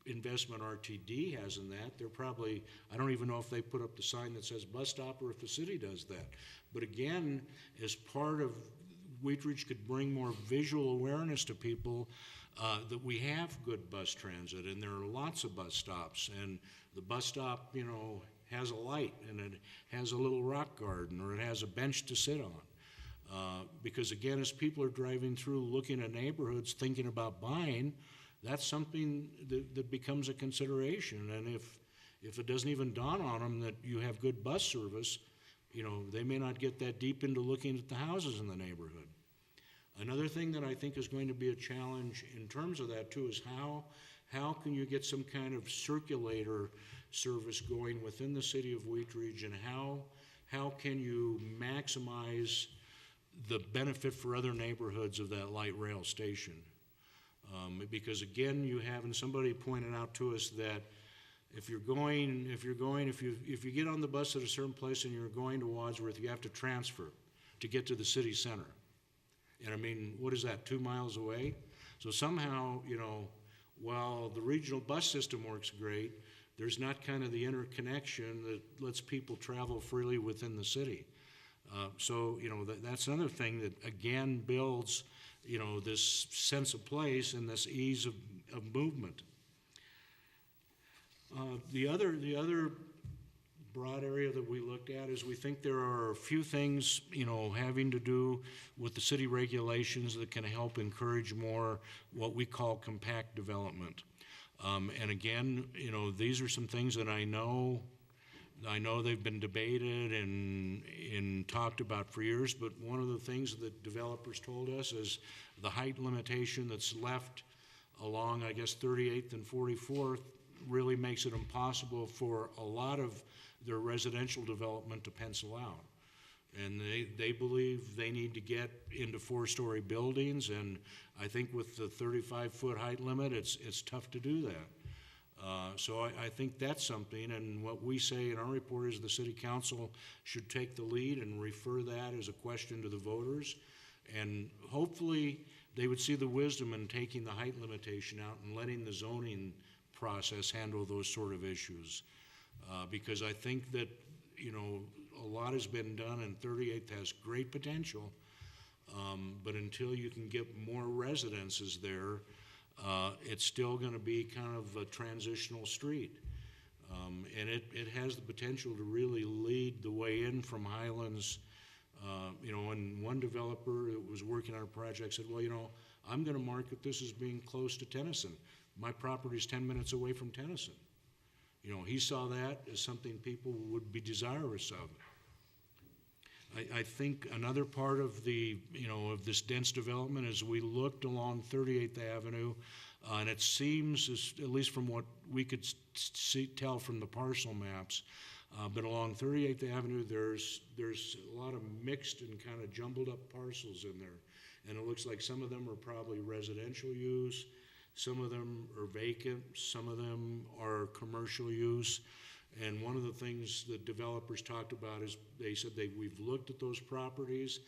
investment RTD has in that. They're probably, I don't even know if they put up the sign that says bus stop or if the city does that. But again, as part of Wheatridge could bring more visual awareness to people that we have good bus transit, and there are lots of bus stops, and the bus stop, you know, has a light, and it has a little rock garden, or it has a bench to sit on. Because again, as people are driving through, looking at neighborhoods, thinking about buying, that's something that becomes a consideration. And if it doesn't even dawn on them that you have good bus service, you know, they may not get that deep into looking at the houses in the neighborhood. Another thing that I think is going to be a challenge in terms of that too is how can you get some kind of circulator service going within the city of Wheat Ridge, and how can you maximize the benefit for other neighborhoods of that light rail station? Because again, you have, and somebody pointed out to us that if you get on the bus at a certain place and you're going to Wadsworth, you have to transfer to get to the city center. And I mean, what is that, 2 miles away? So somehow, you know, while the regional bus system works great, there's not kind of the interconnection that lets people travel freely within the city. So, you know, that's another thing that, again, builds, you know, this sense of place and this ease of movement. The other broad area that we looked at is we think there are a few things, you know, having to do with the city regulations that can help encourage more what we call compact development. And again, you know, these are some things that I know they've been debated and talked about for years, but one of the things that developers told us is the height limitation that's left along, I guess, 38th and 44th really makes it impossible for a lot of their residential development to pencil out. And they believe they need to get into 4-story buildings, and I think with the 35-foot height limit, it's tough to do that. So I think that's something, and what we say in our report is the city council should take the lead and refer that as a question to the voters, and hopefully they would see the wisdom in taking the height limitation out and letting the zoning process handle those sort of issues. Because I think that, you know, a lot has been done, and 38th has great potential, but until you can get more residences there, it's still going to be kind of a transitional street. And it has the potential to really lead the way in from Highlands. You know, and one developer that was working on a project said, well, you know, I'm going to market this as being close to Tennyson. My property's 10 minutes away from Tennyson. You know, he saw that as something people would be desirous of. I think another part of the, you know, of this dense development is we looked along 38th Avenue, and it seems, at least from what we could tell from the parcel maps, but along 38th Avenue, there's a lot of mixed and kind of jumbled up parcels in there. And it looks like some of them are probably residential use, some of them are vacant, some of them are commercial use. And one of the things that developers talked about is they said we've looked at those properties,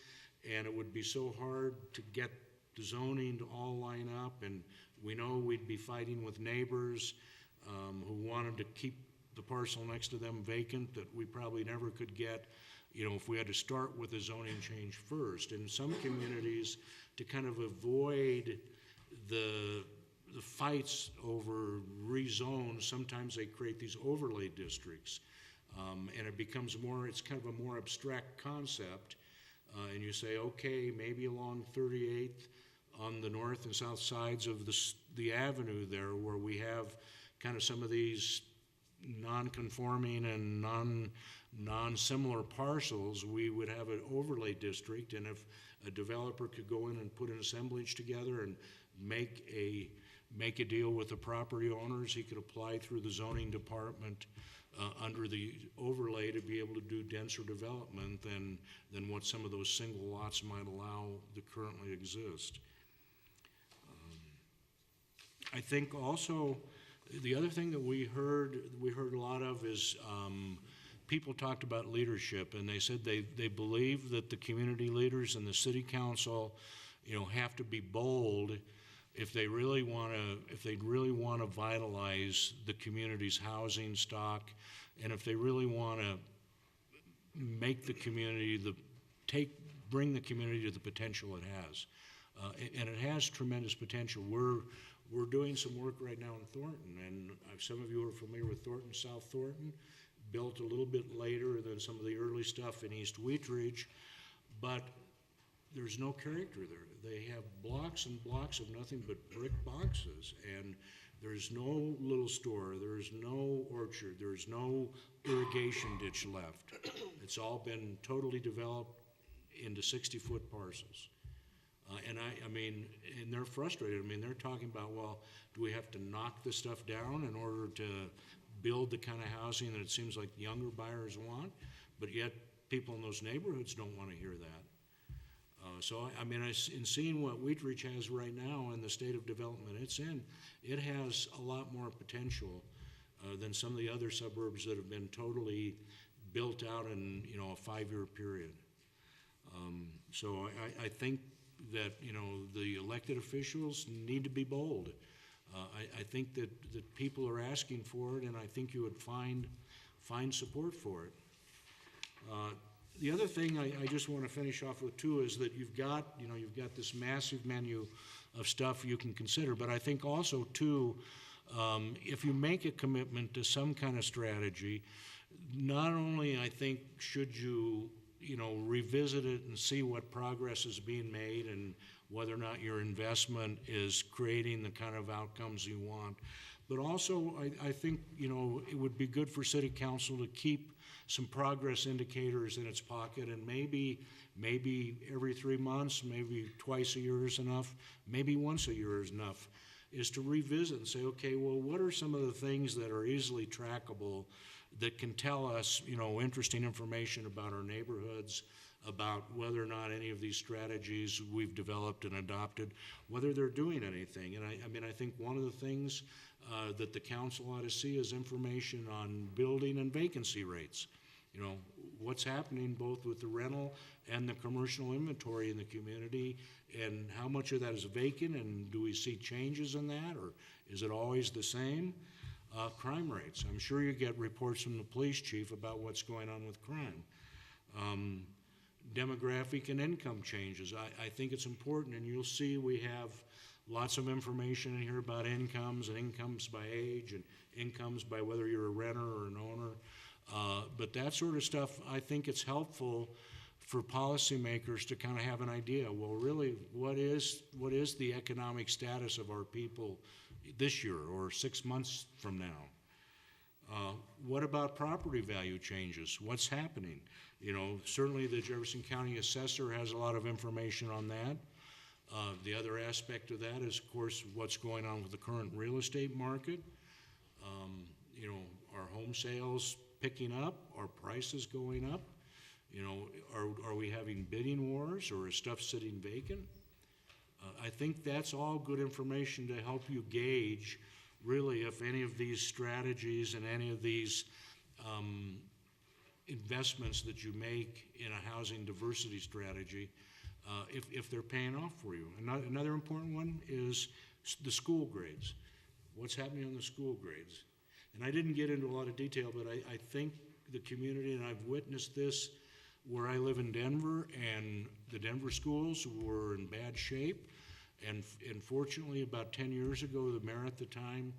and it would be so hard to get the zoning to all line up, and we know we'd be fighting with neighbors who wanted to keep the parcel next to them vacant, that we probably never could get, you know, if we had to start with a zoning change first. In some communities, to kind of avoid the fights over rezone, sometimes they create these overlay districts, and it becomes more, it's kind of a more abstract concept, and you say, okay, maybe along 38th on the north and south sides of the avenue there, where we have kind of some of these non-conforming and non-similar parcels, we would have an overlay district, and if a developer could go in and put an assemblage together and make a deal with the property owners, he could apply through the zoning department under the overlay to be able to do denser development than what some of those single lots might allow that currently exist. I think also the other thing that we heard a lot of is people talked about leadership, and they said they believe that the community leaders and the city council, you know, have to be bold if they really want to vitalize the community's housing stock, and if they really want to make the community bring the community to the potential it has, and it has tremendous potential. We're doing some work right now in Thornton, and some of you are familiar with Thornton, South Thornton, built a little bit later than some of the early stuff in East Wheat Ridge, but there's no character there. They have blocks and blocks of nothing but brick boxes, and there's no little store, there's no orchard, there's no irrigation ditch left. It's all been totally developed into 60-foot parcels. And I mean, and they're frustrated. I mean, they're talking about, well, do we have to knock this stuff down in order to build the kind of housing that it seems like younger buyers want? But yet, people in those neighborhoods don't want to hear that. So, I mean, in seeing what Wheat Ridge has right now and the state of development it's in, it has a lot more potential than some of the other suburbs that have been totally built out in, you know, a 5-year period. So I think that, you know, the elected officials need to be bold. I think that people are asking for it, and I think you would find support for it. The other thing I just want to finish off with too is that you've got this massive menu of stuff you can consider, but I think also too, if you make a commitment to some kind of strategy, not only I think should you revisit it and see what progress is being made and whether or not your investment is creating the kind of outcomes you want, but also I think it would be good for City Council to keep some progress indicators in its pocket, and maybe every 3 months, maybe twice a year is enough, maybe once a year is enough, is to revisit and say, okay, well, what are some of the things that are easily trackable that can tell us, interesting information about our neighborhoods, about whether or not any of these strategies we've developed and adopted, whether they're doing anything. And I think one of the things that the council ought to see is information on building and vacancy rates. What's happening both with the rental and the commercial inventory in the community, and how much of that is vacant, and do we see changes in that, or is it always the same? Crime rates. I'm sure you get reports from the police chief about what's going on with crime. Demographic and income changes. I think it's important, and you'll see we have lots of information in here about incomes, and incomes by age, and incomes by whether you're a renter or an owner. But that sort of stuff, I think it's helpful for policymakers to kind of have an idea. Well, really, what is the economic status of our people this year or 6 months from now? What about property value changes? What's happening? Certainly the Jefferson County Assessor has a lot of information on that. The other aspect of that is, of course, what's going on with the current real estate market. Are home sales picking up? Are prices going up? Are we having bidding wars, or is stuff sitting vacant? I think that's all good information to help you gauge, really, if any of these strategies and any of these investments that you make in a housing diversity strategy, if they're paying off for you. Another important one is the school grades. What's happening on the school grades? And I didn't get into a lot of detail, but I think the community, and I've witnessed this where I live in Denver, and the Denver schools were in bad shape. And fortunately, about 10 years ago, the mayor at the time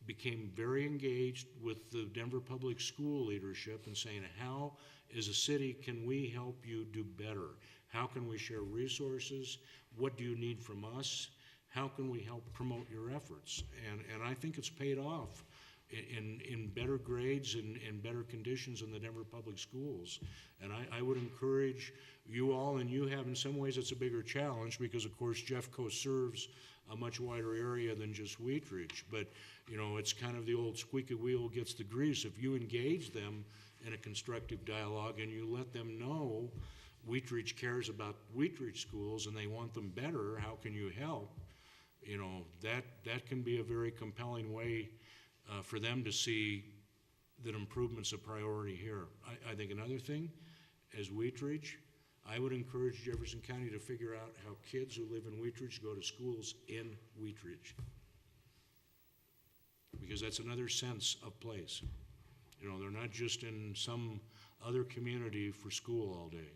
became very engaged with the Denver Public School leadership and saying, how, as a city, can we help you do better? How can we share resources? What do you need from us? How can we help promote your efforts? And I think it's paid off in better grades and better conditions in the Denver Public Schools. And I would encourage you all, and you have in some ways it's a bigger challenge because of course Jeffco serves a much wider area than just Wheat Ridge, but it's kind of the old squeaky wheel gets the grease. If you engage them in a constructive dialogue and you let them know Wheat Ridge cares about Wheat Ridge schools and they want them better, how can you help? That can be a very compelling way for them to see that improvement's a priority here. I think another thing, as Wheat Ridge, I would encourage Jefferson County to figure out how kids who live in Wheat Ridge go to schools in Wheat Ridge. Because that's another sense of place. They're not just in some other community for school all day.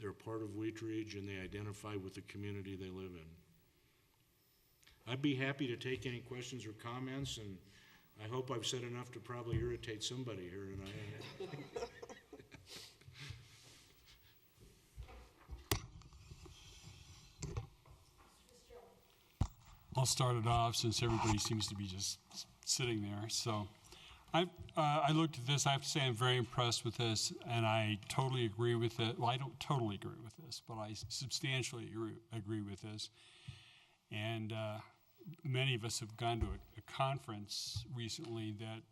They're part of Wheat Ridge, and they identify with the community they live in. I'd be happy to take any questions or comments, and I hope I've said enough to probably irritate somebody here tonight. I'll start it off since everybody seems to be just sitting there. So I looked at this. I have to say I'm very impressed with this, and I totally agree with it. Well, I don't totally agree with this, but I substantially agree with this. And many of us have gone to a conference recently that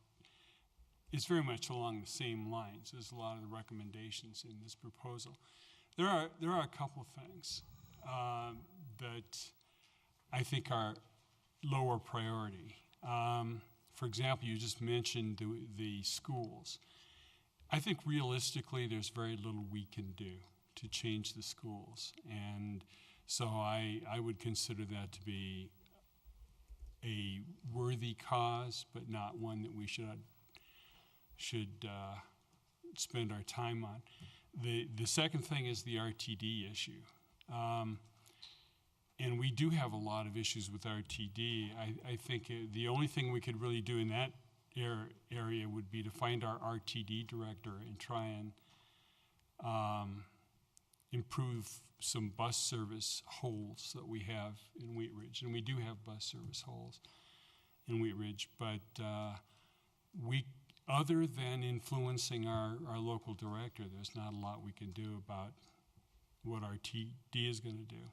is very much along the same lines as a lot of the recommendations in this proposal. There are a couple of things that I think are lower priority. For example, you just mentioned the schools. I think realistically there's very little we can do to change the schools. And so I would consider that to be a worthy cause, but not one that we should spend our time on. The second thing is the RTD issue. And we do have a lot of issues with RTD. I think the only thing we could really do in that area would be to find our RTD director and try and improve some bus service holes that we have in Wheat Ridge. And we do have bus service holes in Wheat Ridge, but other than influencing our local director, there's not a lot we can do about what RTD is going to do.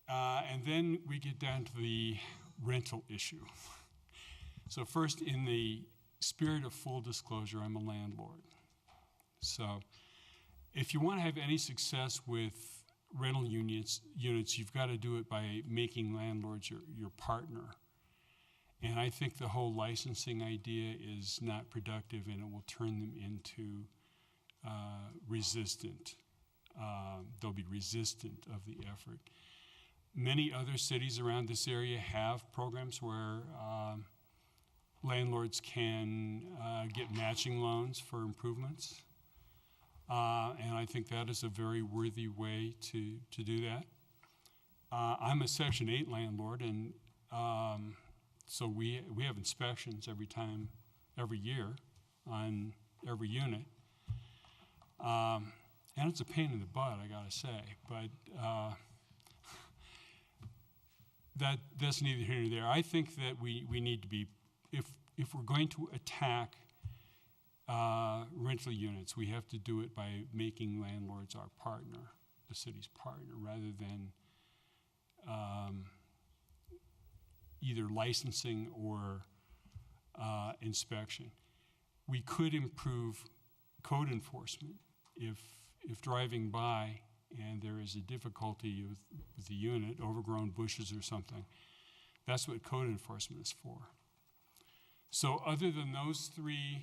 And then we get down to the rental issue. So first, in the spirit of full disclosure, I'm a landlord. So if you want to have any success with rental units, you've got to do it by making landlords your partner. And I think the whole licensing idea is not productive, and it will turn them into resistant. They'll be resistant of the effort. Many other cities around this area have programs where landlords can get matching loans for improvements. And I think that is a very worthy way to do that. I'm a Section 8 landlord, and so we have inspections every year on every unit. And it's a pain in the butt, I gotta say, but that's neither here nor there. I think that we need to be, if we're going to attack rental units, we have to do it by making landlords our partner, the city's partner, rather than either licensing or inspection. We could improve code enforcement if driving by and there is a difficulty with the unit, overgrown bushes or something. That's what code enforcement is for. So other than those three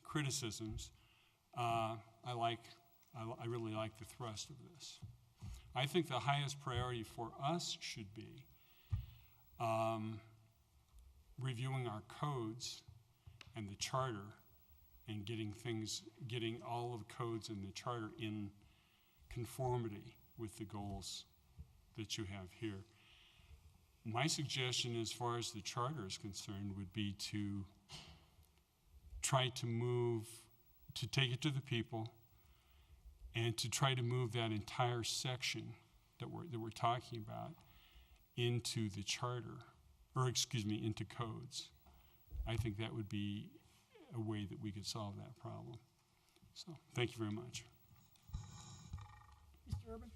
criticisms, I really like the thrust of this. I think the highest priority for us should be reviewing our codes and the charter and getting all of the codes and the charter in conformity with the goals that you have here. My suggestion as far as the charter is concerned would be to try to take it to the people and to try to move that entire section that we're talking about into the charter, into codes. I think that would be a way that we could solve that problem. So, thank you very much. Mr. Urban?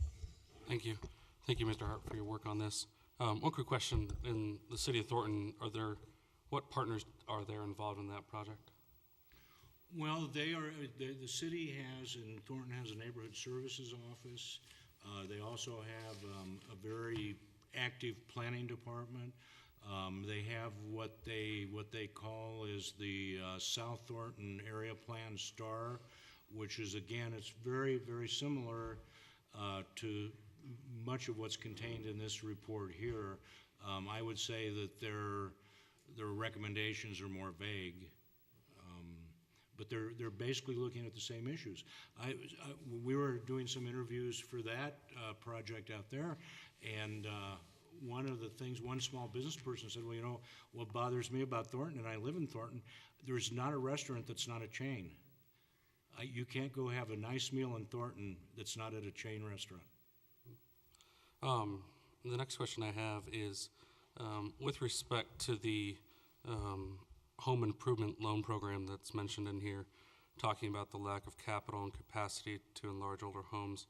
Thank you. Thank you, Mr. Hart, for your work on this. One quick question. In the city of Thornton, what partners are there involved in that project? Well, the city in Thornton has a neighborhood services office. They also have a very active planning department. They have what they call is the South Thornton Area Plan STAR, which is, again, it's very, very similar to much of what's contained in this report here. I would say that their recommendations are more vague, but they're basically looking at the same issues. We were doing some interviews for that project out there, and one small business person said, well, you know, what bothers me about Thornton, and I live in Thornton, there's not a restaurant that's not a chain. You can't go have a nice meal in Thornton that's not at a chain restaurant. the next question I have is, with respect to the home improvement loan program that's mentioned in here, talking about the lack of capital and capacity to enlarge older homes.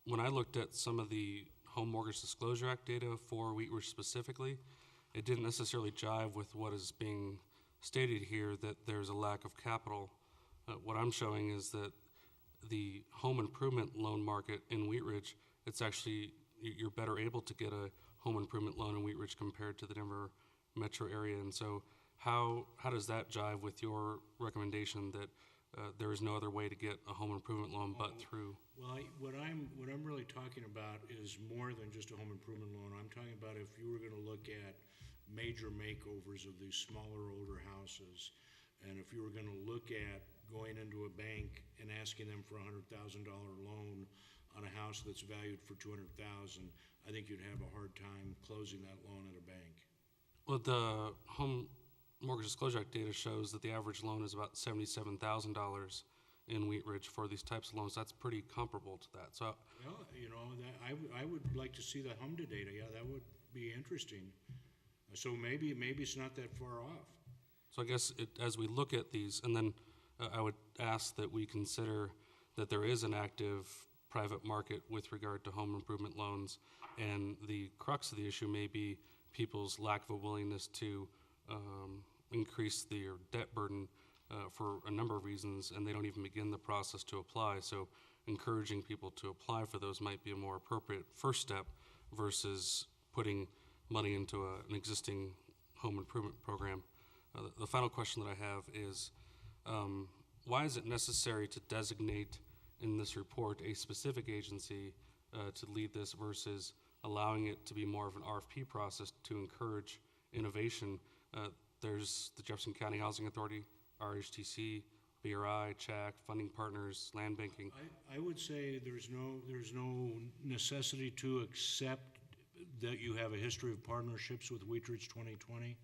When I looked at some of the Home Mortgage Disclosure Act data for Wheat Ridge specifically, it didn't necessarily jive with what is being stated here, that there's a lack of capital. What I'm showing is that the home improvement loan market in Wheat Ridge, it's actually, you're better able to get a home improvement loan in Wheat Ridge compared to the Denver metro area. And so how does that jive with your recommendation that there is no other way to get a home improvement loan but through? Well, what I'm really talking about is more than just a home improvement loan. I'm talking about if you were going to look at major makeovers of these smaller, older houses, and if you were going to look at going into a bank and asking them for a $100,000 loan on a house that's valued for $200,000, I think you'd have a hard time closing that loan at a bank. Well, the Home Mortgage Disclosure Act data shows that the average loan is about $77,000 in Wheat Ridge for these types of loans. That's pretty comparable to that. So, well, you know, that I would like to see the HMDA data. Yeah, that would be interesting. So maybe it's not that far off. So I guess as we look at these, and then I would ask that we consider that there is an active private market with regard to home improvement loans, and the crux of the issue may be people's lack of a willingness to increase their debt burden for a number of reasons, and they don't even begin the process to apply. So encouraging people to apply for those might be a more appropriate first step versus putting money into an existing home improvement program. The final question that I have is, why is it necessary to designate in this report a specific agency to lead this versus allowing it to be more of an RFP process to encourage innovation? There's the Jefferson County Housing Authority, RHTC, BRI, CHAC, funding partners, land banking. I would say there's no necessity to accept that you have a history of partnerships with Wheat Ridge 2020.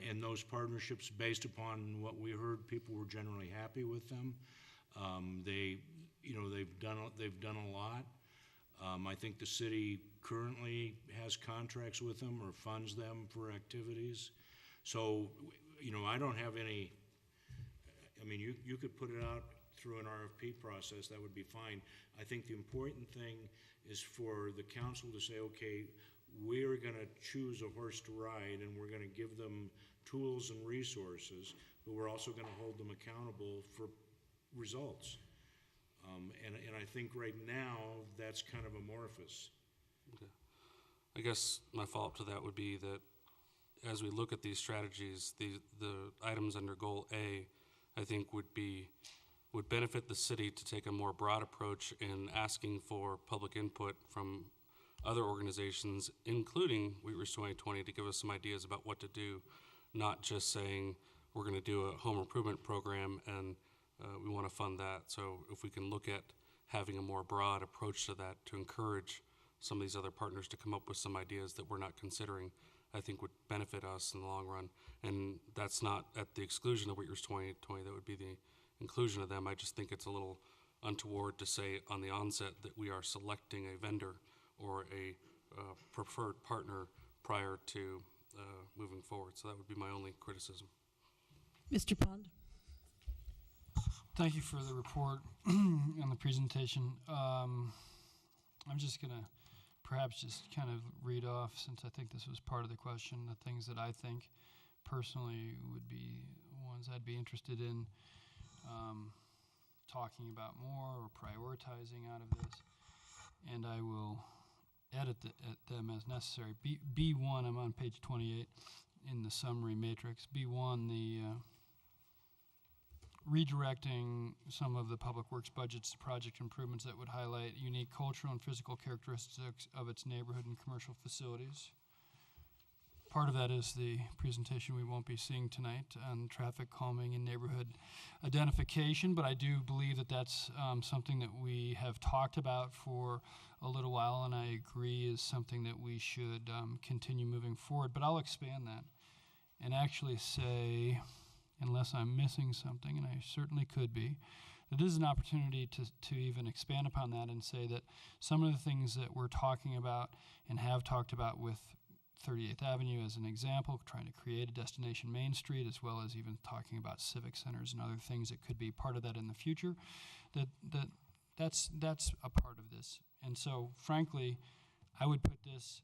And those partnerships, based upon what we heard, people were generally happy with them. They've done a lot. I think the city currently has contracts with them or funds them for activities. So, you know, I don't have any. I mean, you could put it out through an RFP process. That would be fine. I think the important thing is for the council to say, okay, we're going to choose a horse to ride, and we're going to give them tools and resources, but we're also going to hold them accountable for results. And I think right now that's kind of amorphous. Okay. I guess my follow-up to that would be that as we look at these strategies, the items under Goal A, I think would benefit the city to take a more broad approach in asking for public input from other organizations, including Wheat Ridge 2020, to give us some ideas about what to do, not just saying we're going to do a home improvement program and we want to fund that. So if we can look at having a more broad approach to that to encourage some of these other partners to come up with some ideas that we're not considering, I think would benefit us in the long run. And that's not at the exclusion of Wheat Ridge 2020, that would be the inclusion of them. I just think it's a little untoward to say on the onset that we are selecting a vendor or a preferred partner prior to moving forward. So that would be my only criticism. Mr. Pond. Thank you for the report and the presentation. I'm just going to perhaps just kind of read off, since I think this was part of the question, the things that I think personally would be ones I'd be interested in talking about more or prioritizing out of this. And I will edit them as necessary. B1, I'm on page 28 in the summary matrix. B1, the redirecting some of the public works budgets to project improvements that would highlight unique cultural and physical characteristics of its neighborhood and commercial facilities. Part of that is the presentation we won't be seeing tonight on traffic calming and neighborhood identification, but I do believe that that's something that we have talked about for a little while, and I agree is something that we should continue moving forward. But I'll expand that and actually say, unless I'm missing something, and I certainly could be, that this is an opportunity to even expand upon that and say that some of the things that we're talking about and have talked about with 38th Avenue as an example, trying to create a destination Main Street, as well as even talking about civic centers and other things that could be part of that in the future, that's a part of this. And so, frankly, I would put this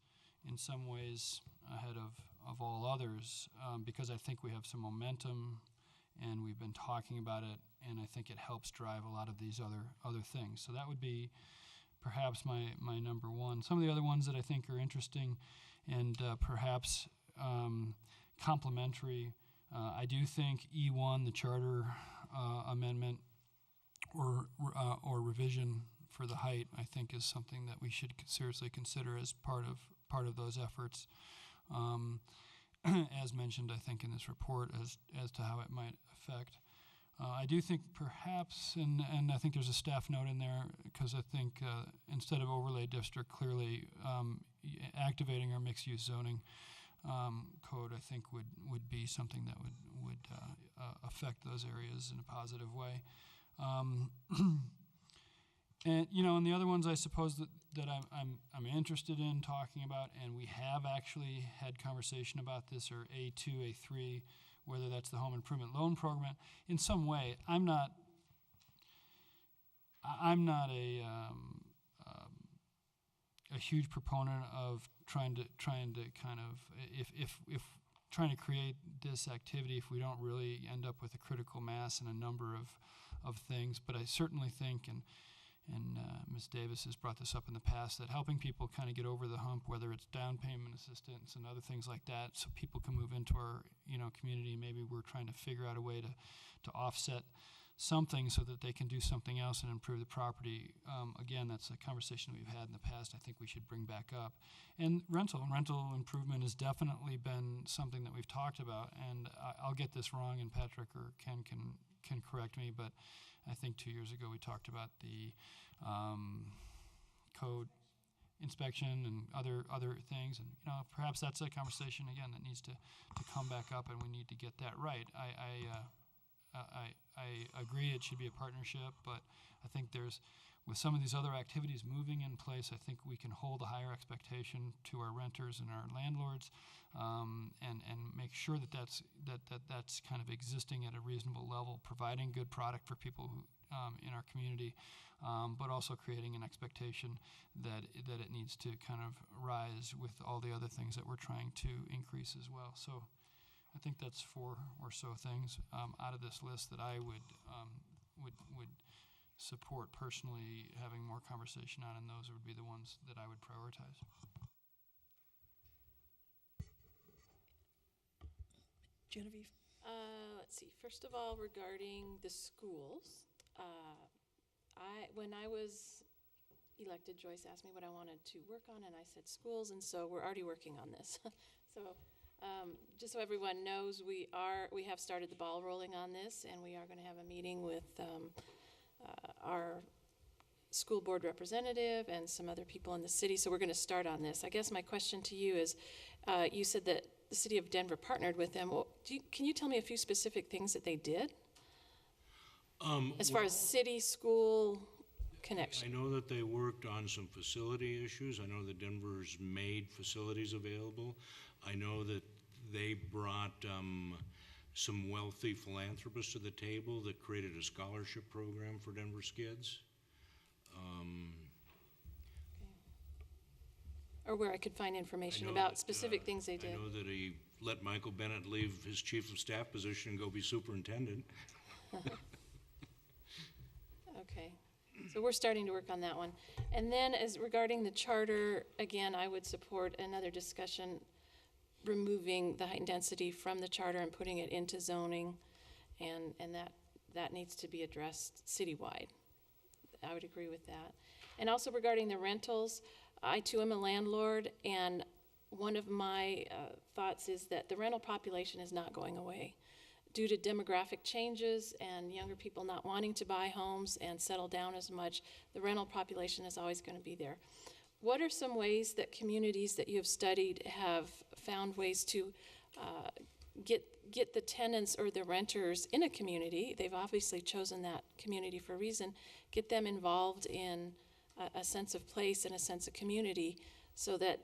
in some ways ahead of all others because I think we have some momentum and we've been talking about it, and I think it helps drive a lot of these other things. So that would be perhaps my number one. Some of the other ones that I think are interesting and perhaps complementary, I do think E1, the charter amendment or revision for the height, I think is something that we should seriously consider as part of those efforts. As mentioned, I think in this report as to how it might affect. I do think perhaps, and I think there's a staff note in there, because I think instead of overlay district, clearly activating our mixed-use zoning code, I think would be something that would affect those areas in a positive way. And and the other ones I suppose that I'm interested in talking about, and we have actually had conversation about this, are A2, A3, whether that's the home improvement loan program. In some way, I'm not a huge proponent of trying to kind of if trying to create this activity if we don't really end up with a critical mass and a number of things. But I certainly think and Ms. Davis has brought this up in the past, that helping people kind of get over the hump, whether it's down payment assistance and other things like that, so people can move into our community. Maybe we're trying to figure out a way to offset something so that they can do something else and improve the property. Again, that's a conversation we've had in the past. I think we should bring back up. And rental improvement has definitely been something that we've talked about. And I'll get this wrong, and Patrick or Ken can correct me, but I think 2 years ago we talked about the code inspection and other things, and perhaps that's a conversation again that needs to come back up, and we need to get that right. I agree it should be a partnership, but I think with some of these other activities moving in place, I think we can hold a higher expectation to our renters and our landlords, and make sure that's kind of existing at a reasonable level, providing good product for people who in our community, but also creating an expectation that it needs to kind of rise with all the other things that we're trying to increase as well. So I think that's 4 or so things out of this list that I would support personally having more conversation on, and those would be the ones that I would prioritize. Genevieve? Let's see. First of all, regarding the schools, when I was elected, Joyce asked me what I wanted to work on, and I said schools, and so we're already working on this. So just so everyone knows, we have started the ball rolling on this, and we are going to have a meeting with our school board representative and some other people in the city. So we're going to start on this. I guess my question to you is, you said that the city of Denver partnered with them. Well, can you tell me a few specific things that they did? As far as city, school connection. I know that they worked on some facility issues. I know that Denver's made facilities available. I know that they brought some wealthy philanthropists to the table that created a scholarship program for Denver's kids. Or where I could find information about specific things they did. I know that he let Michael Bennett leave his chief of staff position and go be superintendent. Okay, so we're starting to work on that one. And then as regarding the charter, again, I would support another discussion removing the height and density from the charter and putting it into zoning, and that needs to be addressed citywide. I would agree with that. And also regarding the rentals, I too am a landlord, and one of my thoughts is that the rental population is not going away. Due to demographic changes and younger people not wanting to buy homes and settle down as much, the rental population is always going to be there. What are some ways that communities that you have studied have found ways to get the tenants or the renters in a community, they've obviously chosen that community for a reason, get them involved in a sense of place and a sense of community, so that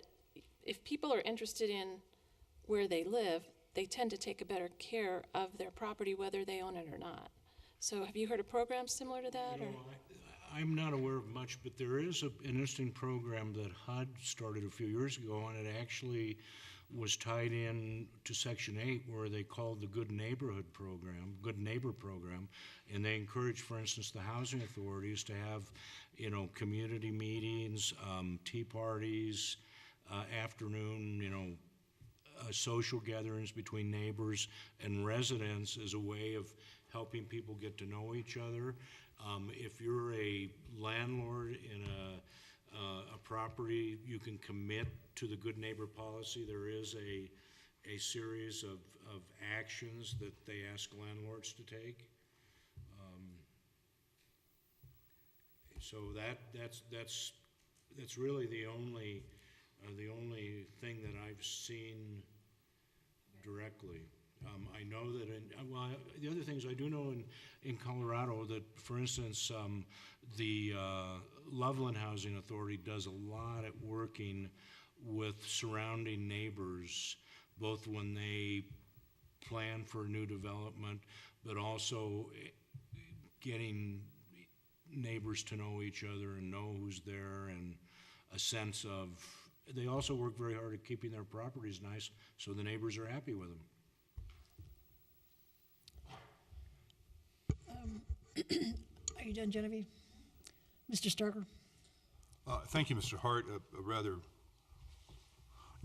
if people are interested in where they live, they tend to take a better care of their property, whether they own it or not. So have you heard of programs similar to that? You know, I'm not aware of much, but there is an interesting program that HUD started a few years ago, and it actually was tied in to Section 8, where they called the Good Neighborhood Program, Good Neighbor Program, and they encouraged, for instance, the housing authorities to have, you know, community meetings, tea parties, afternoon, you know, social gatherings between neighbors and residents as a way of helping people get to know each other. If you're a landlord in a property, you can commit to the Good Neighbor policy. There is a series of actions that they ask landlords to take. So that's really the only thing that I've seen directly. I know that the other things I do know in Colorado that, for instance, the Loveland Housing Authority does a lot at working with surrounding neighbors, both when they plan for new development, but also getting neighbors to know each other and know who's there, and a sense of, they also work very hard at keeping their properties nice so the neighbors are happy with them. Are you done, Genevieve? Mr. Starker? Thank you, Mr. Hart. A rather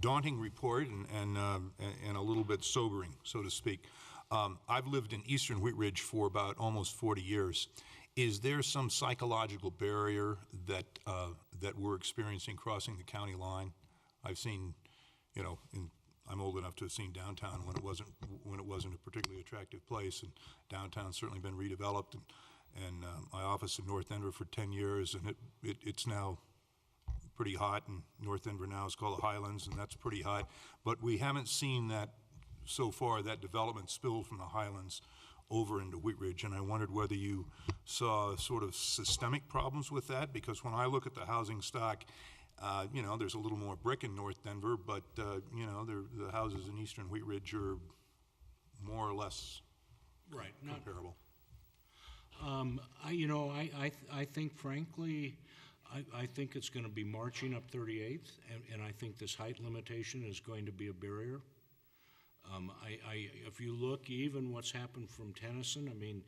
daunting report and a little bit sobering, so to speak. I've lived in eastern Wheat Ridge for about almost 40 years. Is there some psychological barrier that we're experiencing crossing the county line? I've seen, you know, I'm old enough to have seen downtown when it wasn't a particularly attractive place, and downtown's certainly been redeveloped. And my office in North Denver for 10 years, and it's now pretty hot. And North Denver now is called the Highlands, and that's pretty hot. But we haven't seen that so far, that development spill from the Highlands over into Wheat Ridge, and I wondered whether you saw sort of systemic problems with that, because when I look at the housing stock, you know, there's a little more brick in North Denver, but you know, the houses in eastern Wheat Ridge are more or less comparable. I think, frankly, I think it's going to be marching up 38th, and I think this height limitation is going to be a barrier. If you look, even what's happened from Tennyson, I mean,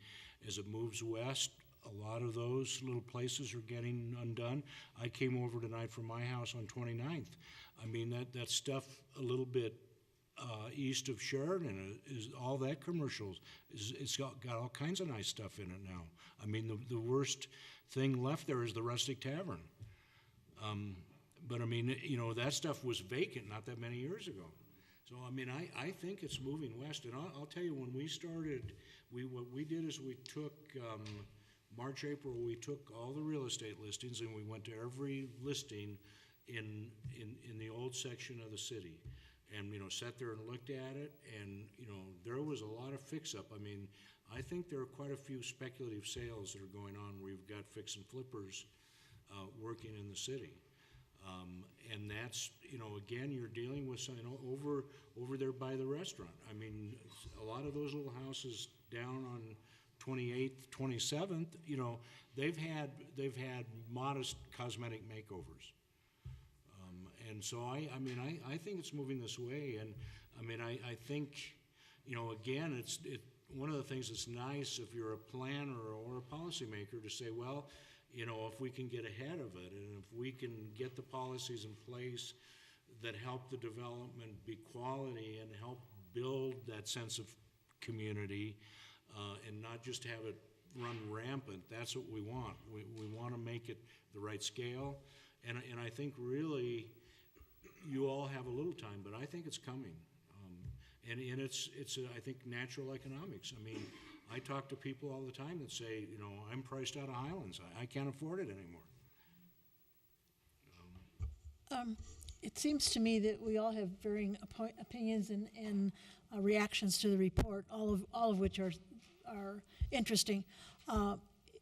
as it moves west, a lot of those little places are getting undone. I came over tonight from my house on 29th. I mean, that stuff a little bit east of Sheridan is all that commercials. It's got all kinds of nice stuff in it now. I mean, the worst thing left there is the Rustic Tavern. But I mean, you know, that stuff was vacant not that many years ago. So, I mean, I think it's moving west. And I'll tell you, when we started, what we did is we took, March, April, we took all the real estate listings and we went to every listing in the old section of the city. And, you know, sat there and looked at it, and, you know, there was a lot of fix-up. I mean, I think there are quite a few speculative sales that are going on where you've got fix and flippers working in the city. And that's, you know, again, you're dealing with, you know, over there by the restaurant. I mean, a lot of those little houses down on 28th, 27th, you know, they've had modest cosmetic makeovers. And so I think it's moving this way. And I mean, I think, you know, again, one of the things that's nice if you're a planner or a policymaker to say, well, you know, if we can get ahead of it, and if we can get the policies in place that help the development be quality and help build that sense of community, and not just have it run rampant, that's what we want. We want to make it the right scale. And I think really you all have a little time, but I think it's coming. And it's I think, natural economics. I mean, I talk to people all the time that say, you know, I'm priced out of Highlands. I can't afford it anymore. it seems to me that we all have varying opinions and reactions to the report, all of which are interesting.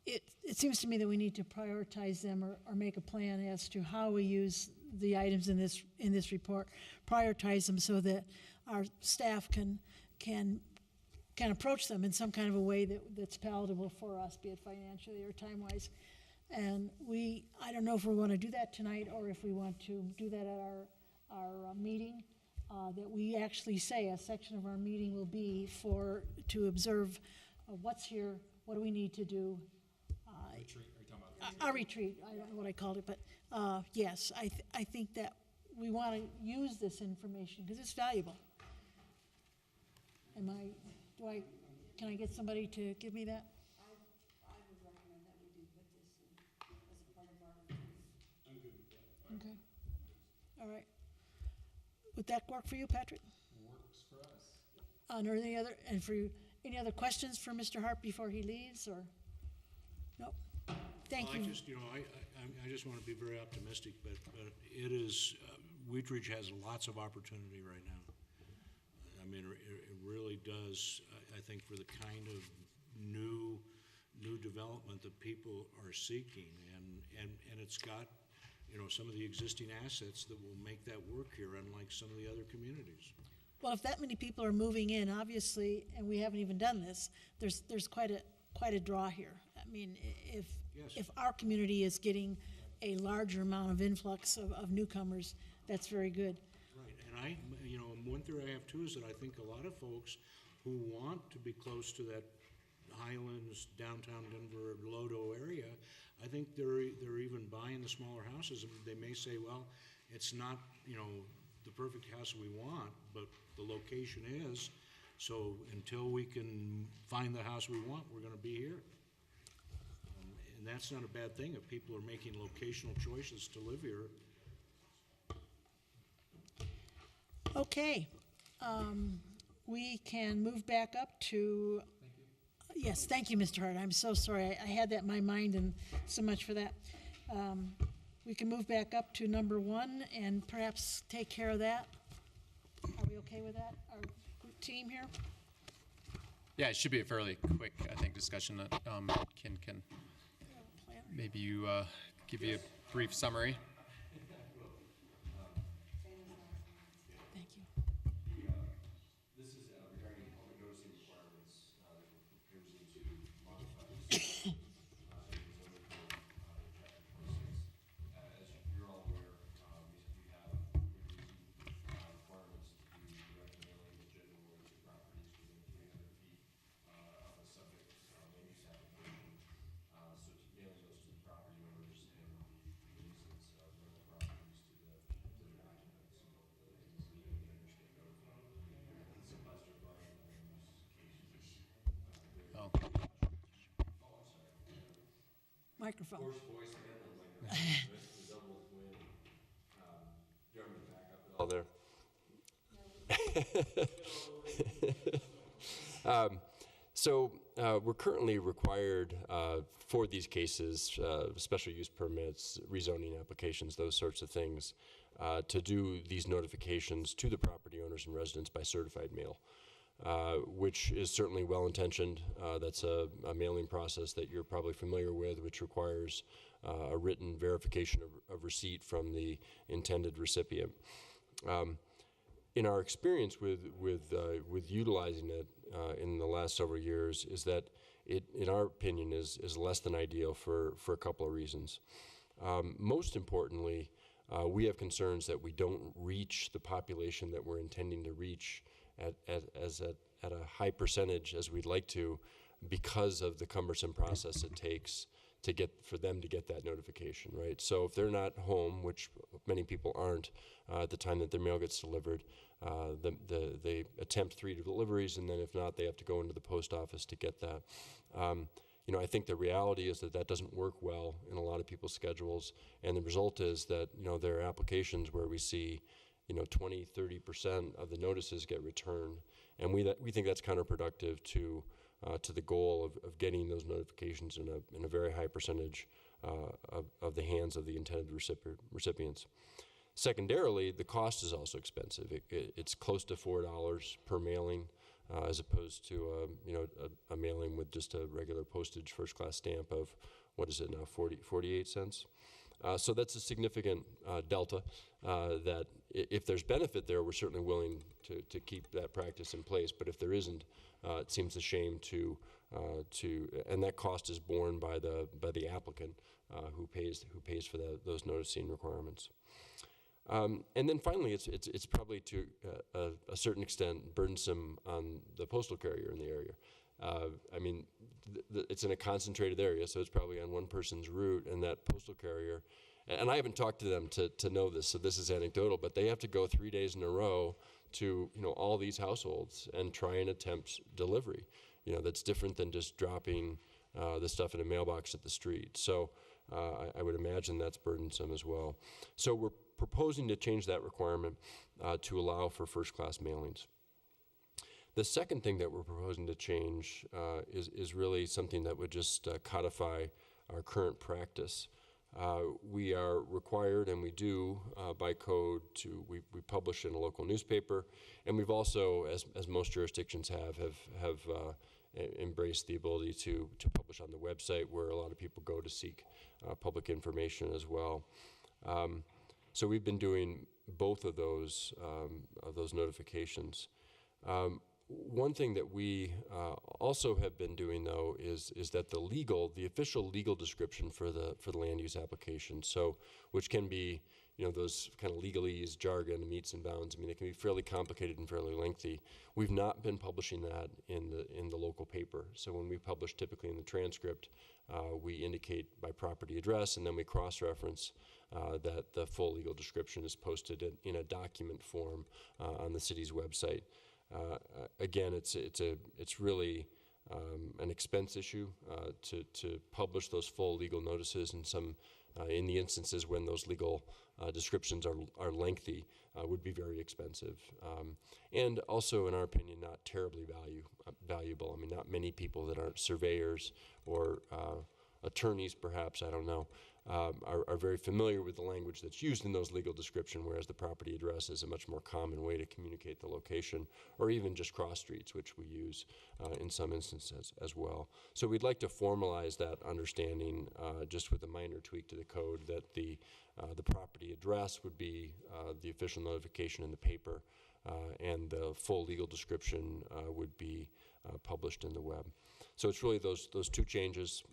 It seems to me that we need to prioritize them or make a plan as to how we use the items in this report, prioritize them so that our staff can approach them in some kind of a way that's palatable for us, be it financially or time-wise. And I don't know if we want to do that tonight or if we want to do that at our meeting, that we actually say a section of our meeting will be to observe what's here, what do we need to do. Retreat, are you talking about? A retreat, I don't know what I called it, but yes, I think that we want to use this information because it's valuable. Can I get somebody to give me that? I would recommend that we do put this as a part of our reviews. I'm good with that. Okay. All right. Would that work for you, Patrick? Works for us. Or any other questions for Mr. Hart before he leaves, or? No? Thank you. I just want to be very optimistic, but it is, Wheatridge has lots of opportunity right now. I mean, it really does, I think, for the kind of new development that people are seeking, and it's got, some of the existing assets that will make that work here, unlike some of the other communities. Well, if that many people are moving in, obviously, and we haven't even done this, there's quite a draw here. I mean, if our community is getting a larger amount of influx of newcomers, that's very good. Right, and one theory I have too is that I think a lot of folks who want to be close to that Highlands, downtown Denver, Lodo area, I think they're even buying the smaller houses. They may say, well, it's not, the perfect house we want, but the location is. So until we can find the house we want, we're going to be here. And that's not a bad thing if people are making locational choices to live here. Okay. We can move back up to. Yes, thank you, Mr. Hart. I'm so sorry. I had that in my mind, and so much for that. We can move back up to number 1 and perhaps take care of that. Are we okay with that, our team here? Yeah, it should be a fairly quick, I think, discussion that can maybe you give you a brief summary. Thank you. This is regarding public noticing requirements that we're proposing to modify. As you're all aware, we have requirements to do direct mailing of general roads to properties within 300 feet of the subject land use application. So mailing those to the property owners and the nuisance of rental properties to the occupants. Microphone. All there. So we're currently required for these cases, special use permits, rezoning applications, those sorts of things, to do these notifications to the property owners and residents by certified mail, which is certainly well-intentioned. That's a mailing process that you're probably familiar with, which requires a written verification of receipt from the intended recipient. In our experience with utilizing it in the last several years is that it, in our opinion, is less than ideal for a couple of reasons. Most importantly, we have concerns that we don't reach the population that we're intending to reach at a high percentage as we'd like to, because of the cumbersome process it takes for them to get that notification, right? So if they're not home, which many people aren't at the time that their mail gets delivered, they attempt 3 deliveries, and then if not, they have to go into the post office to get that. I think the reality is that doesn't work well in a lot of people's schedules, and the result is that, there are applications where we see, 20, 30% of the notices get returned, and we think that's counterproductive to the goal of getting those notifications in a very high percentage of the hands of the intended recipients. Secondarily, the cost is also expensive. It's close to $4 per mailing, as opposed to a mailing with just a regular postage first-class stamp of, what is it now, 48 cents? So that's a significant delta that if there's benefit there, we're certainly willing to keep that practice in place. But if there isn't, it seems a shame to and that cost is borne by the applicant who pays for those noticing requirements. And then finally, it's probably to a certain extent burdensome on the postal carrier in the area. I mean, it's in a concentrated area, so it's probably on one person's route, and that postal carrier, and I haven't talked to them to know this, so this is anecdotal, but they have to go 3 days in a row to all these households and try and attempt delivery. That's different than just dropping the stuff in a mailbox at the street. So I would imagine that's burdensome as well. So we're proposing to change that requirement to allow for first-class mailings. The second thing that we're proposing to change is really something that would just codify our current practice. We are required, and we do by code, we publish in a local newspaper, and we've also, as most jurisdictions have embraced the ability to publish on the website, where a lot of people go to seek public information as well. So we've been doing both of those notifications. One thing that we also have been doing, though, is that the official legal description for the land use application, so which can be those kind of legalese, jargon, meets and bounds. I mean, it can be fairly complicated and fairly lengthy. We've not been publishing that in the local paper. So when we publish, typically in the transcript, we indicate by property address, and then we cross-reference that the full legal description is posted in a document form on the city's website. Again, it's really an expense issue to publish those full legal notices, and in the instances when those legal descriptions are lengthy, would be very expensive, and also, in our opinion, not terribly valuable. I mean, not many people that aren't surveyors or attorneys, perhaps, I don't know, are very familiar with the language that's used in those legal description, whereas the property address is a much more common way to communicate the location, or even just cross streets, which we use in some instances as well. So we'd like to formalize that understanding just with a minor tweak to the code, that the property address would be the official notification in the paper, and the full legal description would be published in the web. So it's really those two changes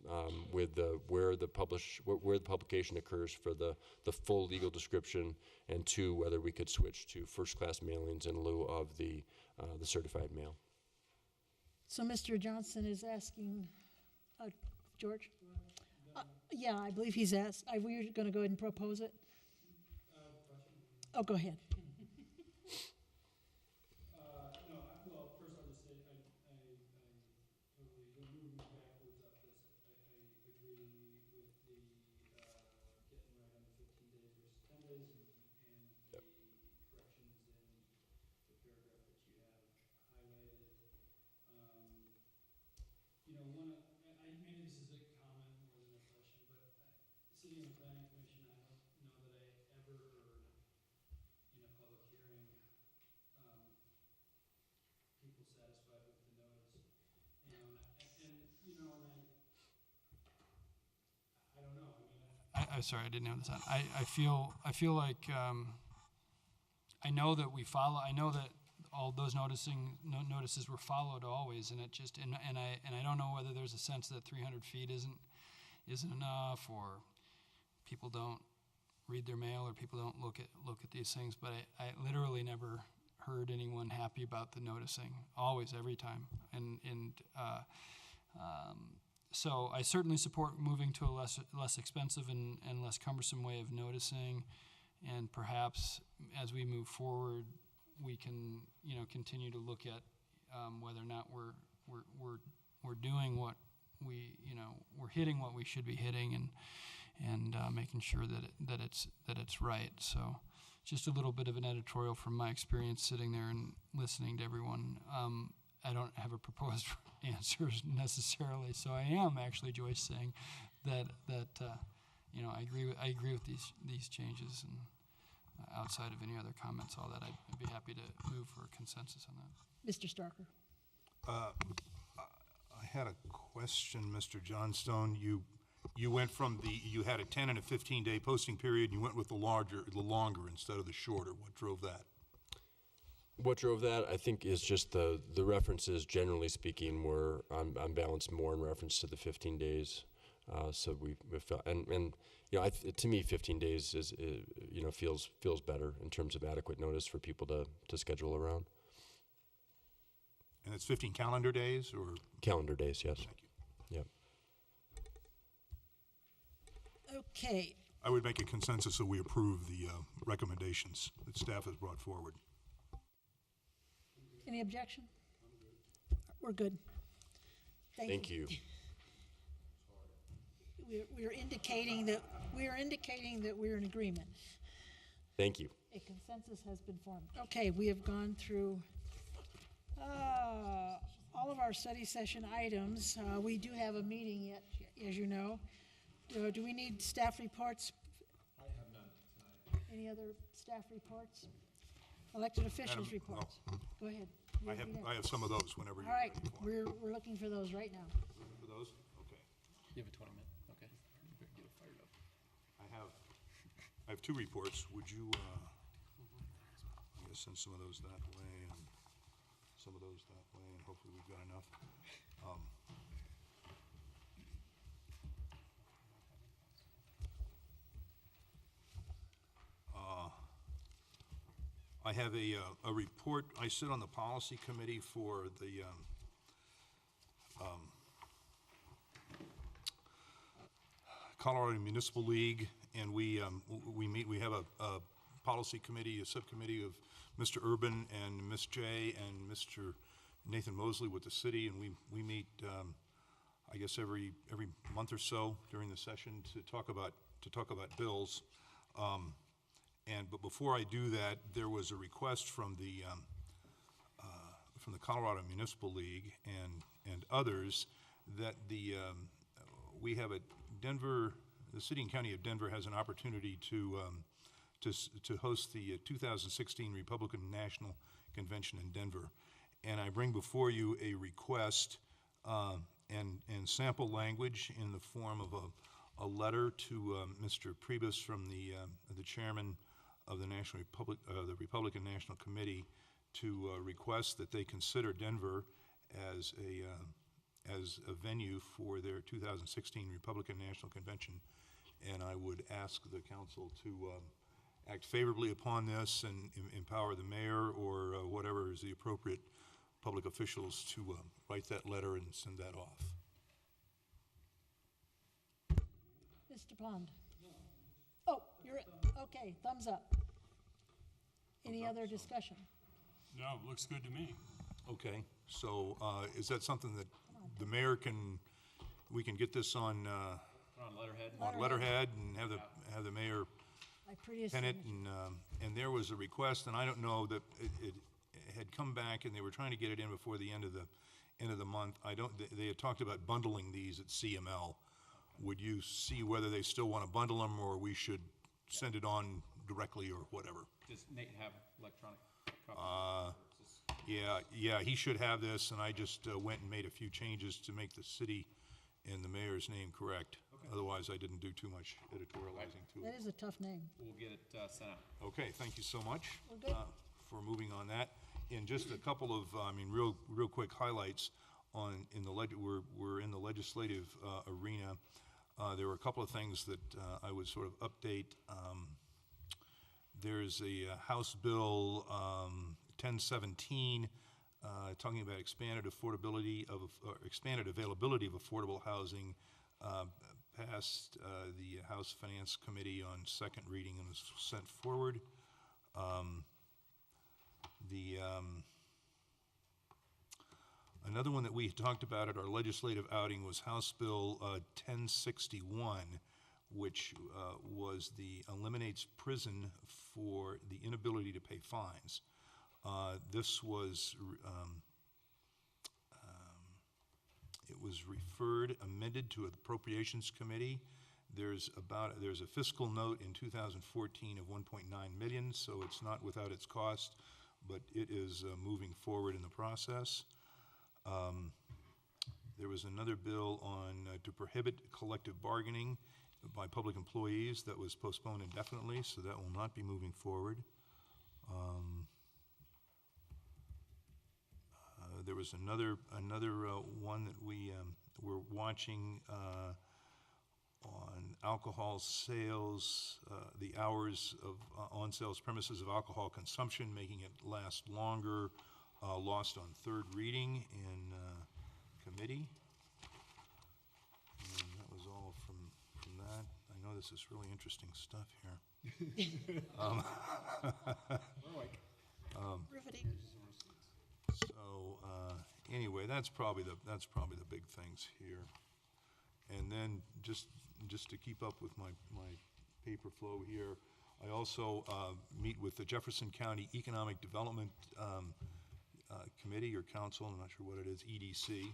with where the publication occurs for the full legal description, and two, whether we could switch to first-class mailings in lieu of the certified mail. So Mr. Johnson is asking, George? Yeah, I believe he's asked. Are we going to go ahead and propose it? Oh, go ahead. Sitting in the planning commission, I don't know that I ever heard in a public hearing people satisfied with the notice. I don't know. I'm sorry, I didn't have this on. I feel like I know that we follow. I know that all those notices were followed always, and it just and I don't know whether there's a sense that 300 feet isn't enough, or people don't read their mail, or people don't look at these things. But I literally never heard anyone happy about the noticing. Always, every time, so I certainly support moving to a less expensive and less cumbersome way of noticing, and perhaps as we move forward, we can continue to look at whether or not we're doing what we're hitting what we should be hitting, and making sure that it's right. So just a little bit of an editorial from my experience sitting there and listening to everyone. I don't have a proposed answer necessarily, so I am actually, Joyce, saying that I agree with these changes, and outside of any other comments, all that, I'd be happy to move for consensus on that. Mr. Starker. I had a question, Mr. Johnstone. You went from you had a 10 and a 15-day posting period, and you went with the longer instead of the shorter. What drove that? What drove that, I think, is just the references, generally speaking, were on balance more in reference to the 15 days. So we felt, and you know, to me, 15 days is you know, feels better in terms of adequate notice for people to schedule around. And it's 15 calendar days, or? Calendar days, yes. Thank you. Yep. Okay. I would make a consensus that we approve the recommendations that staff has brought forward. Any objection? We're good. Thank you. We're indicating that we're in agreement. Thank you. A consensus has been formed. Okay, we have gone through all of our study session items. We do have a meeting yet, as you know. Do we need staff reports? I have none tonight. Any other staff reports? Elected officials Madam, reports? Go ahead. I have some of those whenever you're All right, ready for we're looking for those right now. For those? Okay. You have a 20-minute, okay. You better get it fired up. I have two reports. Would you, I'm gonna send some of those that way and some of those that way, and hopefully we've got enough. I have a report. I sit on the policy committee for the Colorado Municipal League, and we meet. We have a policy committee, a subcommittee of Mr. Urban and Ms. J and Mr. Nathan Mosley with the city, and we meet, I guess every month or so during the session to talk about bills. But before I do that, there was a request from the Colorado Municipal League and others that we have the city and county of Denver has an opportunity to host the 2016 Republican National Convention in Denver, and I bring before you a request and sample language in the form of a letter to Mr. Priebus from the chairman of the the Republican National Committee to request that they consider Denver as a venue for their 2016 Republican National Convention, and I would ask the council to act favorably upon this and empower the mayor or whatever is the appropriate public officials to write that letter and send that off. Mr. Pond? Oh, you're, okay, thumbs up. Any other discussion? No, looks good to me. Okay, so is that something that the mayor we can get this on letterhead and have the mayor pen it, and there was a request, and I don't know that it had come back, and they were trying to get it in before the end of the month. They had talked about bundling these at CML. Would you see whether they still want to bundle them, or we should send it on directly or whatever? Does Nate have electronic copies? Yeah, he should have this, and I just went and made a few changes to make the city and the mayor's name correct. Okay. Otherwise, I didn't do too much editorializing to it. That is a tough name. We'll get it sent out. Okay, thank you so much for moving on that. And just a couple of, real quick highlights we're in the legislative arena. There were a couple of things that I would sort of update. There's a House Bill 1017 talking about expanded availability of affordable housing, passed the House Finance Committee on second reading and was sent forward. Another one that we talked about at our legislative outing was House Bill 1061, which eliminates prison for the inability to pay fines. This was it was amended to the Appropriations Committee. There's a fiscal note in 2014 of 1.9 million, so it's not without its cost, but it is moving forward in the process. There was another bill on to prohibit collective bargaining by public employees that was postponed indefinitely, so that will not be moving forward. There was another one that we were watching on alcohol sales, the hours of on-sales premises of alcohol consumption, making it last longer, lost on third reading in committee. And that was all from that. I know this is really interesting stuff here. Riveting. So anyway, that's probably the big things here. And then just to keep up with my paper flow here, I also meet with the Jefferson County Economic Development Committee or Council, I'm not sure what it is, EDC,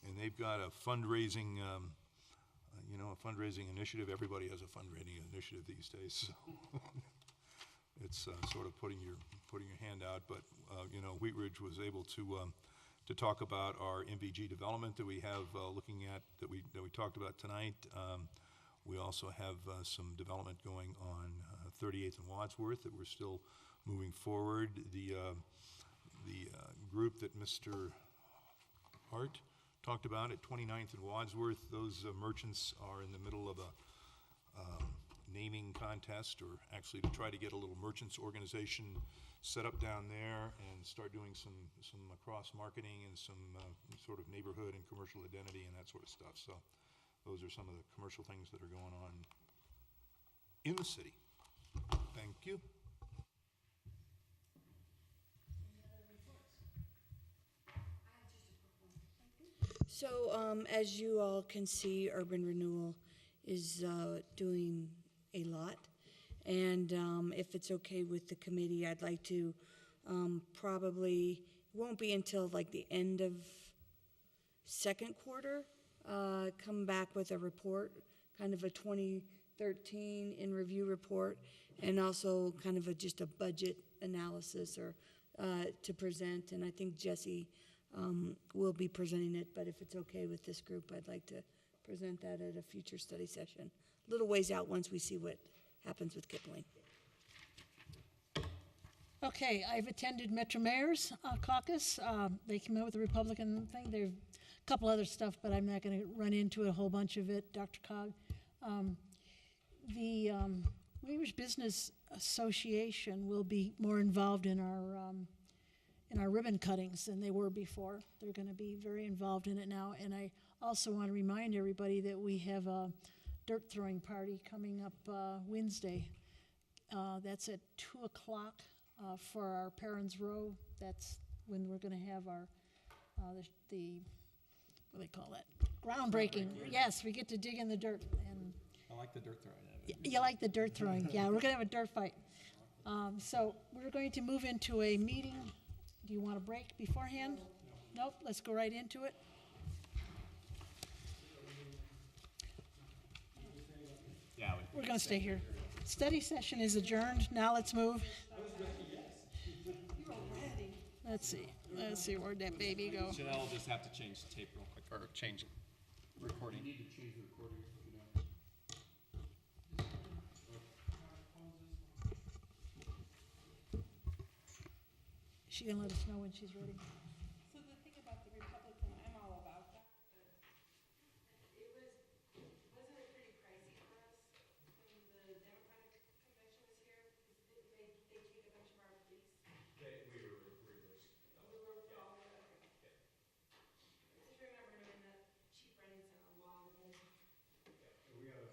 and they've got a fundraising, a fundraising initiative. Everybody has a fundraising initiative these days, so it's sort of putting your hand out. But Wheat Ridge was able to talk about our MVG development that we have looking at that we talked about tonight. We also have some development going on 38th and Wadsworth that we're still moving forward. The group that Mr. Hart talked about at 29th and Wadsworth, those merchants are in the middle of a naming contest, or actually to try to get a little merchants organization set up down there and start doing some cross marketing and some sort of neighborhood and commercial identity and that sort of stuff. So those are some of the commercial things that are going on in the city. Thank you. So as you all can see, Urban Renewal is doing a lot. And if it's okay with the committee, I'd like to probably, it won't be until like the end of second quarter, come back with a report, kind of a 2013 in review report, and also kind of just a budget analysis or to present. And I think Jesse will be presenting it, but if it's okay with this group, I'd like to present that at a future study session. A little ways out once we see what happens with Kipling. Okay, I've attended Metro Mayor's caucus. They came out with a Republican thing. There's a couple other stuff, but I'm not going to run into a whole bunch of it, Dr. Cog. The Weavers Business Association will be more involved in our ribbon cuttings than they were before. They're going to be very involved in it now. And I also want to remind everybody that we have a dirt throwing party coming up Wednesday. That's at 2 o'clock for our Perrins Row. That's when we're going to have our, what do they call that? Groundbreaking. Yes, we get to dig in the dirt. And I like the dirt throwing. you like the dirt throwing. Yeah, we're going to have a dirt fight. So we're going to move into a meeting. Do you want a break beforehand? Nope, let's go right into it. Yeah, we're going to stay here. Study session is adjourned. Now let's move. Let's see, where'd that baby go? Janelle will just have to change the tape real quick, or change recording. You need to change the recording. Is she going to let us know when she's ready? So the thing about the Republican, I'm all about that. Wasn't it pretty pricey for us when the Democratic convention was here? They take a bunch of our police. We were reimbursed. We were for all of it. Okay. I just remember doing the cheap runnings on a long one. We got a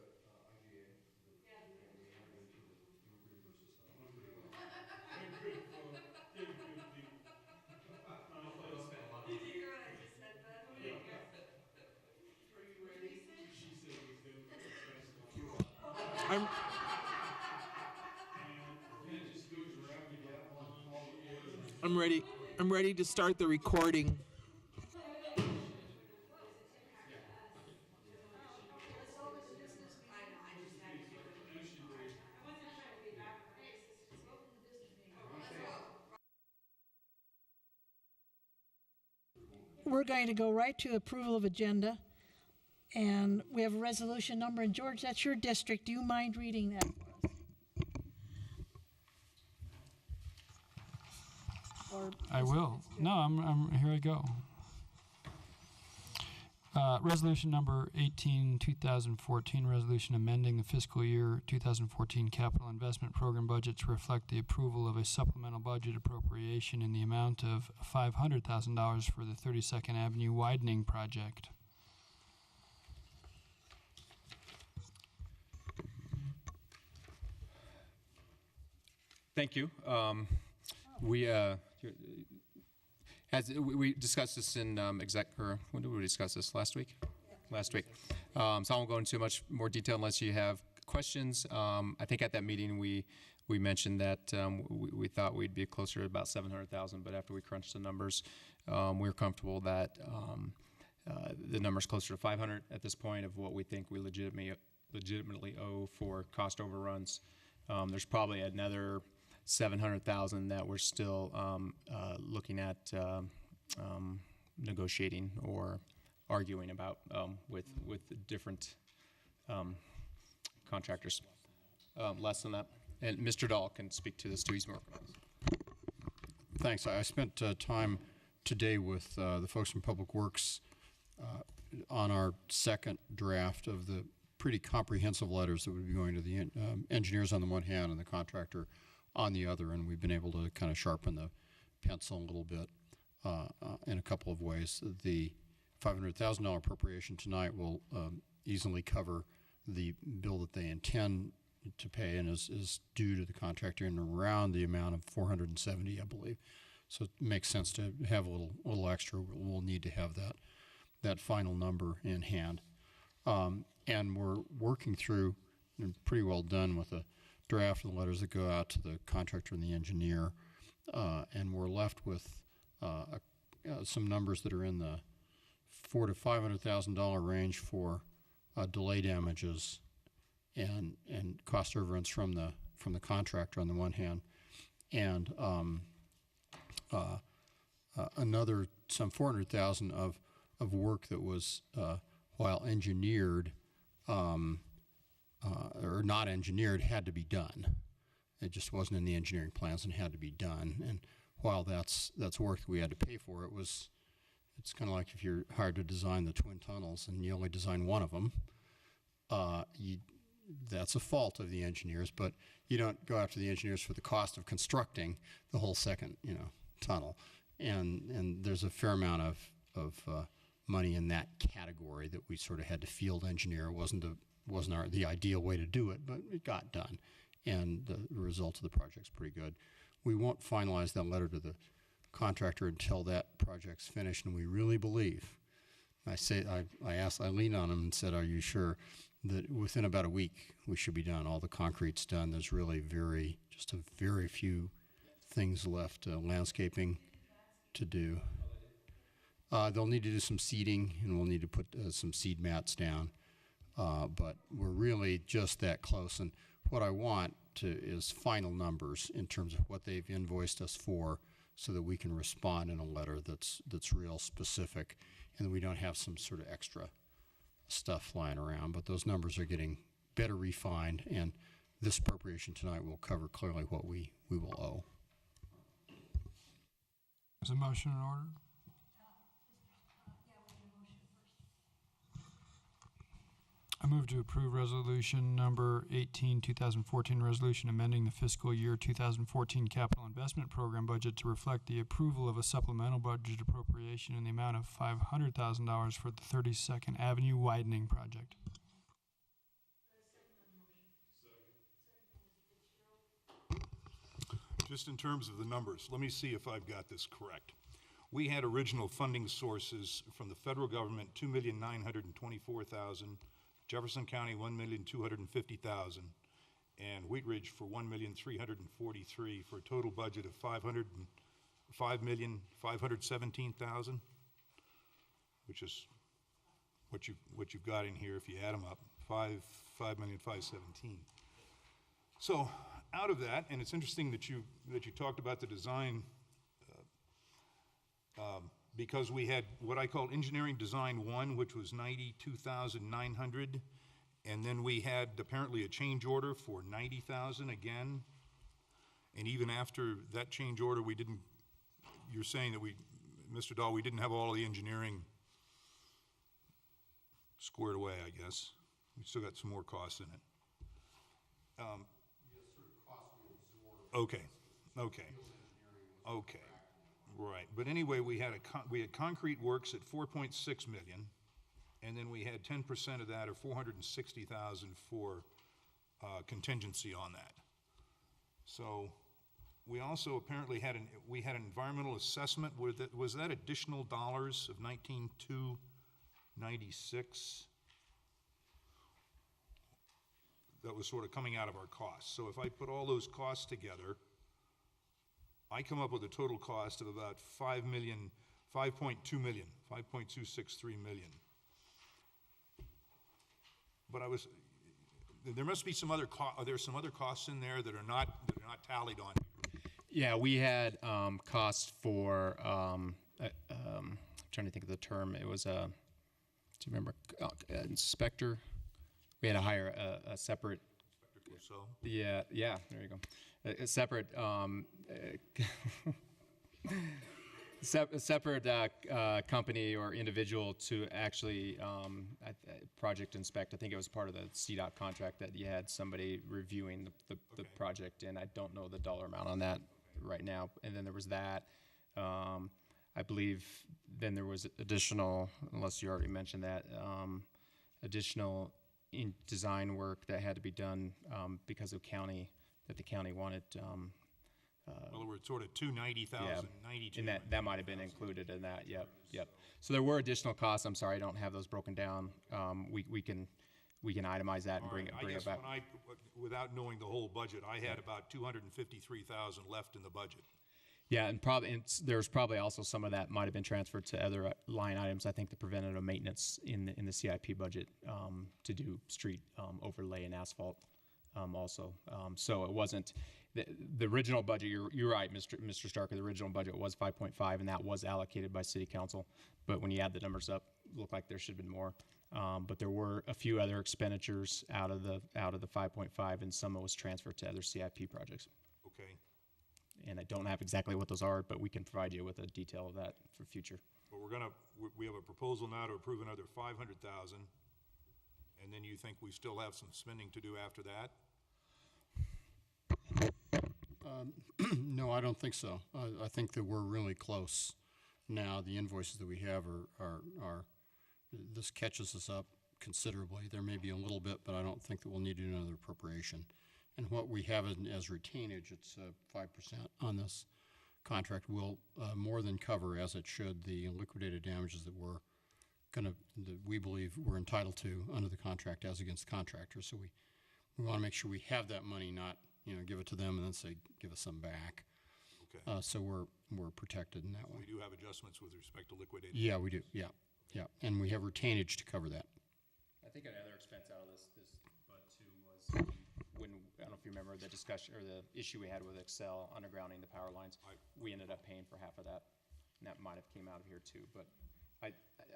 IGA. Yeah. I'm ready to start the recording. we're going to go right to approval of agenda. And we have a resolution number. And George, that's your district. Do you mind reading that for us? Or I will. No, here I go. Resolution number 18, 2014, resolution amending the fiscal year 2014 capital investment program budget to reflect the approval of a supplemental budget appropriation in the amount of $500,000 for the 32nd Avenue widening project. Thank you. We discussed this in exec, or when did we discuss this? Last week? Last week. So I won't go into much more detail unless you have questions. I think at that meeting we mentioned that we thought we'd be closer to about 700,000, but after we crunched the numbers, we were comfortable that the number's closer to 500 at this point of what we think we legitimately owe for cost overruns. There's probably another 700,000 that we're still looking at negotiating or arguing about with different contractors. Less than that. And Mr. Dahl can speak to this too. He's more. Thanks. I spent time today with the folks from Public Works on our second draft of the pretty comprehensive letters that would be going to the engineers on the one hand and the contractor on the other, and we've been able to kind of sharpen the pencil a little bit in a couple of ways. The $500,000 appropriation tonight will easily cover the bill that they intend to pay and is due to the contractor in around the amount of 470, I believe. So it makes sense to have a little extra. We'll need to have that final number in hand. And we're working through, and pretty well done with a draft of the letters that go out to the contractor and the engineer, and we're left with some numbers that are in the $400,000 to $500,000 range for delay damages and cost overruns from the contractor on the one hand, and another some 400,000 of work that was while engineered or not engineered had to be done. It just wasn't in the engineering plans and had to be done. And while that's work that we had to pay for, it's kind of like if you're hired to design the twin tunnels and you only design one of them, that's a fault of the engineers, but you don't go after the engineers for the cost of constructing the whole second, tunnel. And there's a fair amount of money in that category that we sort of had to field engineer. It wasn't the ideal way to do it, but it got done. And the result of the project's pretty good. We won't finalize that letter to the contractor until that project's finished, and we really believe, I leaned on him and said, are you sure that within about a week we should be done? All the concrete's done. There's really just a very few things left, landscaping to do. They'll need to do some seeding, and we'll need to put some seed mats down. But we're really just that close. And what I want is final numbers in terms of what they've invoiced us for, so that we can respond in a letter that's real specific, and we don't have some sort of extra stuff flying around. But those numbers are getting better refined, and this appropriation tonight will cover clearly what we will owe. Is a motion in order? I move to approve resolution number 18, 2014, resolution amending the fiscal year 2014 capital investment program budget to reflect the approval of a supplemental budget appropriation in the amount of $500,000 for the 32nd Avenue widening project. Just in terms of the numbers, let me see if I've got this correct. We had original funding sources from the federal government, $2,924,000, Jefferson County, $1,250,000, and Wheat Ridge for $1,343,000, for a total budget of $5,517,000, which is what you've got in here if you add them up, $5,517,000. So out of that, and it's interesting that you talked about the design because we had what I call engineering design 1, which was 92,900, and then we had apparently a change order for 90,000 again. And even after that change order, we didn't, you're saying that Mr. Dahl, we didn't have all of the engineering squared away, I guess. We still got some more costs in it. Okay, right. But anyway, we had concrete works at 4.6 million, and then we had 10% of that, or 460,000 for contingency on that. So we also apparently had an environmental assessment. Was that additional dollars of 19,296? That was sort of coming out of our costs. So if I put all those costs together, I come up with a total cost of about 5.2 million, 5.263 million. But there must be some other are there some other costs in there that are not tallied on? Yeah, we had costs for trying to think of the term. It was do you remember inspector? We had to hire a separate. So. Yeah, there you go. A separate separate company or individual to actually project inspect. I think it was part of the CDOT contract that you had somebody reviewing the project, and I don't know the dollar amount on that right now. And then there was that. I believe then there was additional, unless you already mentioned that, additional design work that had to be done because of the county wanted. Well, we're sort of 290,000, 92. And that might have been included in that. Yep. So there were additional costs. I'm sorry, I don't have those broken down. We can itemize that and bring it back. Without knowing the whole budget, I had about 253,000 left in the budget. Yeah, and there's probably also some of that might have been transferred to other line items. I think the preventative maintenance in the CIP budget to do street overlay and asphalt also. So it wasn't the original budget. You're right, Mr. Starker. The original budget was 5.5, and that was allocated by City Council. But when you add the numbers up, it looked like there should have been more. But there were a few other expenditures out of the 5.5, and some was transferred to other CIP projects. Okay. And I don't have exactly what those are, but we can provide you with a detail of that for future. But we have a proposal now to approve another 500,000, and then you think we still have some spending to do after that? No, I don't think so. I think that we're really close now. The invoices that we have are this catches us up considerably. There may be a little bit, but I don't think that we'll need to do another appropriation. And what we have as retainage, it's 5% on this contract, will more than cover, as it should, the liquidated damages that we believe we're entitled to under the contract as against the contractor. So we want to make sure we have that money, not give it to them and then say give us some back. Okay. So we're protected in that way. We do have adjustments with respect to liquidated. Yeah, we do. Yeah, and we have retainage to cover that. I think another expense out of this bud too was when, I don't know if you remember the discussion or the issue we had with Excel undergrounding the power lines. We ended up paying for half of that, and that might have came out of here too. But I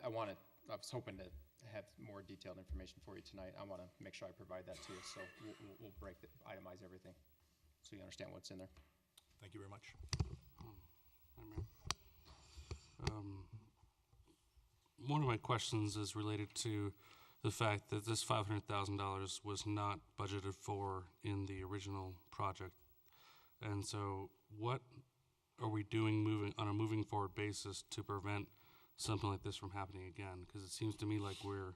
was hoping to have more detailed information for you tonight. I want to make sure I provide that to you, so we'll itemize everything so you understand what's in there. Thank you very much. One of my questions is related to the fact that this $500,000 was not budgeted for in the original project. And so what are we doing on a moving forward basis to prevent something like this from happening again? Because it seems to me like we're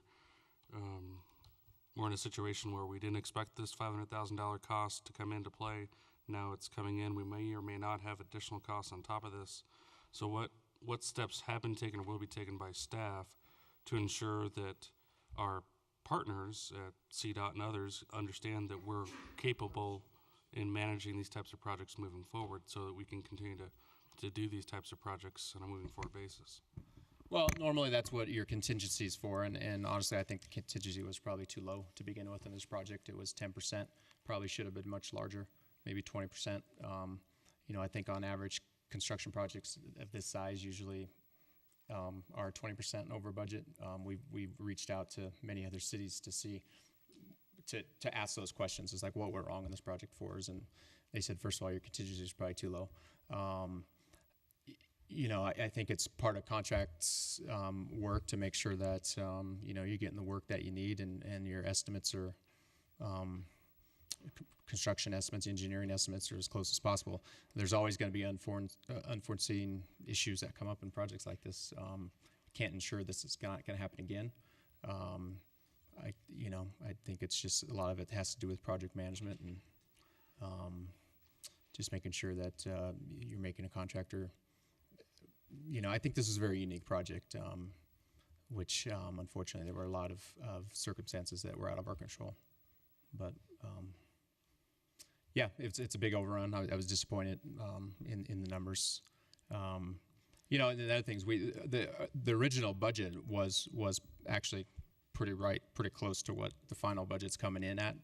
in a situation where we didn't expect this $500,000 cost to come into play. Now it's coming in. We may or may not have additional costs on top of this. So what steps have been taken or will be taken by staff to ensure that our partners at CDOT and others understand that we're capable in managing these types of projects moving forward so that we can continue to do these types of projects on a moving forward basis? Well, normally that's what your contingency is for, and honestly, I think the contingency was probably too low to begin with in this project. It was 10%, probably should have been much larger, maybe 20%. I think on average, construction projects of this size usually are 20% over budget. We've reached out to many other cities to see, to ask those questions. It's like, what went wrong in this project for us? And they said, first of all, your contingency is probably too low. You know, I think it's part of contracts work to make sure that, you know, you're getting the work that you need and your estimates are, construction estimates, engineering estimates are as close as possible. There's always going to be unforeseen issues that come up in projects like this. Can't ensure this is not going to happen again. I think it's just a lot of it has to do with project management and just making sure that you're making a contractor. You know, I think this is a very unique project, which unfortunately there were a lot of circumstances that were out of our control. But yeah, it's a big overrun. I was disappointed in the numbers. You know, and the other things, the original budget was actually pretty close to what the final budget's coming in at,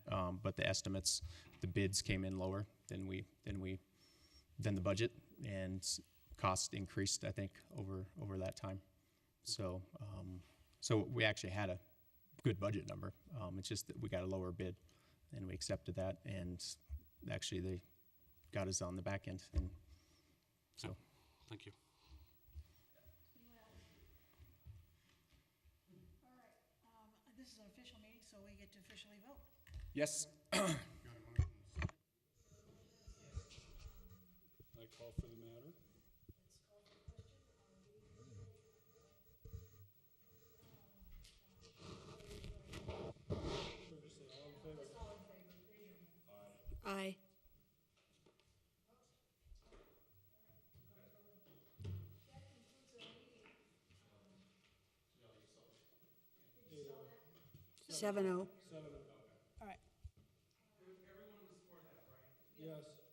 but the estimates, the bids came in lower than the budget, and cost increased, I think, over that time. So so we actually had a good budget number. It's just that we got a lower bid, and we accepted that, and actually they got us on the back end. And so, thank you. This is an official meeting, so we get to officially vote. Yes. I call for the matter. Aye. Seven. 7-0. All right. Yes.